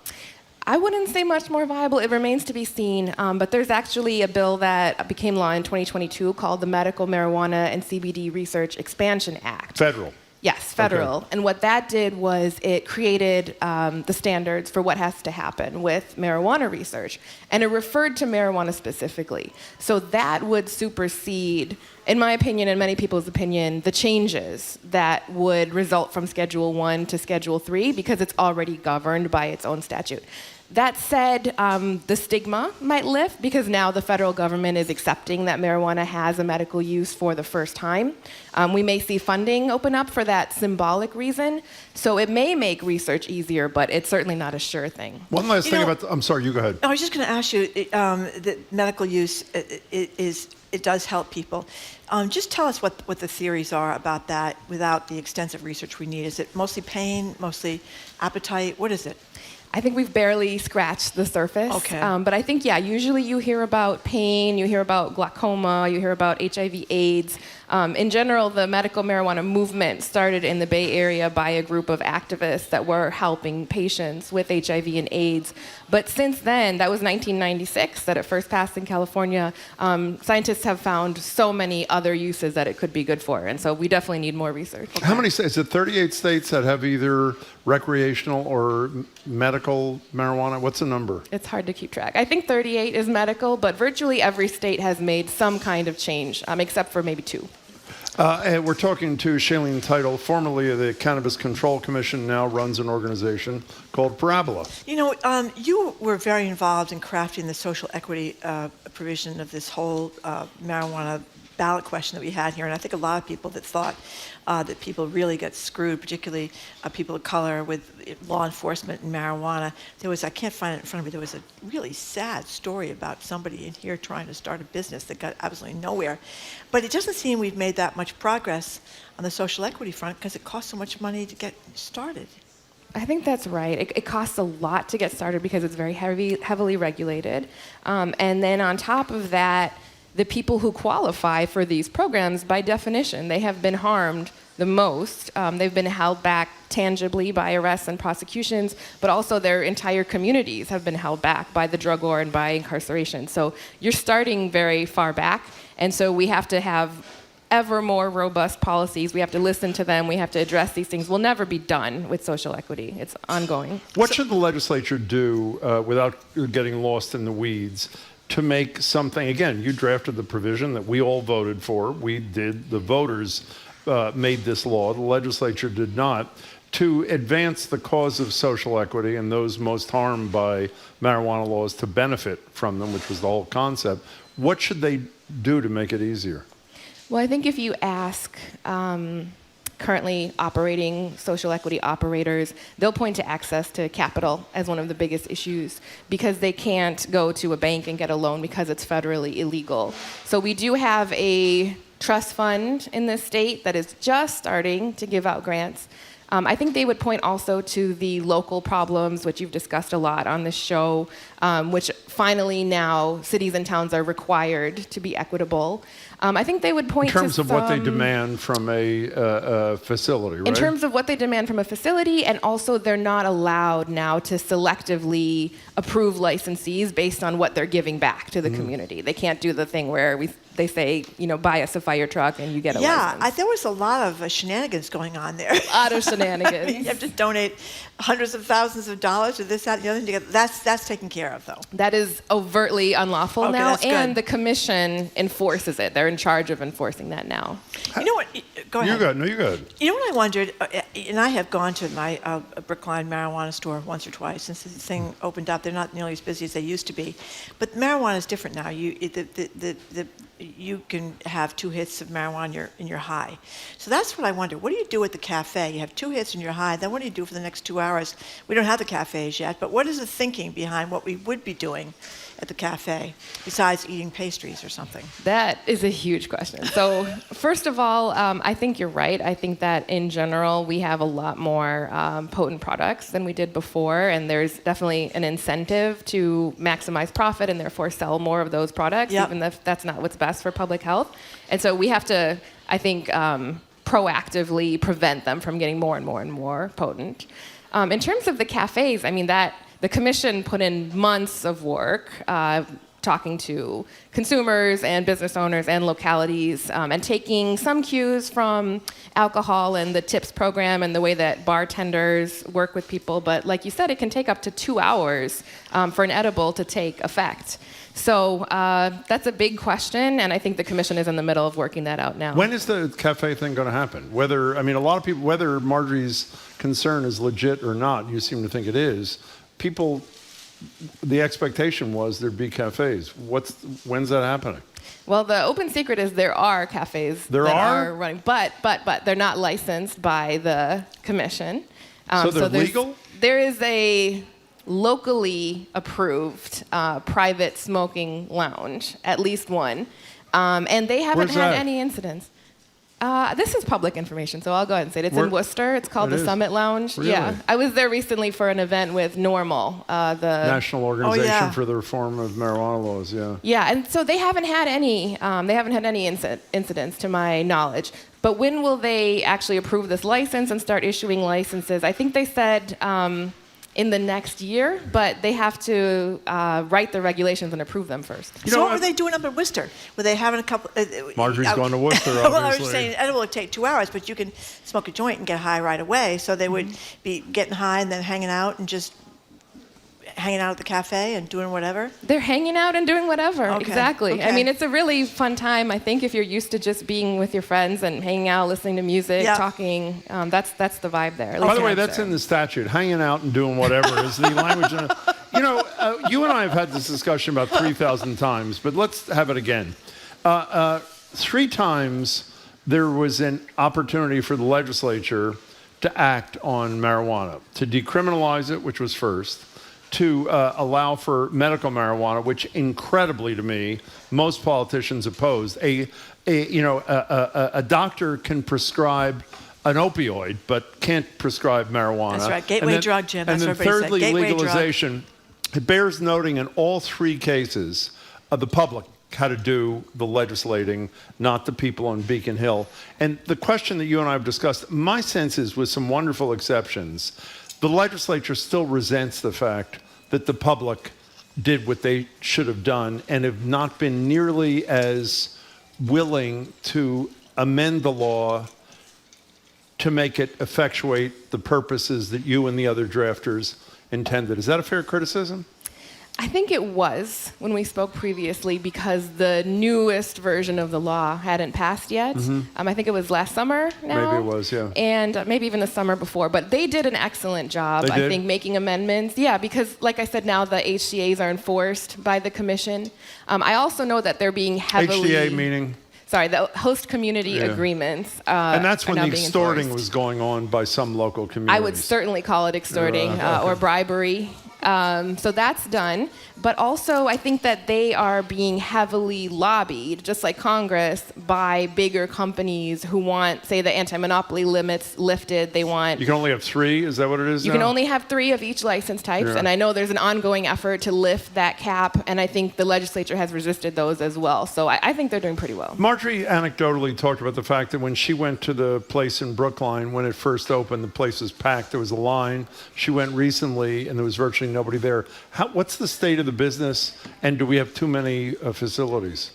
I wouldn't say much more viable. It remains to be seen. But there's actually a bill that became law in 2022 called the Medical Marijuana and CBD Research Expansion Act. Federal. Yes, federal. Okay. And what that did was it created the standards for what has to happen with marijuana research. And it referred to marijuana specifically. So that would supersede, in my opinion and many people's opinion, the changes that would result from Schedule I to Schedule III because it's already governed by its own statute. That said, the stigma might lift because now the federal government is accepting that marijuana has a medical use for the first time. We may see funding open up for that symbolic reason. So it may make research easier, but it's certainly not a sure thing. One last thing about, I'm sorry, you go ahead. I was just going to ask you, that medical use it does help people. Just tell us what the theories are about that without the extensive research we need. Is it mostly pain, mostly appetite? What is it? I think we've barely scratched the surface. Okay. But I think, usually you hear about pain, you hear about glaucoma, you hear about HIV/AIDS. In general, the medical marijuana movement started in the Bay Area by a group of activists that were helping patients with HIV and AIDS. But since then, that was 1996 that it first passed in California, scientists have found so many other uses that it could be good for. And so we definitely need more research. How many states? Is it 38 states that have either recreational or medical marijuana? What's the number? It's hard to keep track. I think 38 is medical, but virtually every state has made some kind of change, except for maybe 2. And we're talking to Shaleen Title, formerly of the Cannabis Control Commission, now runs an organization called Parabola. You know, you were very involved in crafting the social equity provision of this whole marijuana ballot question that we had here, and I think a lot of people that thought that people really get screwed, particularly people of color with law enforcement and marijuana. There was, I can't find it in front of me, there was a really sad story about somebody in here trying to start a business that got absolutely nowhere. But it doesn't seem we've made that much progress on the social equity front because it costs so much money to get started. I think that's right. It costs a lot to get started because it's very heavily regulated. And then on top of that, the people who qualify for these programs, by definition, they have been harmed the most. They've been held back tangibly by arrests and prosecutions, but also their entire communities have been held back by the drug war and by incarceration. So you're starting very far back, and so we have to have ever more robust policies. We have to listen to them. We have to address these things. We'll never be done with social equity. It's ongoing. What should the legislature do without getting lost in the weeds to make something, again, you drafted the provision that we all voted for. We did, the voters made this law, the legislature did not, to advance the cause of social equity and those most harmed by marijuana laws to benefit from them, which was the whole concept. What should they do to make it easier? Well, I think if you ask currently operating social equity operators, they'll point to access to capital as one of the biggest issues because they can't go to a bank and get a loan because it's federally illegal. So we do have a trust fund in this state that is just starting to give out grants. I think they would point also to the local problems, which you've discussed a lot on this show, which finally now cities and towns are required to be equitable. I think they would point to in terms of what they demand from a facility, right? In terms of what they demand from a facility, and also they're not allowed now to selectively approve licensees based on what they're giving back to the community. They can't do the thing where we they say, buy us a fire truck and you get a license. There was a lot of shenanigans going on there. A lot of shenanigans. You have to donate hundreds of thousands of dollars to this, that, and the other thing. That's taken care of, though. That is overtly unlawful now, and the commission enforces it. They're in charge of enforcing that now. You know what? Go ahead. You're good. No, you're good. You know what I wondered, and I have gone to my Brookline marijuana store once or twice since the thing opened up. They're not nearly as busy as they used to be, but marijuana is different now. You can have 2 hits of marijuana in your high. So that's what I wonder. What do you do at the cafe? You have 2 hits in your high. Then what do you do for the next 2 hours? We don't have the cafes yet, but what is the thinking behind what we would be doing at the cafe besides eating pastries or something? That is a huge question. So first of all, I think you're right. I think that in general, we have a lot more potent products than we did before, and there's definitely an incentive to maximize profit and therefore sell more of those products, even if that's not what's best for public health. And so we have to, I think, proactively prevent them from getting more and more and more potent. In terms of the cafes, I mean, the commission put in months of work talking to consumers and business owners and localities and taking some cues from alcohol and the TIPS program and the way that bartenders work with people. But like you said, it can take up to 2 hours for an edible to take effect. So that's a big question, and I think the commission is in the middle of working that out now. When is the cafe thing going to happen? A lot of people, whether Marjorie's concern is legit or not, you seem to think it is, people, the expectation was there'd be cafes. When's that happening? Well, the open secret is there are cafes that are running, but they're not licensed by the commission. So they're legal? There is a locally approved private smoking lounge, at least one, and they haven't had any incidents. This is public information, so I'll go ahead and say it. It's in Worcester. It's called the Summit Lounge. Really? Yeah, I was there recently for an event with NORML, the National Organization for the Reform of Marijuana Laws. Yeah, and so they haven't had any. Incidents, to my knowledge. But when will they actually approve this license and start issuing licenses? I think they said in the next year, but they have to write the regulations and approve them first. So what were they doing up in Worcester? Were they having a couple... Marjorie's going to Worcester, obviously. Well, I was saying edible would take 2 hours, but you can smoke a joint and get high right away. So they would be getting high and then hanging out and just hanging out at the cafe and doing whatever? They're hanging out and doing whatever, exactly. Okay. I mean, it's a really fun time, I think, if you're used to just being with your friends and hanging out, listening to music, talking. That's the vibe there. By the way, that's in the statute. Hanging out and doing whatever is the language. You and I have had this discussion about 3,000 times, but let's have it again. 3 times there was an opportunity for the legislature to act on marijuana, to decriminalize it, which was first, to allow for medical marijuana, which incredibly to me, most politicians opposed. A doctor can prescribe an opioid, but can't prescribe marijuana. That's right, gateway drug, Jim. That's and then what everybody thirdly, said. legalization. It bears noting in all 3 cases, the public had to do the legislating, not the people on Beacon Hill. And the question that you and I have discussed, my sense is, with some wonderful exceptions, the legislature still resents the fact that the public did what they should have done and have not been nearly as willing to amend the law to make it effectuate the purposes that you and the other drafters intended. Is that a fair criticism? I think it was when we spoke previously because the newest version of the law hadn't passed yet. I think it was last summer now. Maybe it was, yeah. And maybe even the summer before. But they did an excellent job, I think, making amendments. Yeah, because like I said, now the HCAs are enforced by the commission. I also know that they're being heavily... HCA meaning? Sorry, the host community agreements. And that's when the extorting was going on by some local communities. I would certainly call it extorting or bribery. So that's done. But also, I think that they are being heavily lobbied, just like Congress, by bigger companies who want, say, the anti-monopoly limits lifted. They want... You can only have 3? Is that what it is You now? can only have 3 of each license types. And I know there's an ongoing effort to lift that cap. And I think the legislature has resisted those as well. So I think they're doing pretty well. Marjorie anecdotally talked about the fact that when she went to the place in Brookline, when it first opened, the place was packed. There was a line. She went recently, and there was virtually nobody there. What's the state of the business, and do we have too many facilities?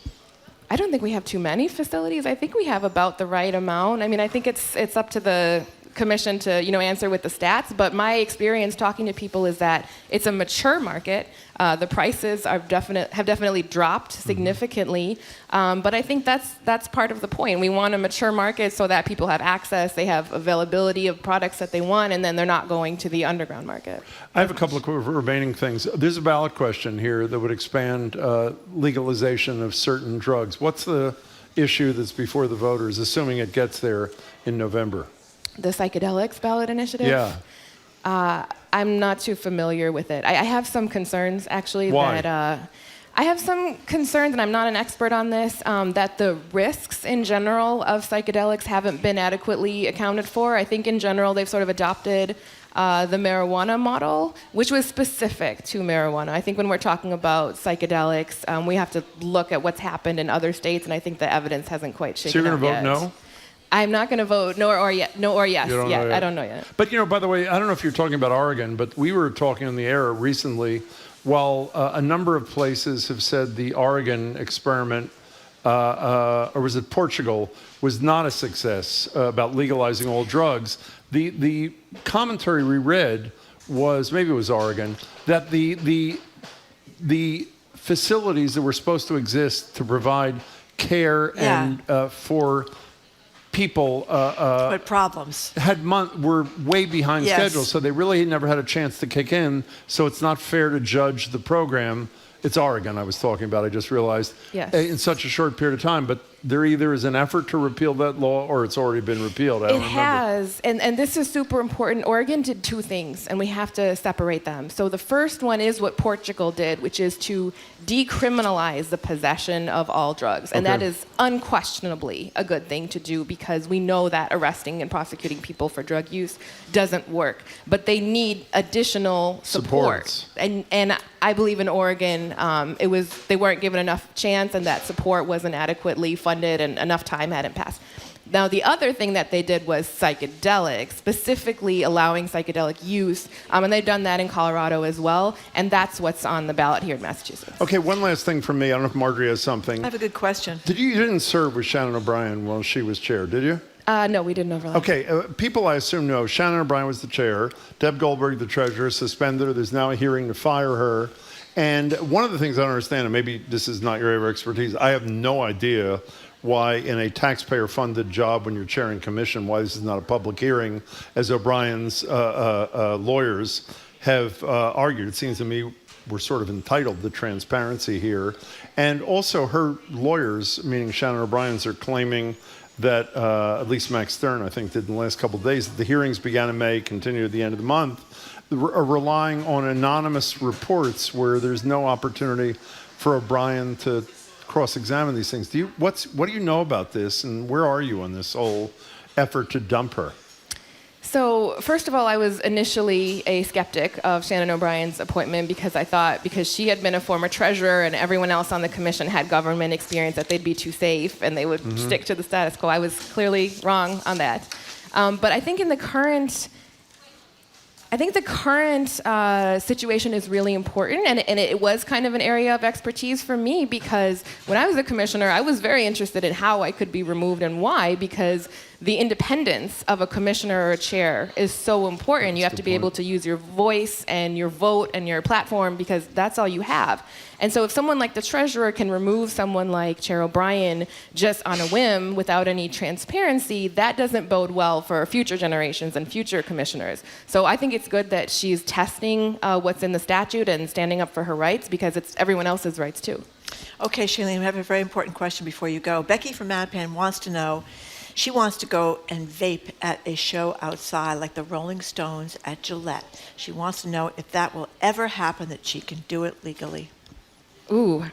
I don't think we have too many facilities. I think we have about the right amount. I mean, I think it's up to the commission to answer with the stats, but my experience talking to people is that it's a mature market. The prices have definitely dropped significantly, but I think that's part of the point. We want a mature market so that people have access, they have availability of products that they want, and then they're not going to the underground market. I have a couple of remaining things. There's a ballot question here that would expand legalization of certain drugs. What's the issue that's before the voters, assuming it gets there in November? The psychedelics ballot initiative? Yeah. I'm not too familiar with it. I have some concerns, actually. Why? I have some concerns, and I'm not an expert on this, that the risks in general of psychedelics haven't been adequately accounted for. I think in general they've sort of adopted the marijuana model, which was specific to marijuana. I think when we're talking about psychedelics, we have to look at what's happened in other states, and I think the evidence hasn't quite shaken out yet. So you're going to vote no? I'm not going to vote no or yes yet. I don't know yet. But, by the way, I don't know if you're talking about Oregon, but we were talking on the air recently, while a number of places have said the Oregon experiment, or was it Portugal, was not a success about legalizing all drugs. The commentary we read was, maybe it was Oregon, that the facilities that were supposed to exist to provide care and for people with problems were way behind schedule, so they really never had a chance to kick in. So it's not fair to judge the program. It's Oregon I was talking about, I just realized, in such a short period of time. But there either is an effort to repeal that law or it's already been repealed. It has, and this is super important. Oregon did two things, and we have to separate them. So the first one is what Portugal did, which is to decriminalize the possession of all drugs. And that is unquestionably a good thing to do, because we know that arresting and prosecuting people for drug use doesn't work. But they need additional support. And I believe in Oregon, they weren't given enough chance, and that support wasn't adequately funded, and enough time hadn't passed. Now, the other thing that they did was psychedelics, specifically allowing psychedelic use, and they've done that in Colorado as well, and that's what's on the ballot here in Massachusetts. Okay, one last thing from me. I don't know if Marjorie has something. I have a good question. You didn't serve with Shannon O'Brien while she was chair, did you? No, we didn't overlap. Okay, people I assume know Shannon O'Brien was the chair, Deb Goldberg, the treasurer, suspended her. There's now a hearing to fire her. And one of the things I don't understand, and maybe this is not your area of expertise, I have no idea why in a taxpayer-funded job when you're chairing commission, why this is not a public hearing, as O'Brien's lawyers have argued. It seems to me we're sort of entitled to transparency here. And also her lawyers, meaning Shannon O'Brien's, are claiming that, at least Max Stern, I think, did in the last couple of days, that the hearings began in May, continue at the end of the month, are relying on anonymous reports where there's no opportunity for O'Brien to cross-examine these things. What do you know about this, and where are you on this whole effort to dump her? So, first of all, I was initially a skeptic of Shannon O'Brien's appointment, because I thought, because she had been a former treasurer and everyone else on the commission had government experience, that they'd be too safe and they would stick to the status quo. I was clearly wrong on that. But I think the current situation is really important, and it was kind of an area of expertise for me, because when I was a commissioner, I was very interested in how I could be removed and why, because the independence of a commissioner or a chair is so important. You have to be able to use your voice and your vote and your platform, because that's all you have. And so if someone like the treasurer can remove someone like Chair O'Brien just on a whim without any transparency, that doesn't bode well for future generations and future commissioners. So I think it's good that she's testing what's in the statute and standing up for her rights, because it's everyone else's rights too. Okay, Shaleen, we have a very important question before you go. Becky from Mattapan wants to know, she wants to go and vape at a show outside like the Rolling Stones at Gillette. She wants to know if that will ever happen, that she can do it legally. Ooh,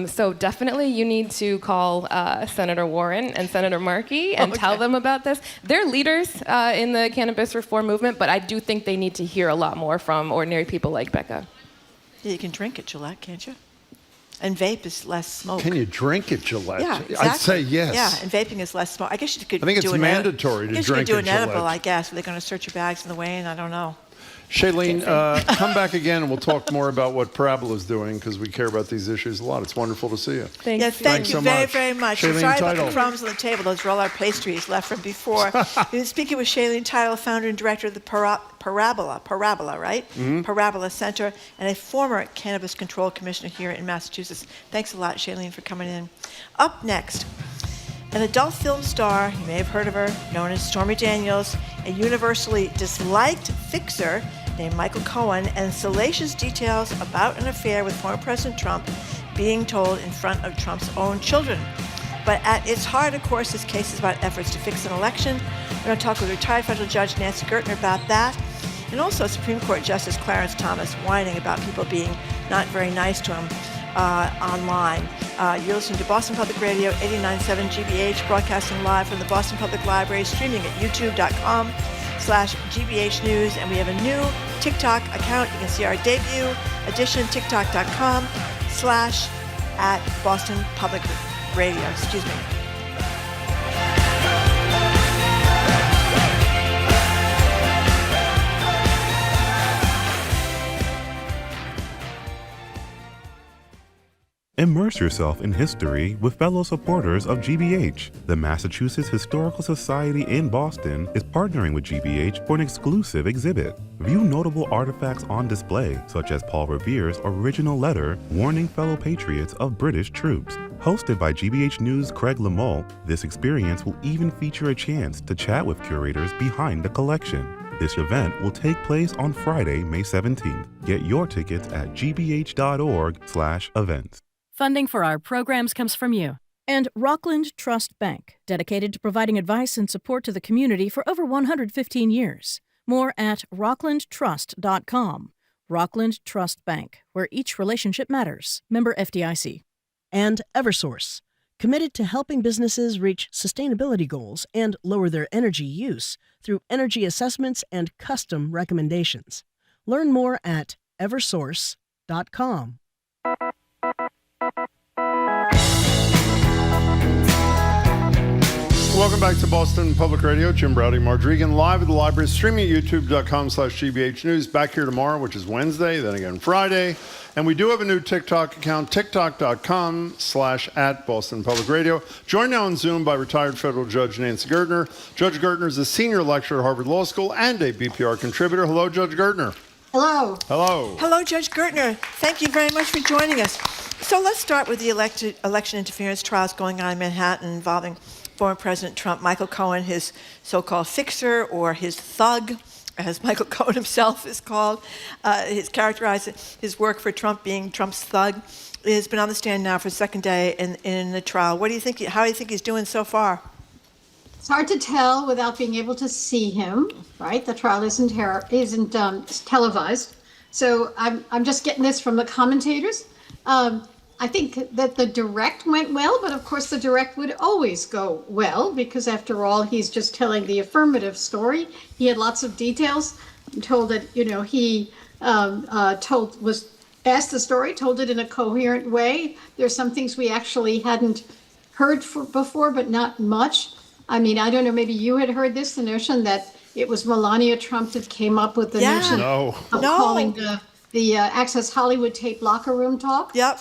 so definitely you need to call Senator Warren and Senator Markey and tell them about this. They're leaders in the cannabis reform movement, but I do think they need to hear a lot more from ordinary people like Becca. Yeah, you can drink at Gillette, can't you? And vape is less smoke. Can you drink at Gillette? Yeah, exactly. I'd say yes. Yeah, and vaping is less smoke. I guess you could. I think it's mandatory to drink at Gillette. You could do an edible, I guess. Are they going to search your bags on the way in? I don't know. Shaleen, come back again and we'll talk more about what Parabola's doing because we care about these issues a lot. It's wonderful to see you. Thank you so very, much. very much. Shaleen Sorry Title. about the crumbs on the table. Those were all our pastries left from before. We've been speaking with Shaleen Title, founder and director of the Parabola, right? Mm-hmm. Parabola Center, and a former Cannabis Control Commissioner here in Massachusetts. Thanks a lot, Shaleen, for coming in. Up next, an adult film star, you may have heard of her, known as Stormy Daniels, a universally disliked fixer named Michael Cohen, and salacious details about an affair with former President Trump being told in front of Trump's own children. But at its heart, of course, this case is about efforts to fix an election. We're going to talk with retired federal judge Nancy Gertner about that, and also Supreme Court Justice Clarence Thomas whining about people being not very nice to him online. You're listening to Boston Public Radio, 89.7 GBH, broadcasting live from the Boston Public Library, streaming at youtube.com/GBH News, and we have a new TikTok account. You can see our debut edition, tiktok.com/@Boston Public Radio. Excuse me. Immerse yourself in history with fellow supporters of GBH. The Massachusetts Historical Society in Boston is partnering with GBH for an exclusive exhibit. View notable artifacts on display, such as Paul Revere's original letter warning fellow patriots of British troops. Hosted by GBH News' Craig Lamole, this experience will even feature a chance to chat with curators behind the collection. This event will take place on Friday, May 17th. Get your tickets at gbh.org/events. Funding for our programs comes from you. And Rockland Trust Bank, dedicated to providing advice and support to the community for over 115 years. More at rocklandtrust.com. Rockland Trust Bank, where each relationship matters. Member FDIC. And Eversource, committed to helping businesses reach sustainability goals and lower their energy use through energy assessments and custom recommendations. Learn more at eversource.com. Welcome back to Boston Public Radio. Jim Browdy, Marge-Regan, live at the library, streaming at youtube.com/GBH News. Back here tomorrow, which is Wednesday, then again Friday. And we do have a new TikTok account, tiktok.com/@Boston Public Radio. Joined now on Zoom by retired federal judge Nancy Gertner. Judge Gertner is a senior lecturer at Harvard Law School and a BPR contributor. Hello, Judge Gertner. Hello. Hello. Hello, Judge Gertner. Thank you very much for joining us. So let's start with the election interference trials going on in Manhattan involving former President Trump, Michael Cohen, his so-called fixer, or his thug, as Michael Cohen himself is called. He's characterized his work for Trump being Trump's thug. He has been on the stand now for the second day in the trial. What do you think? How do you think he's doing so far? It's hard to tell without being able to see him, right? The trial isn't televised. So I'm just getting this from the commentators. I think that the direct went well, but of course the direct would always go well because after all, he's just telling the affirmative story. He had lots of details. I'm told that, he was asked the story, told it in a coherent way. There's some things we actually hadn't heard before, but not much. I mean, I don't know, maybe you had heard this, the notion that it was Melania Trump that came up with the notion of calling the Access Hollywood tape locker room talk. Yep.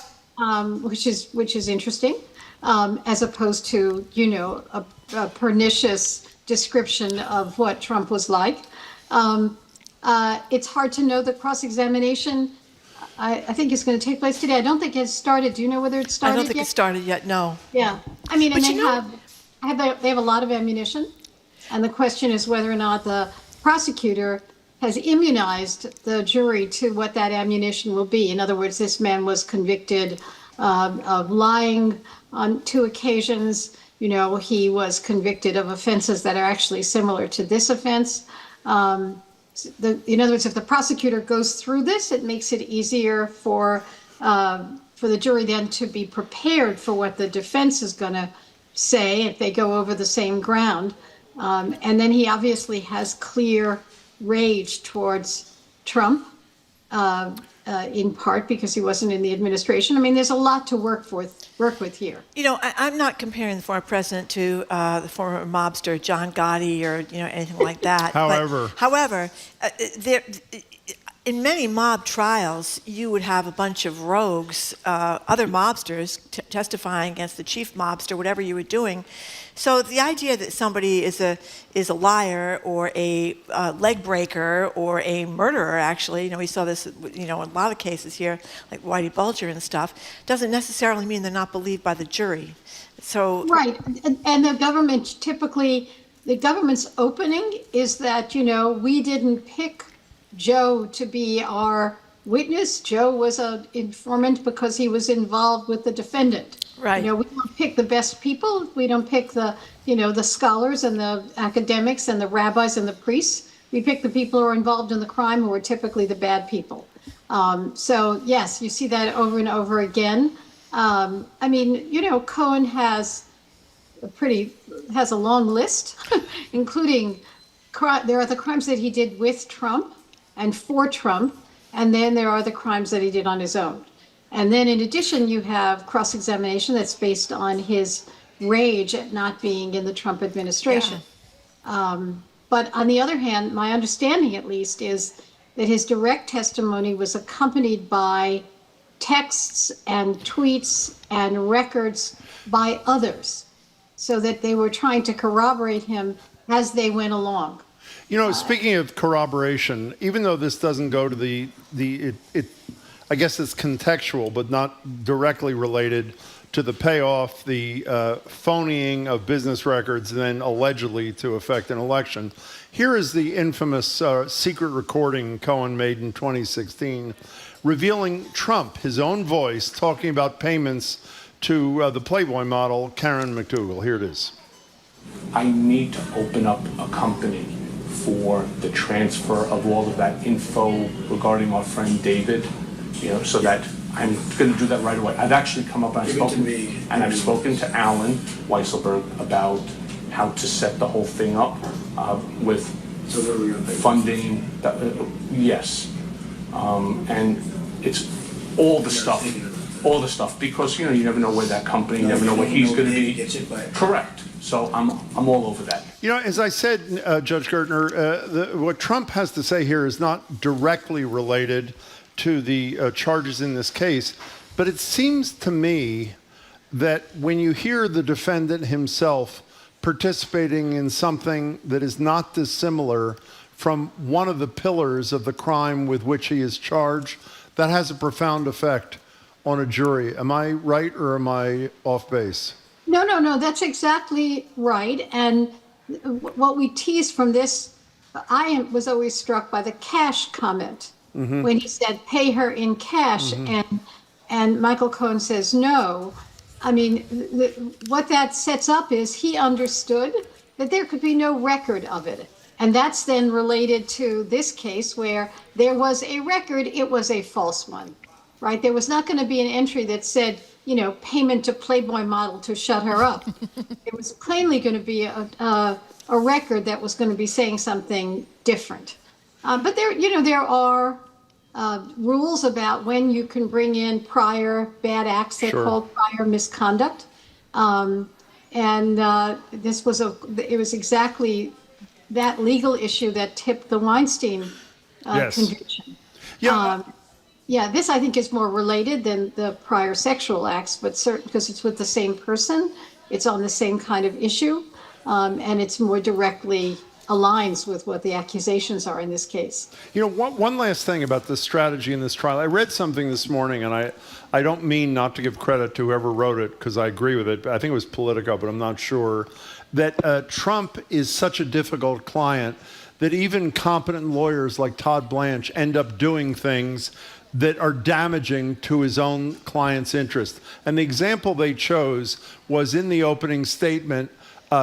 Which is interesting, as opposed to, a pernicious description of what Trump was like. It's hard to know. The cross-examination, I think, is going to take place today. I don't think it's started. Do you know whether it's started yet? I don't think it's started yet, no. Yeah. I mean, and they have a lot of ammunition. And the question is whether or not the prosecutor has immunized the jury to what that ammunition will be. In other words, this man was convicted of lying on 2 occasions. He was convicted of offenses that are actually similar to this offense. In other words, if the prosecutor goes through this, it makes it easier for the jury then to be prepared for what the defense is going to say if they go over the same ground. And then he obviously has clear rage towards Trump, in part because he wasn't in the administration. I mean, there's a lot to work with here. You know, I'm not comparing the former president to the former mobster John Gotti or anything like that. However, there. In many mob trials, you would have a bunch of rogues, other mobsters, testifying against the chief mobster, whatever you were doing. So the idea that somebody is a liar or a leg breaker or a murderer, actually, we saw this, in a lot of cases here, like Whitey Bulger and stuff, doesn't necessarily mean they're not believed by the jury. So right, and the government typically, the government's opening is that we didn't pick Joe to be our witness. Joe was an informant because he was involved with the defendant. Right. We don't pick the best people. We don't pick the scholars and the academics and the rabbis and the priests. We pick the people who are involved in the crime, who are typically the bad people. So yes, you see that over and over again. Cohen has a long list, including there are the crimes that he did with Trump and for Trump, and then there are the crimes that he did on his own. And then in addition, you have cross-examination that's based on his rage at not being in the Trump administration. Yeah. But on the other hand, my understanding at least is that his direct testimony was accompanied by texts and tweets and records by others, so that they were trying to corroborate him as they went along. Speaking of corroboration, even though this doesn't go to I guess it's contextual, but not directly related to the payoff, the phonying of business records, and then allegedly to affect an election. Here is the infamous secret recording Cohen made in 2016, revealing Trump, his own voice, talking about payments to the Playboy model, Karen McDougal. Here it is. I need to open up a company for the transfer of all of that info regarding our friend David, so that I'm going to do that right away. I've actually come up and I've spoken to Alan Weisselberg about how to set the whole thing up with funding. Yes, and it's all the stuff because you never know where that company, you never know where he's going to be. Correct. So I'm all over that. As I said, Judge Gertner, what Trump has to say here is not directly related to the charges in this case, but it seems to me that when you hear the defendant himself participating in something that is not dissimilar from one of the pillars of the crime with which he is charged, that has a profound effect on a jury. Am I right or am I off base? No, that's exactly right. And what we tease from this, I was always struck by the cash comment when he said, pay her in cash. And Michael Cohen says, no. I mean, what that sets up is he understood that there could be no record of it. And that's then related to this case where there was a record, it was a false one, right? There was not going to be an entry that said, payment to Playboy model to shut her up. It was plainly going to be a record that was going to be saying something different. But there are rules about when you can bring in prior bad acts that called prior misconduct. This was it was exactly that legal issue that tipped the Weinstein conviction. This I think is more related than the prior sexual acts, but certain because it's with the same person, it's on the same kind of issue, and it's more directly aligns with what the accusations are in this case. One last thing about the strategy in this trial. I read something this morning, and I don't mean not to give credit to whoever wrote it, because I agree with it. I think it was Politico, but I'm not sure, that Trump is such a difficult client that even competent lawyers like Todd Blanche end up doing things that are damaging to his own client's interest. And the example they chose was in the opening statement,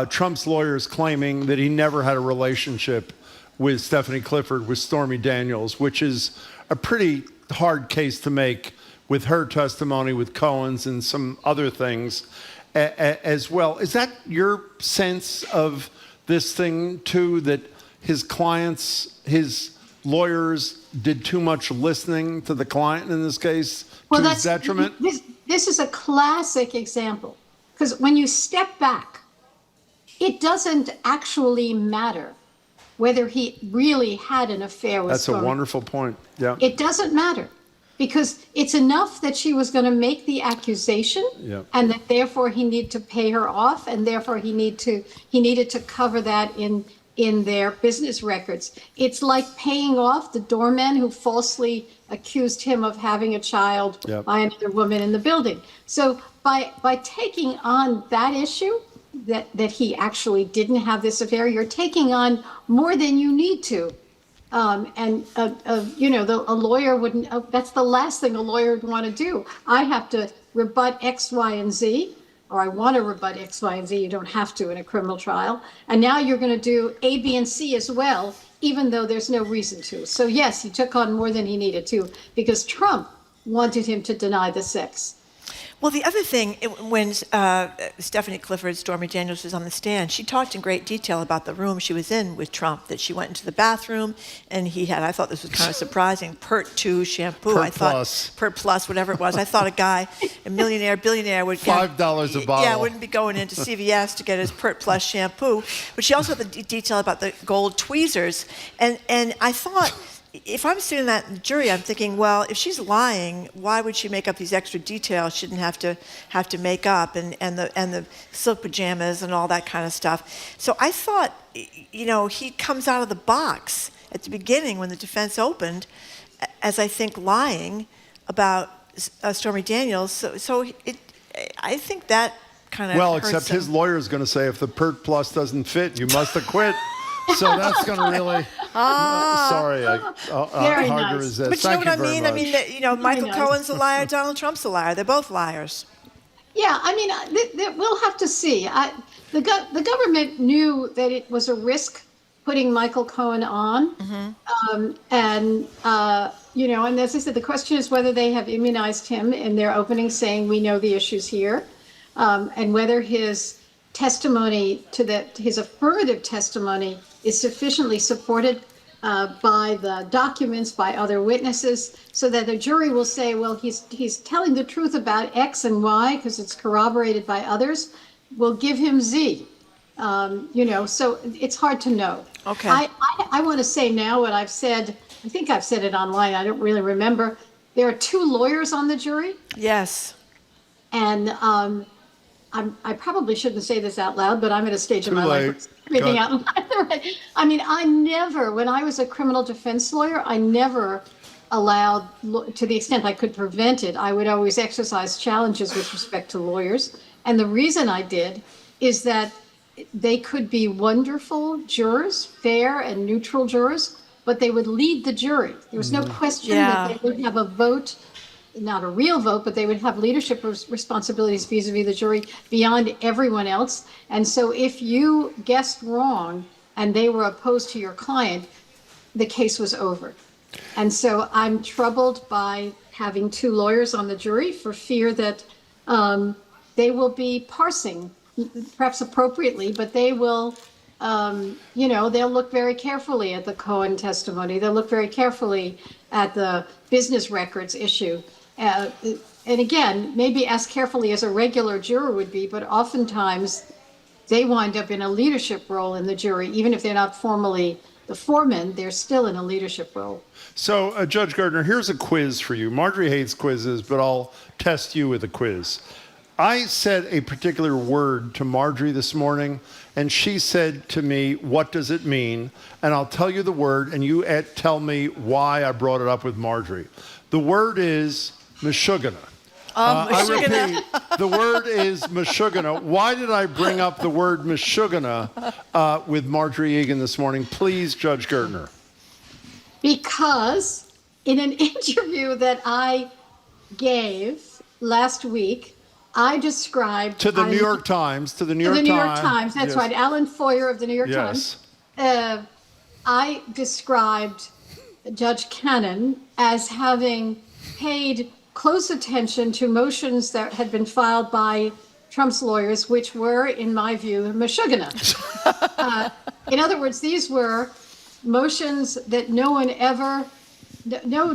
Trump's lawyers claiming that he never had a relationship with Stephanie Clifford, with Stormy Daniels, which is a pretty hard case to make with her testimony, with Cohen's and some other things as well. Is that your sense of this thing too, that his clients, his lawyers did too much listening to the client in this case to his detriment? This is a classic example, because when you step back, it doesn't actually matter whether he really had an affair with That's a Stormy. wonderful point. Yeah. It doesn't matter, because it's enough that she was going to make the accusation, and that therefore he needed to pay her off, and therefore he needed to cover that in their business records. It's like paying off the doorman who falsely accused him of having a child by another woman in the building. So by taking on that issue, that he actually didn't have this affair, you're taking on more than you need to. A lawyer wouldn't, that's the last thing a lawyer would want to do. I have to rebut X, Y, and Z, or I want to rebut X, Y, and Z. You don't have to in a criminal trial. And now you're going to do A, B, and C as well, even though there's no reason to. So yes, he took on more than he needed to, because Trump wanted him to deny the sex. Well, the other thing, when Stephanie Clifford, Stormy Daniels, was on the stand, she talked in great detail about the room she was in with Trump, that she went into the bathroom and he had, I thought this was kind of surprising, Pert Tues shampoo. Pert Plus, whatever it was. I thought a guy, a millionaire, billionaire would get $5 a bottle. Yeah, wouldn't be going into CVS to get his Pert Plus shampoo. But she also had the detail about the gold tweezers. And I thought, if I'm sitting in that jury, I'm thinking, well, if she's lying, why would she make up these extra details she didn't have to make up, and the silk pajamas and all that kind of stuff. So I thought, he comes out of the box at the beginning when the defense opened, as I think lying about Stormy Daniels. So I think that kind of hurts except him. his lawyer is going to say, if the Pert Plus doesn't fit, you must acquit. So that's going to really. Sorry, Very hard nice. to resist. But you know Thank what I very mean? much. I mean, Michael Cohen's a liar, Donald Trump's a liar. They're both liars. Yeah, I mean, we'll have to see. The government knew that it was a risk putting Michael Cohen on, and as I said, the question is whether they have immunized him in their opening, saying we know the issues here, and whether his testimony his affirmative testimony is sufficiently supported by the documents, by other witnesses, so that the jury will say, well, he's telling the truth about X and Y because it's corroborated by others. We'll give him Z. So it's hard to know. Okay. I want to say now what I've said. I think I've said it online. I don't really remember. There are 2 lawyers on the jury. Yes. And I probably shouldn't say this out loud, but I'm at a stage in my life Go out loud. I mean, when I was a criminal defense lawyer, I never allowed, to the extent I could prevent it, I would always exercise challenges with respect to lawyers. And the reason I did is that they could be wonderful jurors, fair and neutral jurors, but they would lead the jury. There was no question that they would have a vote, not a real vote, but they would have leadership responsibilities vis-a-vis the jury beyond everyone else. And so if you guessed wrong and they were opposed to your client, the case was over. And so I'm troubled by having 2 lawyers on the jury for fear that they will be parsing, perhaps appropriately, but they will, they'll look very carefully at the Cohen testimony. They'll look very carefully at the business records issue. And again, maybe as carefully as a regular juror would be, but oftentimes they wind up in a leadership role in the jury. Even if they're not formally the foreman, they're still in a leadership role. So, Judge Gertner, here's a quiz for you. Marjorie hates quizzes, but I'll test you with a quiz. I said a particular word to Marjorie this morning, and she said to me, what does it mean? And I'll tell you the word, and you tell me why I brought it up with Marjorie. The word is Meshuggah. I repeat, the word is Meshuggah. Why did I bring up the word Meshuggah with Marjorie Egan this morning? Please, Judge Gertner. Because in an interview that I gave last week, I described... To the New York Times. To the New York Times, that's right. Alan Foyer of the New York Times. I described Judge Cannon as having paid close attention to motions that had been filed by Trump's lawyers, which were, in my view, Meshuggah. In other words, these were motions that no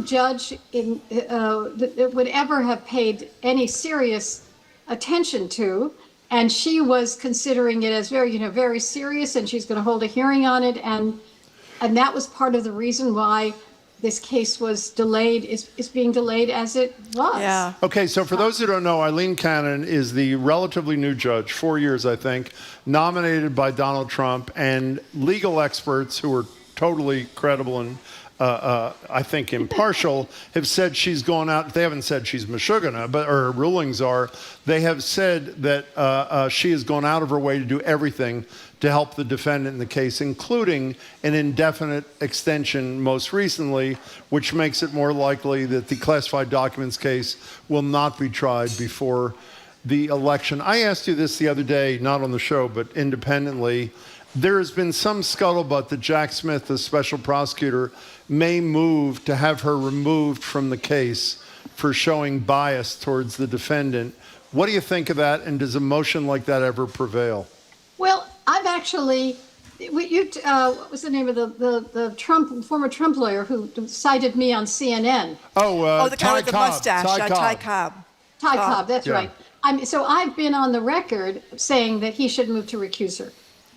judge would ever have paid any serious attention to, and she was considering it as very serious, and she's going to hold a hearing on it, and that was part of the reason why this case was delayed, is being delayed as it was. Yeah. Okay, so for those who don't know, Eileen Cannon is the relatively new judge, 4 years, I think, nominated by Donald Trump, and legal experts who are totally credible and I think impartial have said she's gone out. They haven't said she's Meshuggah, but her rulings are. They have said that she has gone out of her way to do everything to help the defendant in the case, including an indefinite extension most recently, which makes it more likely that the classified documents case will not be tried before the election. I asked you this the other day, not on the show, but independently. There has been some scuttlebutt that Jack Smith, the special prosecutor, may move to have her removed from the case for showing bias towards the defendant. What do you think of that, and does a motion like that ever prevail? Well, I've actually, what was the name of the former Trump lawyer who cited me on CNN? The guy with the mustache, Ty Cobb. Ty Cobb, that's right. So I've been on the record saying that he should move to recuse her.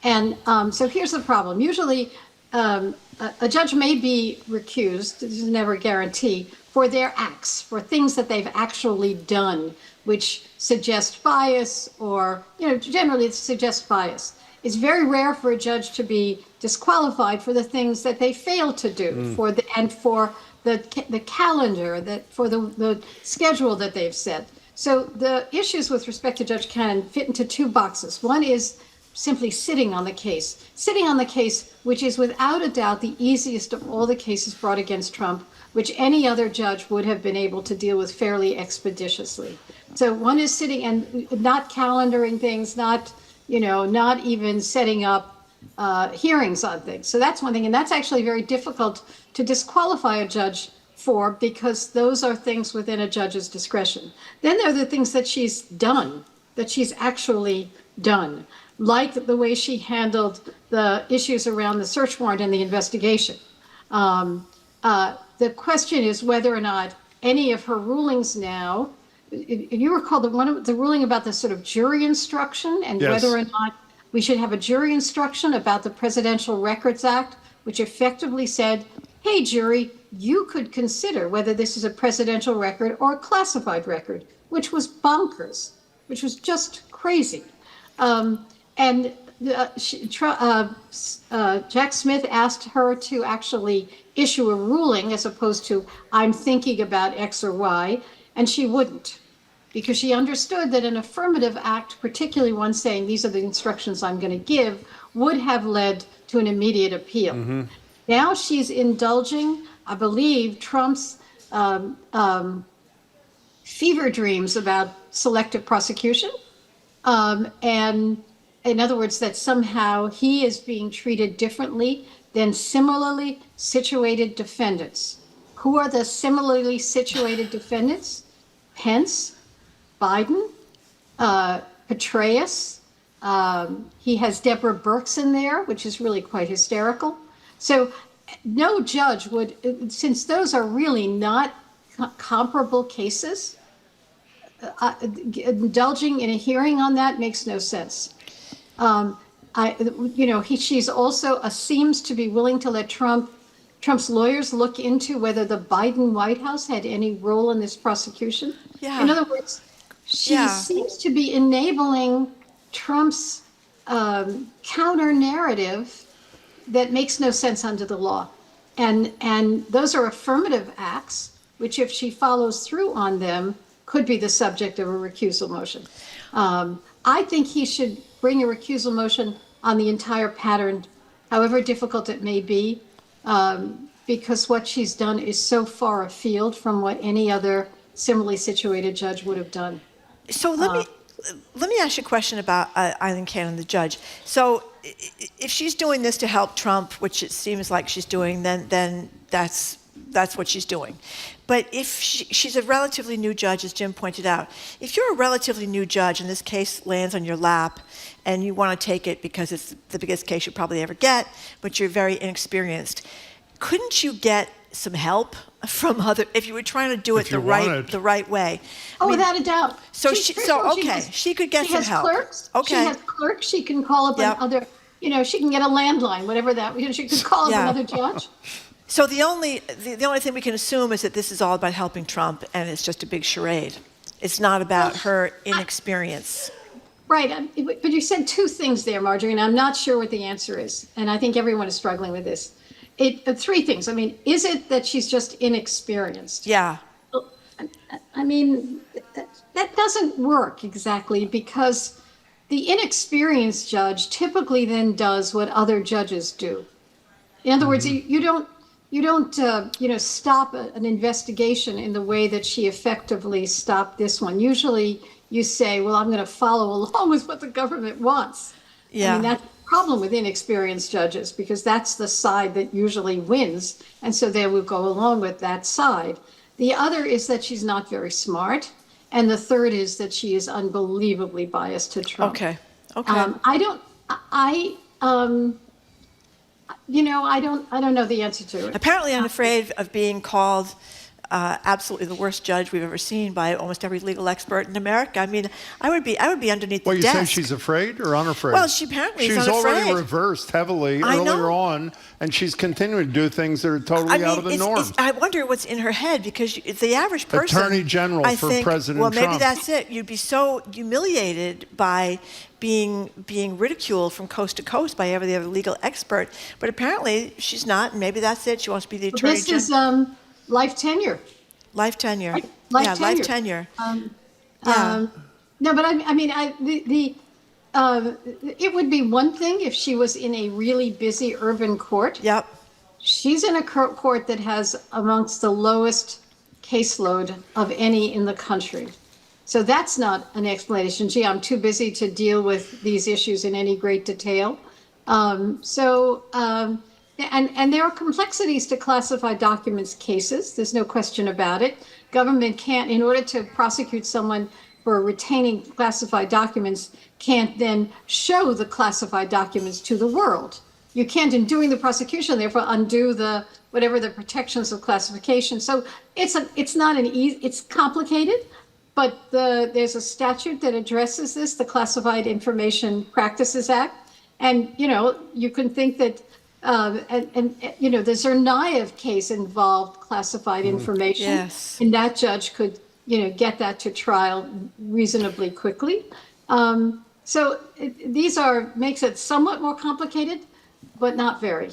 And so here's the problem. Usually a judge may be recused, this is never a guarantee, for their acts, for things that they've actually done, which suggest bias or, generally it suggests bias. It's very rare for a judge to be disqualified for the things that they failed to do, for the calendar, for the schedule that they've set. So the issues with respect to Judge Cannon fit into two boxes. One is simply sitting on the case, which is without a doubt the easiest of all the cases brought against Trump, which any other judge would have been able to deal with fairly expeditiously. So one is sitting and not calendaring things, not even setting up hearings on things. So that's one thing, and that's actually very difficult to disqualify a judge for, because those are things within a judge's discretion. Then there are the things that she's done, that she's actually done, like the way she handled the issues around the search warrant and the investigation. The question is whether or not any of her rulings now, you recall the ruling about the sort of jury instruction, and yes, whether or not we should have a jury instruction about the Presidential Records Act, which effectively said, hey, jury, you could consider whether this is a presidential record or a classified record, which was bonkers, which was just crazy. And Jack Smith asked her to actually issue a ruling as opposed to, I'm thinking about X or Y, and she wouldn't, because she understood that an affirmative act, particularly one saying these are the instructions I'm going to give, would have led to an immediate appeal. Mm-hmm. Now she's indulging, I believe, Trump's fever dreams about selective prosecution. And in other words, that somehow he is being treated differently than similarly situated defendants. Who are the similarly situated defendants? Pence, Biden, Petraeus. He has Deborah Birx in there, which is really quite hysterical. So no judge would, since those are really not comparable cases, indulging in a hearing on that makes no sense. She's also seems to be willing to let Trump's lawyers look into whether the Biden White House had any role in this prosecution. Yeah. In other words, she seems to be enabling Trump's counter narrative that makes no sense under the law. And those are affirmative acts, which if she follows through on them, could be the subject of a recusal motion. I think he should bring a recusal motion on the entire pattern, however difficult it may be, because what she's done is so far afield from what any other similarly situated judge would have done. So let me ask you a question about Eileen Cannon, the judge. So if she's doing this to help Trump, which it seems like she's doing, then that's that's what she's doing. But if she's a relatively new judge, as Jim pointed out, if you're a relatively new judge and this case lands on your lap and you want to take it because it's the biggest case you probably ever get, but you're very inexperienced, couldn't you get some help from other, if you were trying to do it the right way? Oh, without a doubt. She could get some help. Clerks. Okay. She has clerks. She can call up another, she can get a landline, whatever that, she could call up another judge. So the only thing we can assume is that this is all about helping Trump, and it's just a big charade. It's not about her inexperience. Right, but you said two things there, Marjorie, and I'm not sure what the answer is, and I think everyone is struggling with this. Three things. I mean, is it that she's just inexperienced? Yeah. I mean, that doesn't work exactly, because the inexperienced judge typically then does what other judges do. In other words, you don't stop an investigation in the way that she effectively stopped this one. Usually you say, well, I'm going to follow along with what the government wants. Yeah. I mean, that's the problem with inexperienced judges, because that's the side that usually wins. And so they will go along with that side. The other is that she's not very smart. And the third is that she is unbelievably biased to Trump. Okay. I don't know the answer to it. Apparently, I'm afraid of being called absolutely the worst judge we've ever seen by almost every legal expert in America. I mean, I would be underneath the desk. Well, you say she's afraid or unafraid? Well, she apparently is unafraid. She's already reversed heavily earlier on, and she's continuing to do things that are totally out of the norm. I wonder what's in her head, because the average person, Attorney General for President Trump. Well, maybe that's it. You'd be so humiliated by being ridiculed from coast to coast by every other legal expert. But apparently she's not, and maybe that's it. She wants to be the Attorney General. This is life tenure. Life tenure. Life tenure. No, but I mean, it would be one thing if she was in a really busy urban court. Yep. She's in a court that has amongst the lowest caseload of any in the country. So that's not an explanation. Gee, I'm too busy to deal with these issues in any great detail. And there are complexities to classified documents cases. There's no question about it. Government can't, in order to prosecute someone for retaining classified documents, can't then show the classified documents to the world. You can't, in doing the prosecution, therefore undo the whatever the protections of classification. So it's complicated, but there's a statute that addresses this, the Classified Information Practices Act, and you can think that. The Tsarnaev case involved classified information, yes. And that judge could, get that to trial reasonably quickly. So these makes it somewhat more complicated, but not very.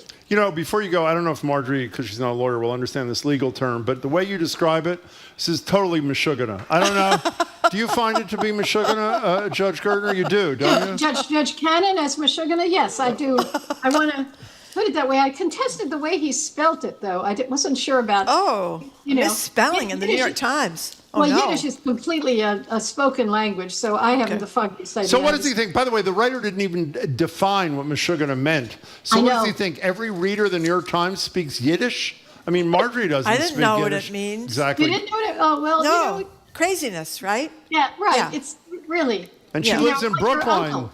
Before you go, I don't know if Marjorie, because she's not a lawyer, will understand this legal term, but the way you describe it, this is totally Meshuggah. I don't know. Do you find it to be Meshuggah, Judge Gertner? You do, don't you? Judge Cannon as Meshuggah? Yes, I do. I want to put it that way. I contested the way he spelt it, though. I wasn't sure about. Misspelling in the New York Times. Yiddish is completely a spoken language, so I haven't the foggiest idea. So what does he think? By the way, the writer didn't even define what Meshuggah meant. So what does he think? Every reader of the New York Times speaks Yiddish? I mean, Marjorie doesn't speak Yiddish. I didn't know what it means. Exactly. You didn't know it? Oh, well, no. Craziness, right? Yeah, right. Yeah. It's really. And she lives in Brookline.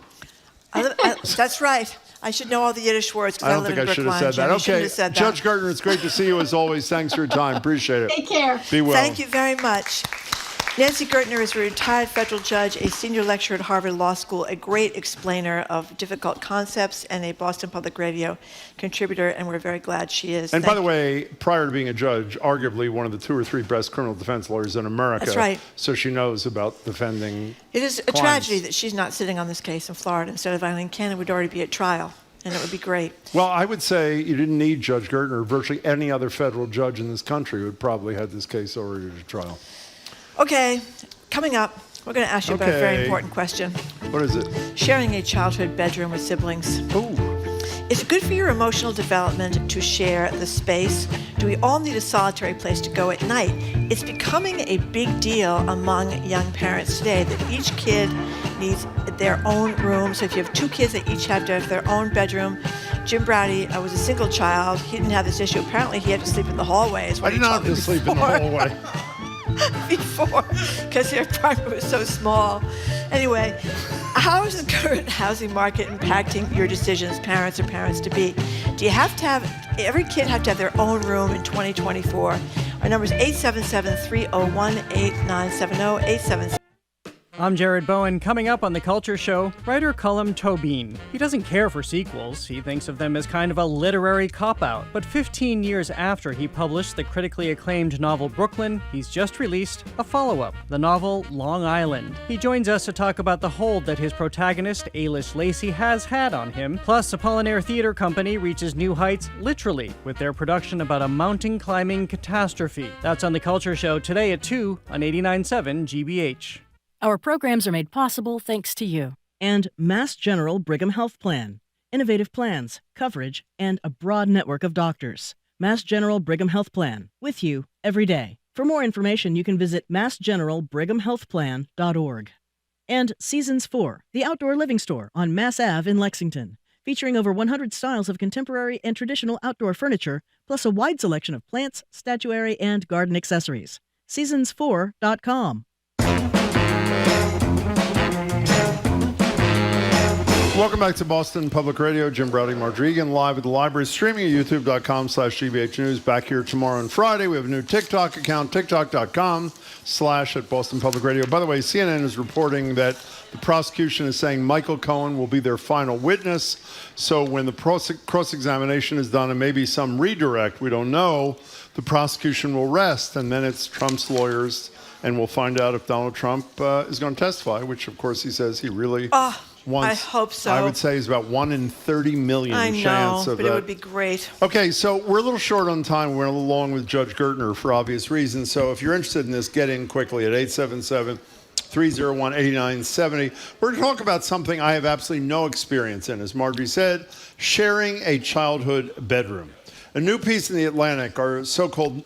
That's right. I should know all the Yiddish words because I live in Brookline. I don't think I should have said that. Okay, said that. Judge Gertner, it's great to see you as always. Thanks for your time. Appreciate it. Take care. Be well. Thank you very much. Nancy Gertner is a retired federal judge, a senior lecturer at Harvard Law School, a great explainer of difficult concepts, and a Boston Public Radio contributor, and we're very glad she is. And by the way, prior to being a judge, arguably one of the 2 or 3 best criminal defense lawyers in America. That's right. So she knows about defending It is a tragedy that she's not sitting on this case in Florida instead of Eileen Cannon would already be at trial. And it would be great. Well, I would say you didn't need Judge Gertner. Virtually any other federal judge in this country would probably have this case already to trial. Okay, coming up, we're going to ask you about a very important question. What is it? Sharing a childhood bedroom with siblings. Ooh. Is it good for your emotional development to share the space? Do we all need a solitary place to go at night? It's becoming a big deal among young parents today that each kid needs their own room. So if you have 2 kids, they each have to have their own bedroom Jim Browdy was a single child. He didn't have this issue. Apparently, he had to sleep in the hallways. I did not have to sleep in the hallway. Before, because their apartment was so small. Anyway, how is the current housing market impacting your decisions, parents or parents-to-be? Do you have to have, every kid have to have their own room in 2024? Our number is 877-301-8970, 877. I'm Jared Bowen. Coming up on The Culture Show, writer Cullum Tobin. He doesn't care for sequels. He thinks of them as kind of a literary cop-out. But 15 years after he published the critically acclaimed novel Brooklyn, he's just released a follow-up, the novel Long Island. He joins us to talk about the hold that his protagonist, Ailish Lacey, has had on him. Plus, Apollinaire Theatre Company reaches new heights, literally, with their production about a mountain climbing catastrophe. That's on The Culture Show today at 2 on 89.7 GBH. Our programs are made possible thanks to you. And Mass General Brigham Health Plan. Innovative plans, coverage, and a broad network of doctors. Mass General Brigham Health Plan. With you every day. For more information, you can visit massgeneralbrighamhealthplan.org. And Seasons 4, the outdoor living store on Mass Ave in Lexington. Featuring over 100 styles of contemporary and traditional outdoor furniture, plus a wide selection of plants, statuary, and garden accessories. Seasons4.com. Welcome back to Boston Public Radio. Jim Browdy, Margery Egan, live at the library, streaming at youtube.com/GBH News. Back here tomorrow and Friday. We have a new TikTok account, tiktok.com/at Boston Public Radio. By the way, CNN is reporting that the prosecution is saying Michael Cohen will be their final witness. So when the cross-examination is done and maybe some redirect, we don't know, the prosecution will rest. And then it's Trump's lawyers, and we'll find out if Donald Trump is going to testify, which, of course, he says he really wants. I hope so. I would say is about 1 in 30 million chance of that. It would be great. Okay, so we're a little short on time. We're a little long with Judge Gertner for obvious reasons. So if you're interested in this, get in quickly at 877-301-8970. We're going to talk about something I have absolutely no experience in. As Margery said, sharing a childhood bedroom. A new piece in The Atlantic are so-called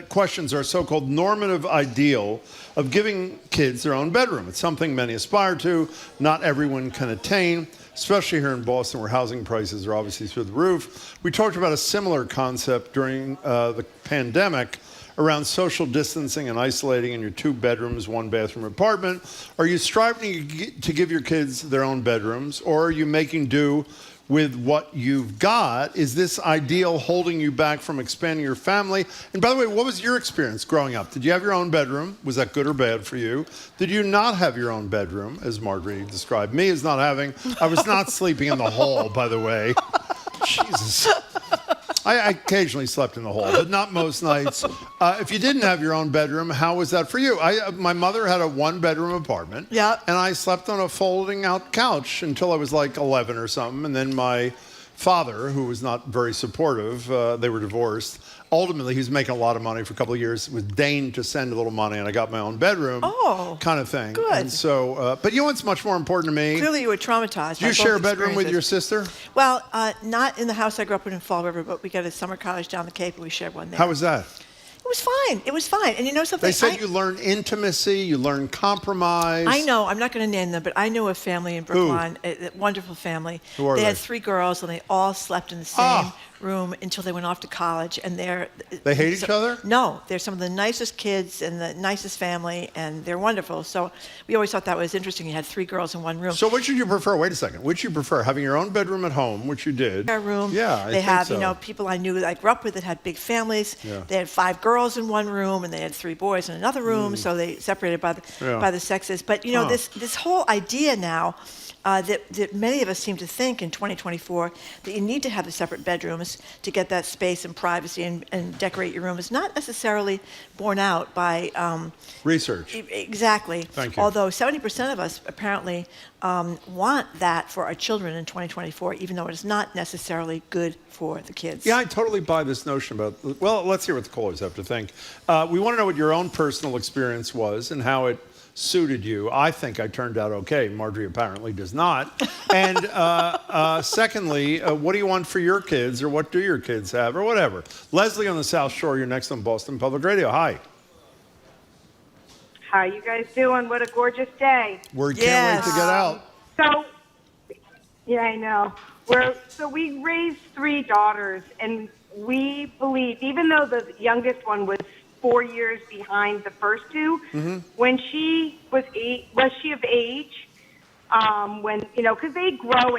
questions our so-called normative ideal of giving kids their own bedroom. It's something many aspire to, not everyone can attain, especially here in Boston where housing prices are obviously through the roof. We talked about a similar concept during the pandemic around social distancing and isolating in your 2 bedrooms, 1 bathroom apartment. Are you striving to give your kids their own bedrooms, or are you making do with what you've got? Is this ideal holding you back from expanding your family? And by the way, what was your experience growing up? Did you have your own bedroom? Was that good or bad for you? Did you not have your own bedroom, as Margery described me as not having? I was not sleeping in the hall, by the way. Jesus. I occasionally slept in the hall, but not most nights. If you didn't have your own bedroom, how was that for you? My mother had a 1-bedroom apartment. Yeah. And I slept on a folding-out couch until I was like 11 or something. And then my father, who was not very supportive, they were divorced. Ultimately, he was making a lot of money for a couple of years. It was deigned to send a little money, and I got my own bedroom. Kind of thing. Good. And so, but you know what's much more important to me? Clearly, you were traumatized. Did you share a bedroom with your sister? Well, not in the house I grew up in Fall River, but we got a summer cottage down the Cape, and we shared one there. How was that? It was fine. It was fine. And you know something? They said you learn intimacy, you learn compromise. I know. I'm not going to name them, but I knew a family in Brookline, a wonderful family. Who are they? They had 3 girls, and they all slept in the same room until they went off to college. And they hate each other? No. They're some of the nicest kids and the nicest family, and they're wonderful. So we always thought that was interesting. You had 3 girls in one room. So which would you prefer? Wait a second. Which you prefer? Having your own bedroom at home, which you did. Their room. Yeah, I They have, think so. people I knew that I grew up with that had big families. Yeah. They had 5 girls in one room, and they had 3 boys in another room. So they separated by the sexes. But this whole idea now that many of us seem to think in 2024 that you need to have the separate bedrooms to get that space and privacy and decorate your room is not necessarily borne out by research. Exactly. Thank you. Although 70% of us apparently want that for our children in 2024, even though it is not necessarily good for the kids. Yeah, I totally buy this notion about, well, let's hear what the callers have to think. We want to know what your own personal experience was and how it suited you. I think I turned out okay. Margery apparently does not. And secondly, what do you want for your kids, or what do your kids have, or whatever? Leslie on the South Shore, you're next on Boston Public Radio. Hi. How you guys doing? What a gorgeous day. We can't wait to get out. So, yeah, I know. We raised 3 daughters, and we believe, even though the youngest one was 4 years behind the first 2, when she was she of age? When because they grow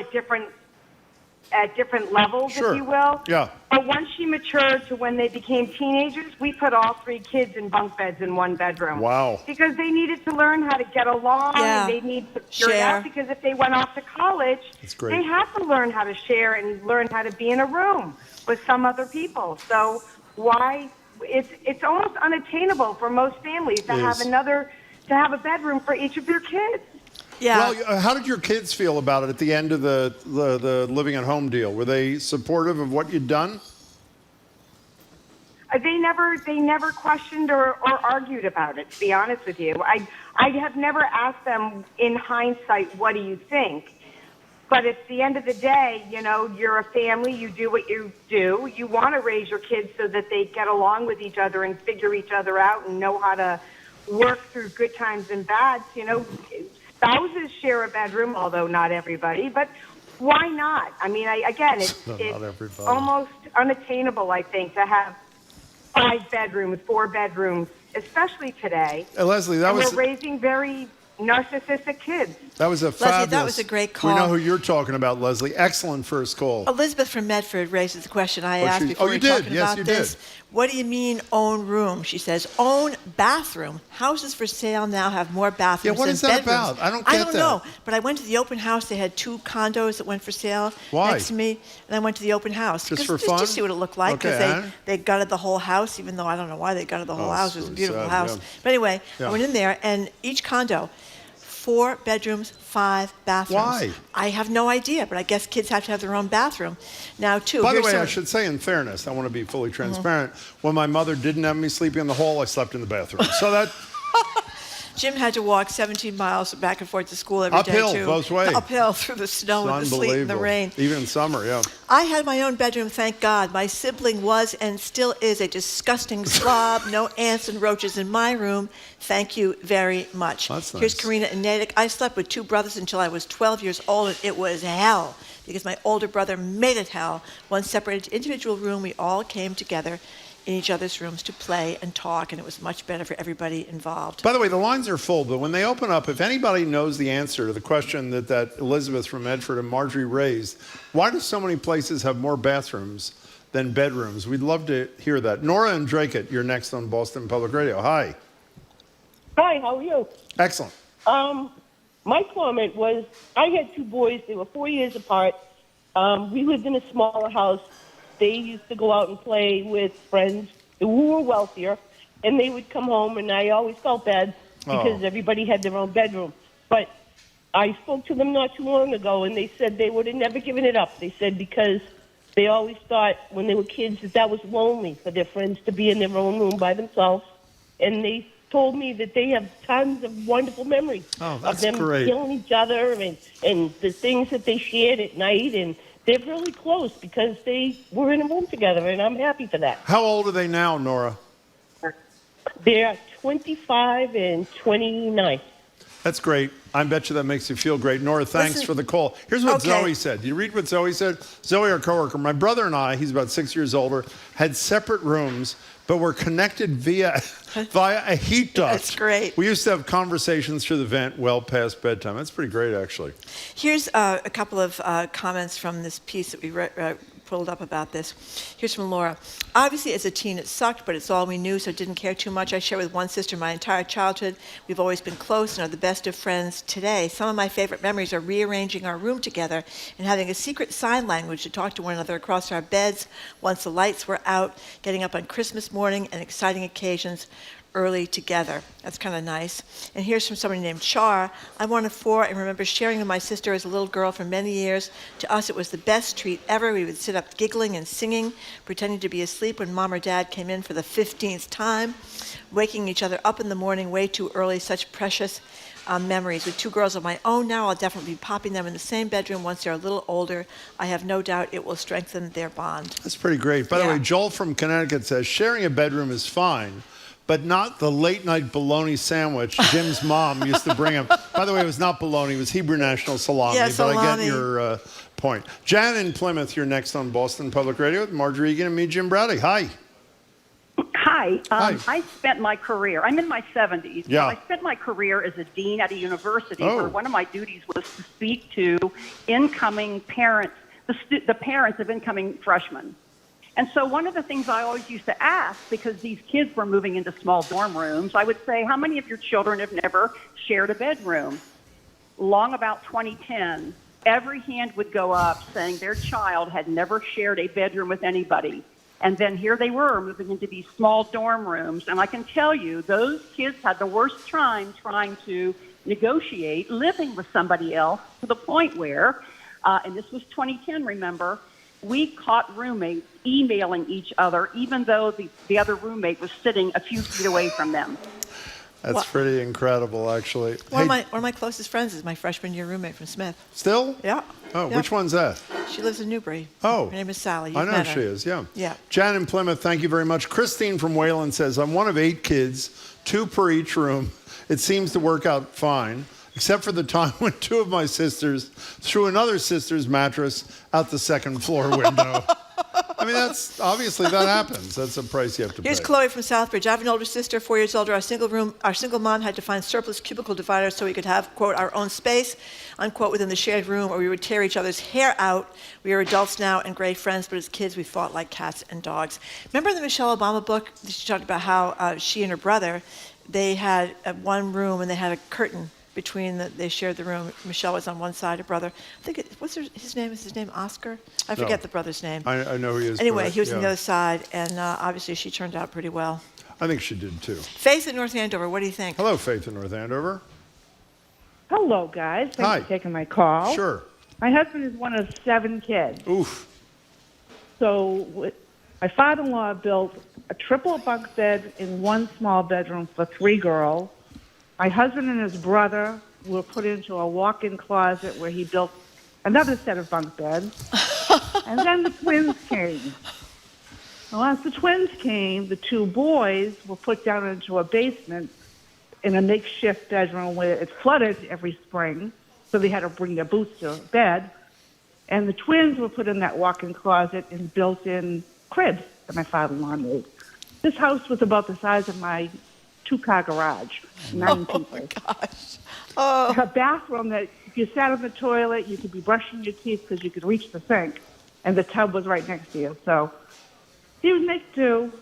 at different levels, if you will. Yeah. But once she matured to when they became teenagers, we put all 3 kids in bunk beds in 1 bedroom. Wow. Because they needed to learn how to get along, and they need to figure it out. Because if they went off to college, they have to learn how to share and learn how to be in a room with some other people. So it's almost unattainable for most families to have a bedroom for each of their kids. Yeah. Well, how did your kids feel about it at the end of the living at home deal? Were they supportive of what you'd done? They never questioned or argued about it, to be honest with you. I have never asked them in hindsight, what do you think? But at the end of the day, you're a family, you do what you do. You want to raise your kids so that they get along with each other and figure each other out and know how to work through good times and bads. Spouses share a bedroom, although not everybody, but why not? I mean, it's almost unattainable, I think, to have 5 bedrooms, 4 bedrooms, especially today. Leslie, we're raising very narcissistic kids. That was a Leslie, fabulous. that was a great call. We know who you're talking about, Leslie. Excellent first call. Elizabeth from Medford raises the question I asked before we were talking about this. What do you mean own room? She says, own bathroom. Houses for sale now have more bathrooms what than is that bedrooms. about? I don't get that. I don't know, but I went to the open house. They had 2 condos that went for sale next to me, and I went to the open house. Just for fun? Just to see what it looked like, because they gutted the whole house, even though I don't know why they gutted the whole house. It was a beautiful house. Yeah. But anyway, I went in there, and each condo, 4 bedrooms, 5 bathrooms. Why? I have no idea, but I guess kids have to have their own bathroom. Now, too. By the way, I should say, in fairness, I want to be fully transparent. When my mother didn't have me sleeping in the hall, I slept in the bathroom. So that. Jim had to walk 17 miles back and forth to school every day, too. Uphill, both ways. Uphill through the snow and the sleet and the rain. Even in summer, yeah. I had my own bedroom, thank God. My sibling was and still is a disgusting slob. No ants and roaches in my room. Thank you very much. That's nice. Here's Karina in Natick. I slept with 2 brothers until I was 12 years old, and it was hell because my older brother made it hell. One separated individual room, we all came together in each other's rooms to play and talk, and it was much better for everybody involved. By the way, the lines are full, but when they open up, if anybody knows the answer to the question that Elizabeth from Medford and Marjorie raised, why do so many places have more bathrooms than bedrooms? We'd love to hear that. Nora and Drake, you're next on Boston Public Radio. Hi. Hi, how are you? Excellent. My comment was, I had 2 boys. They were 4 years apart. We lived in a smaller house. They used to go out and play with friends who were wealthier, and they would come home, and I always felt bad because everybody had their own bedroom. But I spoke to them not too long ago, and they said they would have never given it up. They said because they always thought when they were kids that was lonely for their friends to be in their own room by themselves, and they told me that they have tons of wonderful memories of them killing each other and the things that they shared at night, and they're really close because they were in a room together, and I'm happy for that. How old are they now, Nora? They're 25 and 29. That's great. I bet you that makes you feel great. Nora, thanks for the call. Here's what Zoe said. You read what Zoe said? Zoe, our coworker, my brother and I, he's about 6 years older, had separate rooms, but were connected via a heat duct. That's great. We used to have conversations through the vent well past bedtime. That's pretty great, actually. Here's a couple of comments from this piece that we pulled up about this. Here's from Laura. Obviously, as a teen, it sucked, but it's all we knew, so didn't care too much. I share with one sister my entire childhood. We've always been close and are the best of friends today. Some of my favorite memories are rearranging our room together and having a secret sign language to talk to one another across our beds once the lights were out, getting up on Christmas morning and exciting occasions early together. That's kind of nice. And here's from somebody named Char. I'm one of 4 and remember sharing with my sister as a little girl for many years. To us, it was the best treat ever. We would sit up giggling and singing, pretending to be asleep when Mom or Dad came in for the 15th time, waking each other up in the morning way too early. Such precious memories. With 2 girls of my own now, I'll definitely be popping them in the same bedroom once they're a little older. I have no doubt it will strengthen their bond. That's pretty great. By the way, Joel from Connecticut says, sharing a bedroom is fine, but not the late-night bologna sandwich Jim's mom used to bring him. By the way, it was not bologna. It was Hebrew National salami. Yeah, salami. But I get point. Jan in Plymouth, you're next on Boston Public Radio with Marjorie Egan and me, Jim Browdy. Hi. Hi. Hi. I spent my career, I'm in my 70s. Yeah. I spent my career as a dean at a university Oh. where one of my duties was to speak to incoming parents, the parents of incoming freshmen. And so one of the things I always used to ask, because these kids were moving into small dorm rooms, I would say, how many of your children have never shared a bedroom? Long about 2010, every hand would go up saying their child had never shared a bedroom with anybody. And then here they were moving into these small dorm rooms. And I can tell you, those kids had the worst time trying to negotiate living with somebody else, to the point where, and this was 2010, remember, we caught roommates emailing each other, even though the other roommate was sitting a few feet away from them. That's pretty incredible, actually. One of my closest friends is my freshman year roommate from Smith. Still? Yeah. Oh, Yeah. which one's that? She lives in Newbury. Oh. Her name is Sally. I You've know met she her. is, yeah. Yeah. Jan in Plymouth, thank you very much. Christine from Wayland says, I'm one of 8 kids, 2 per each room. It seems to work out fine, except for the time when 2 of my sisters threw another sister's mattress out the second floor window. I mean, that happens. That's a price you have to pay. Here's Chloe from Southbridge. I have an older sister, 4 years older. Our single mom had to find surplus cubicle dividers so we could have, quote, our own space, unquote, within the shared room, or we would tear each other's hair out. We are adults now and great friends, but as kids, we fought like cats and dogs. Remember the Michelle Obama book? She talked about how she and her brother, they had one room and they had a curtain between they shared the room. Michelle was on one side, her brother. I think his name? Is his name Oscar? I forget No. the brother's name. I know who he is. Anyway, but, he was on yeah. the other side, and obviously she turned out pretty well. I think she did, too. Faith in North Andover, what do you think? Hello, Faith in North Andover. Hello, guys. Thanks Hi. for taking my call. Sure. My husband is one of 7 kids. Oof. So my father-in-law built a triple bunk bed in one small bedroom for 3 girls. My husband and his brother were put into a walk-in closet where he built another set of bunk beds. And then the twins came. Well, as the twins came, the 2 boys were put down into a basement in a makeshift bedroom where it flooded every spring, so they had to bring their boots to bed. And the twins were put in that walk-in closet in built-in cribs that my father-in-law made. This house was about the size of my 2-car garage, 9 people. Oh, my gosh. A bathroom that if you sat on the toilet, you could be brushing your teeth because you could reach the sink, and the tub was right next to you. So he would make do.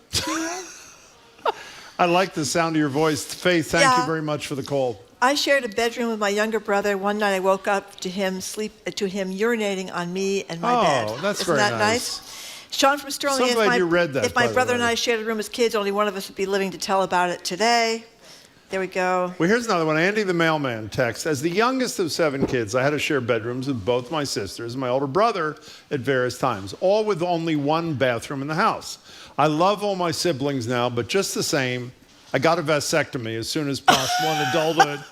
I like the sound of your voice. Faith, thank you very much for the call. I shared a bedroom with my younger brother. One night I woke up to him urinating on me and my bed. Oh, that's Isn't very that nice. Sean from Sterling. So glad you read that, If my by the brother and way. I shared a room as kids, only one of us would be living to tell about it today. There we go. Well, here's another one. Andy the mailman texts, as the youngest of 7 kids, I had to share bedrooms with both my sisters and my older brother at various times, all with only one bathroom in the house. I love all my siblings now, but just the same, I got a vasectomy as soon as possible in adulthood.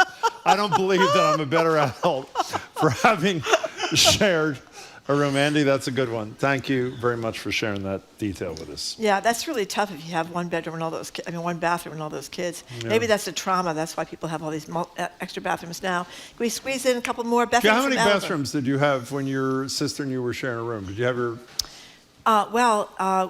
I don't believe that I'm a better adult for having shared a room. Andy, that's a good one. Thank you very much for sharing that detail with us. Yeah, that's really tough if you have one bedroom and all those. One bathroom and all those kids. Yeah. Maybe that's a trauma. That's why people have all these extra bathrooms now. Can we squeeze in a couple more? Yeah, Bethany how from many Alva. bathrooms did you have when your sister and you were sharing a room? Did you have your...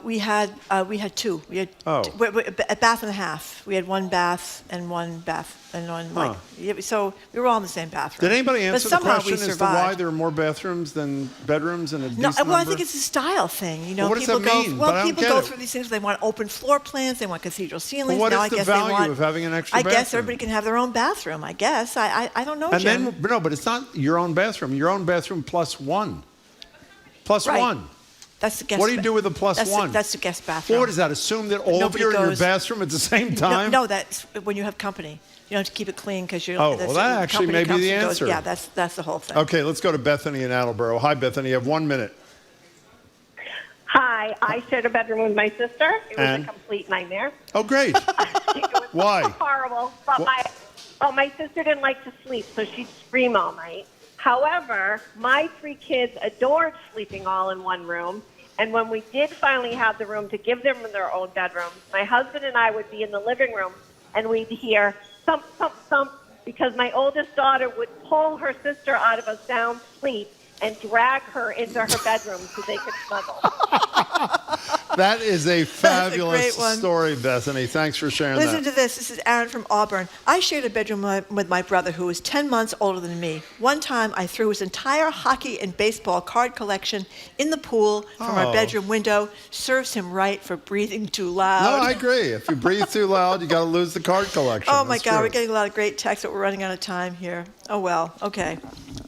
We had 2. We had a bath and a half. We had 1 bath and 1 bath and 1 so we were all in the same bathroom. Did anybody answer the somehow question we as to why survived. there are more bathrooms than bedrooms in a decent No, number? well, I think it's a style thing. You know, Well, what does people that mean? But I don't people get go it. through these things. They want open floor plans. They want cathedral ceilings. Well, what now is I the guess value they want, of having an extra I guess bathroom? everybody can have their own bathroom. I guess. I don't know, And Jim. then, no, but it's not your own bathroom. Your own bathroom plus 1. Plus Right. 1. That's the guest. What do you do with the plus that's 1? That's the guest bathroom. Well, what does that assume that all Nobody of you are in your goes- bathroom at the same time? No, that's when you have company. You don't have to keep it clean because you. Oh, well, that actually may be the answer. Yeah, that's the whole thing. Okay, let's go to Bethany in Attleboro. Hi, Bethany. You have 1 minute. Hi, I shared a bedroom with my sister. It was And? a complete nightmare. Oh, great. Why? Horrible. But my sister didn't like to sleep, so she'd scream all night. However, my 3 kids adored sleeping all in one room. And when we did finally have the room to give them their own bedroom, my husband and I would be in the living room, and we'd hear thump, thump, thump, because my oldest daughter would pull her sister out of a sound sleep and drag her into her bedroom so they could snuggle. That is a fabulous great one. story, Bethany. Thanks for sharing that. Listen to this. This is Aaron from Auburn. I shared a bedroom with my brother, who was 10 months older than me. One time, I threw his entire hockey and baseball card collection in the pool from our bedroom window. Serves him right for breathing too loud. No, I agree. If you breathe too loud, you got to lose the card collection. Oh, my That's God. true. We're getting a lot of great texts, but we're running out of time here. Oh, well. Okay.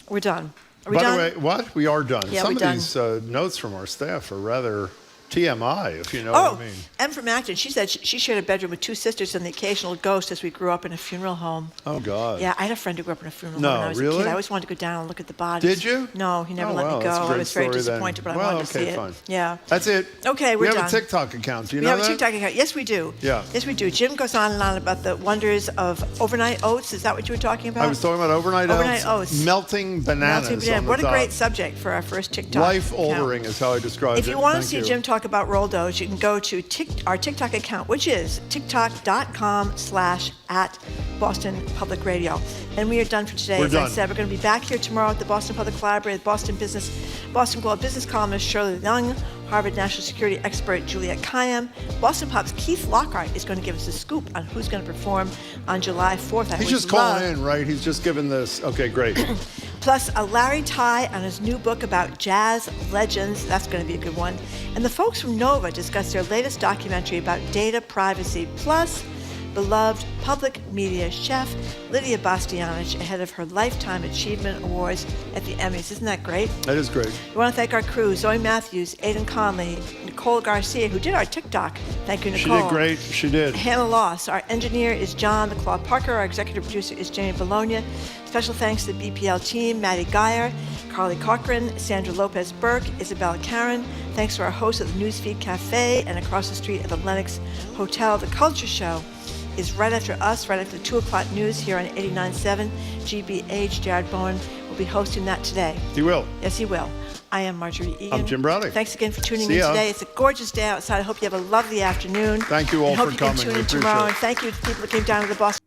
We're done. Are we By done? the way, what? We are done. Yeah, Some we're of these notes from our staff are rather TMI, if you know what I mean. M from Acton. She said she shared a bedroom with two sisters and the occasional ghost as we grew up in a funeral home. Oh, God. Yeah, I had a friend who grew up in a funeral home when I was a really? kid. I always wanted to go down and look at the bodies. Did you? No, he never Oh, let wow, me that's a go. great I was very story then. disappointed, but I Well, wanted to see okay, it. fine. Yeah. That's it. Okay, we're we done. have a TikTok account. Do you We know have that? a TikTok account. Yes, we do. Yeah. Yes, we do. Jim goes on and on about the wonders of overnight oats. Is that what you were talking about? I was talking about overnight oats. Melting bananas. Melting banana. On the What a top. great subject for our first TikTok Life account. altering is how I described it. If you want to Thank see you. Jim talk about rolled oats, you can go to our TikTok account, which is tiktok.com/@Boston Public Radio. And we are done for today. We're As done. I said, we're going to be back here tomorrow at the Boston Public Library with Boston Globe business columnist Shirley Young, Harvard national security expert Juliet Kayyem. Boston Pop's Keith Lockhart is going to give us a scoop on who's going to perform on July 4th. He's just calling in, right? He's just giving this. Okay, great. Plus, a Larry Ty on his new book about jazz legends. That's going to be a good one. And the folks from Nova discuss their latest documentary about data privacy. Plus, beloved public media chef Lydia Bastianich ahead of her Lifetime Achievement Awards at the Emmys. Isn't that great? That is great. We want to thank our crew, Zoe Matthews, Aidan Conley, Nicole Garcia, who did our TikTok. Thank you, Nicole. She did great. She did. Hannah Loss. Our engineer is John McClaw Parker. Our executive producer is Jamie Bologna. Special thanks to the BPL team, Maddie Geyer, Carly Cochran, Sandra Lopez Burke, Isabella Karen. Thanks to our host of the Newsfeed Cafe and across the street at the Lenox Hotel. The Culture Show is right after us, right after the 2 o'clock news here on 89.7 GBH. Jared Bowen will be hosting that today. He will. Yes, he will. I am Marjorie Egan. I'm Jim Browning. Thanks again for tuning See in ya. today. It's a gorgeous day outside. I hope you have a lovely afternoon. Thank you all and hope for you coming. Can tune We in appreciate tomorrow. it. And thank you to people that came down to the Boston